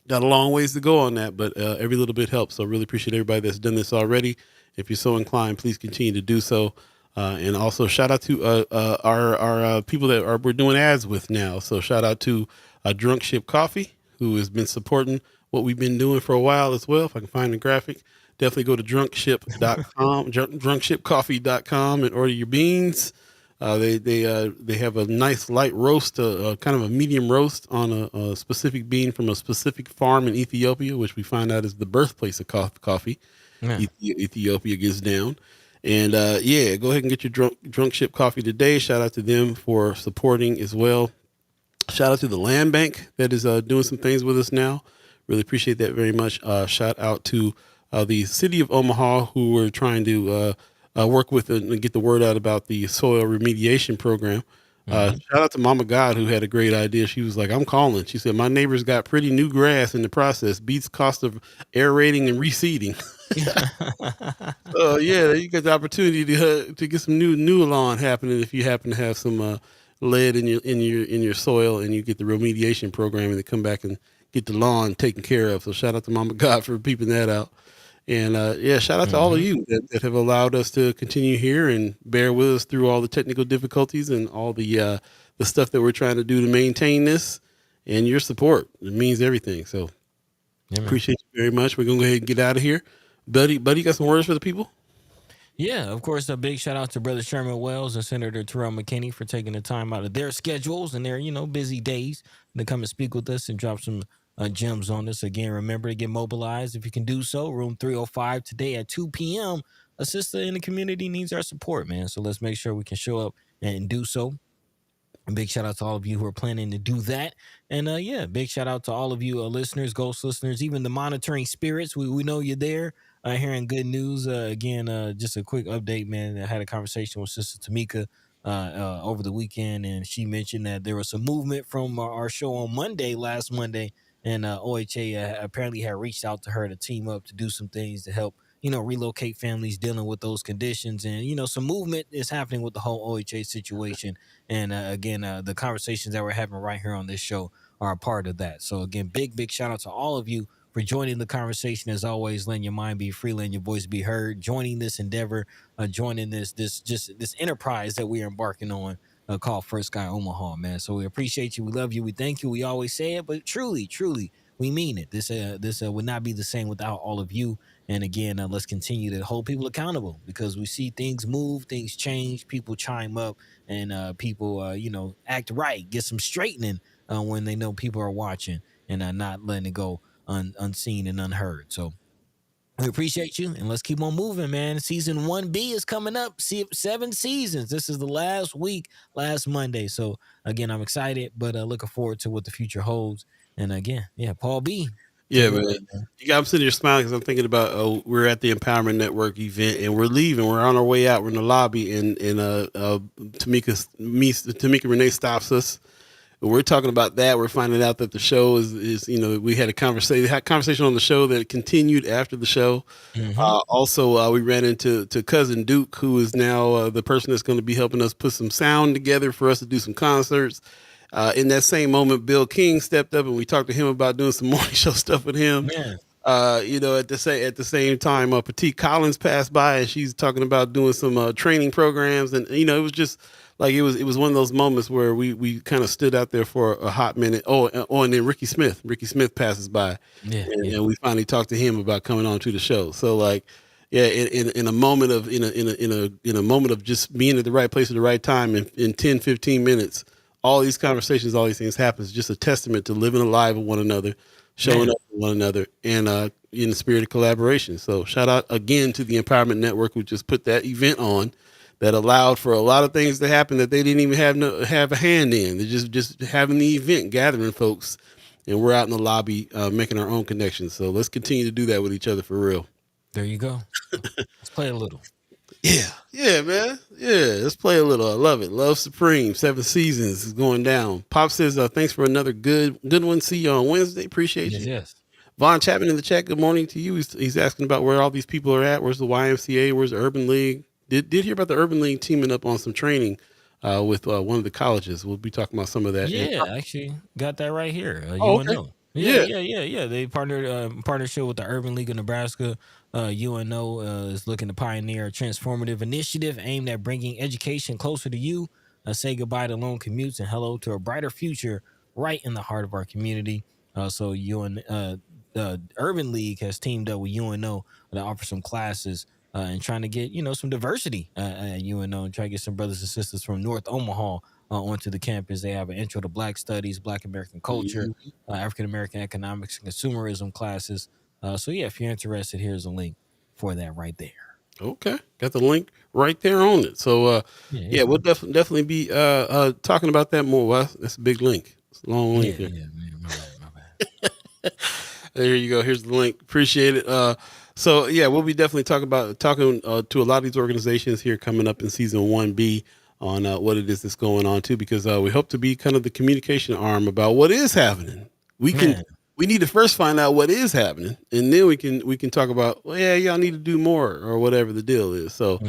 Got a long ways to go on that, but every little bit helps. So really appreciate everybody that's done this already. If you're so inclined, please continue to do so. And also shout out to our people that we're doing ads with now. So shout out to Drunk Ship Coffee, who has been supporting what we've been doing for a while as well. If I can find the graphic, definitely go to drunkship.com, drunkshipcoffee.com, and order your beans. They have a nice light roast, kind of a medium roast on a specific bean from a specific farm in Ethiopia, which we find out is the birthplace of coffee. Yeah. Ethiopia gets down. And yeah, go ahead and get your drunk ship coffee today. Shout out to them for supporting as well. Shout out to the land bank that is doing some things with us now. Really appreciate that very much. Shout out to the city of Omaha, who were trying to work with and get the word out about the soil remediation program. Shout out to Mama God, who had a great idea. She was like, I'm calling. She said, my neighbors got pretty new grass in the process, beats cost of aerating and reseeding. Yeah, you got the opportunity to get some new lawn happening if you happen to have some lead in your soil, and you get the remediation program and they come back and get the lawn taken care of. So shout out to Mama God for peeping that out. And yeah, shout out to all of you that have allowed us to continue here and bear with us through all the technical difficulties and all the stuff that we're trying to do to maintain this, and your support. It means everything. So appreciate you very much. We're going to go ahead and get out of here. Buddy, you got some words for the people? Yeah, of course, a big shout out to Brother Sherman Wells and Senator Terrell McKinney for taking the time out of their schedules and their, busy days to come and speak with us and drop some gems on us. Again, remember to get mobilized if you can do so. Room 305 today at 2 p.m. A sister in the community needs our support, man. So let's make sure we can show up and do so. A big shout out to all of you who are planning to do that. And yeah, big shout out to all of you listeners, ghost listeners, even the monitoring spirits. We know you're there. Hearing good news. Again, just a quick update, man. I had a conversation with Sister Tamika over the weekend, and she mentioned that there was some movement from our show on last Monday, and OHA apparently had reached out to her to team up to do some things to help, relocate families dealing with those conditions. And, some movement is happening with the whole OHA situation. And again, the conversations that we're having right here on this show are a part of that. So again, big shout out to all of you for joining the conversation. As always, letting your mind be free, letting your voice be heard, joining this endeavor, joining this enterprise that we are embarking on called First Sky Omaha, man. So we appreciate you. We love you. We thank you. We always say it, but truly, we mean it. This would not be the same without all of you. And again, let's continue to hold people accountable, because we see things move, things change, people chime up, and people, act right, get some straightening when they know people are watching, and not letting it go unseen and unheard. So we appreciate you, and let's keep on moving, man. Season 1B is coming up. 7 seasons. This is the last week, last Monday. So again, I'm excited, but looking forward to what the future holds. And again, yeah, Paul B. Yeah, man. I'm sitting here smiling because I'm thinking about we're at the Empowerment Network event and we're leaving. We're on our way out. We're in the lobby, and Tamika Renee stops us. We're talking about that. We're finding out that the show is we had a conversation on the show that continued after the show. Also, we ran into cousin Duke, who is now the person that's going to be helping us put some sound together for us to do some concerts. In that same moment, Bill King stepped up, and we talked to him about doing some morning show stuff with him. Yeah. At the same time, Petite Collins passed by, and she's talking about doing some training programs, and it was just like it was one of those moments where we kind of stood out there for a hot minute. And then Ricky Smith passes by, and we finally talked to him about coming on to the show. So in a moment of in a moment of just being at the right place at the right time, in 10-15 minutes. All these conversations, all these things happen. It's just a testament to living alive with one another, showing up for one another, and in the spirit of collaboration. So shout out again to the Empowerment Network, who just put that event on that allowed for a lot of things to happen that they didn't even have a hand in. They're just having the event, gathering folks, and we're out in the lobby making our own connections. So let's continue to do that with each other for real. There you go. Let's play a little. Yeah, man. Yeah, let's play a little. I love it. Love Supreme. 7 seasons is going down. Pop says, thanks for another good one. See you on Wednesday. Appreciate you. Yes. Vaughn Chapman in the chat. Good morning to you. He's asking about where all these people are at. Where's the YMCA? Where's the Urban League? Did hear about the Urban League teaming up on some training with one of the colleges. We'll be talking about some of that. Yeah, I actually got that right here. Okay. UNO. Yeah. They partnered partnership with the Urban League of Nebraska. UNO is looking to pioneer a transformative initiative aimed at bringing education closer to you. Say goodbye to long commutes and hello to a brighter future right in the heart of our community. So the Urban League has teamed up with UNO to offer some classes and trying to get some diversity at UNO and try to get some brothers and sisters from North Omaha onto the campus. They have an intro to Black Studies, Black American culture, African American economics, and consumerism classes. So yeah, if you're interested, here's a link for that right there. Okay, got the link right there on it. So we'll definitely be talking about that more. Well, that's a big link. It's a long link. Yeah, man, my bad. There you go. Here's the link. Appreciate it. So yeah, we'll be definitely talking to a lot of these organizations here coming up in season 1B on what it is that's going on too, because we hope to be kind of the communication arm about what is happening. We need to first find out what is happening, and then we can talk about, well, yeah, y'all need to do more or whatever the deal is. So,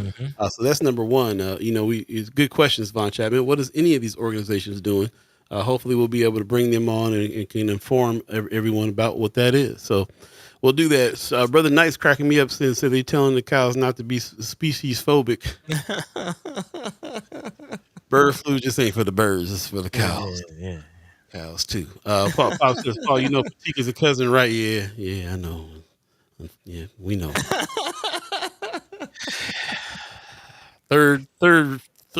so that's number one. It's good questions, Von Chapman. What is any of these organizations doing? Hopefully, we'll be able to bring them on and can inform everyone about what that is. So, we'll do that. Brother Knight's cracking me up since they're telling the cows not to be species phobic. Bird flu just ain't for the birds; it's for the cows. Yeah. Cows too. Paul says, Paul, Pratik is a cousin, right? Yeah, I know. Yeah, we know.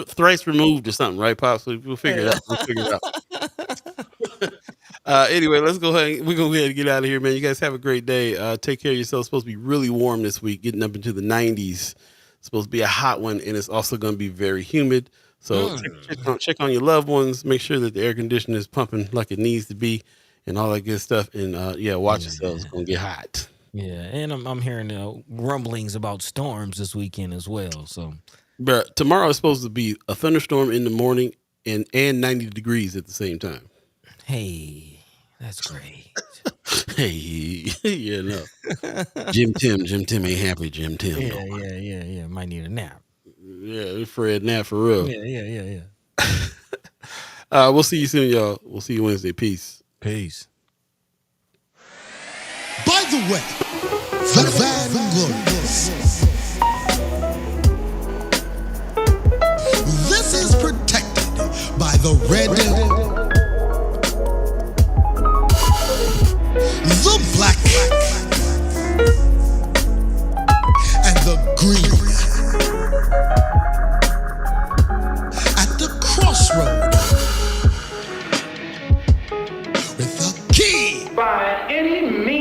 Thrice removed or something, right, Pop? So we'll figure it out. Anyway, let's go ahead. We're gonna go ahead and get out of here, man. You guys have a great day. Take care of yourselves. It's supposed to be really warm this week, getting up into the 90s. It's supposed to be a hot one, and it's also going to be very humid. So check on your loved ones. Make sure that the air conditioner is pumping like it needs to be, and all that good stuff. And watch yourselves. It's gonna get hot. Yeah, and I'm hearing rumblings about storms this weekend as well. So, but tomorrow is supposed to be a thunderstorm in the morning and 90 degrees at the same time. Hey, that's great. Hey, no. Jim Tim ain't happy. Jim Tim. Yeah. Might need a nap. Yeah, Fred nap for real. Yeah. We'll see you soon, y'all. We'll see you Wednesday. Peace. By the way, the Van Glorious. This is protected by the red, the black, and the green. At the crossroad, with the key. By any means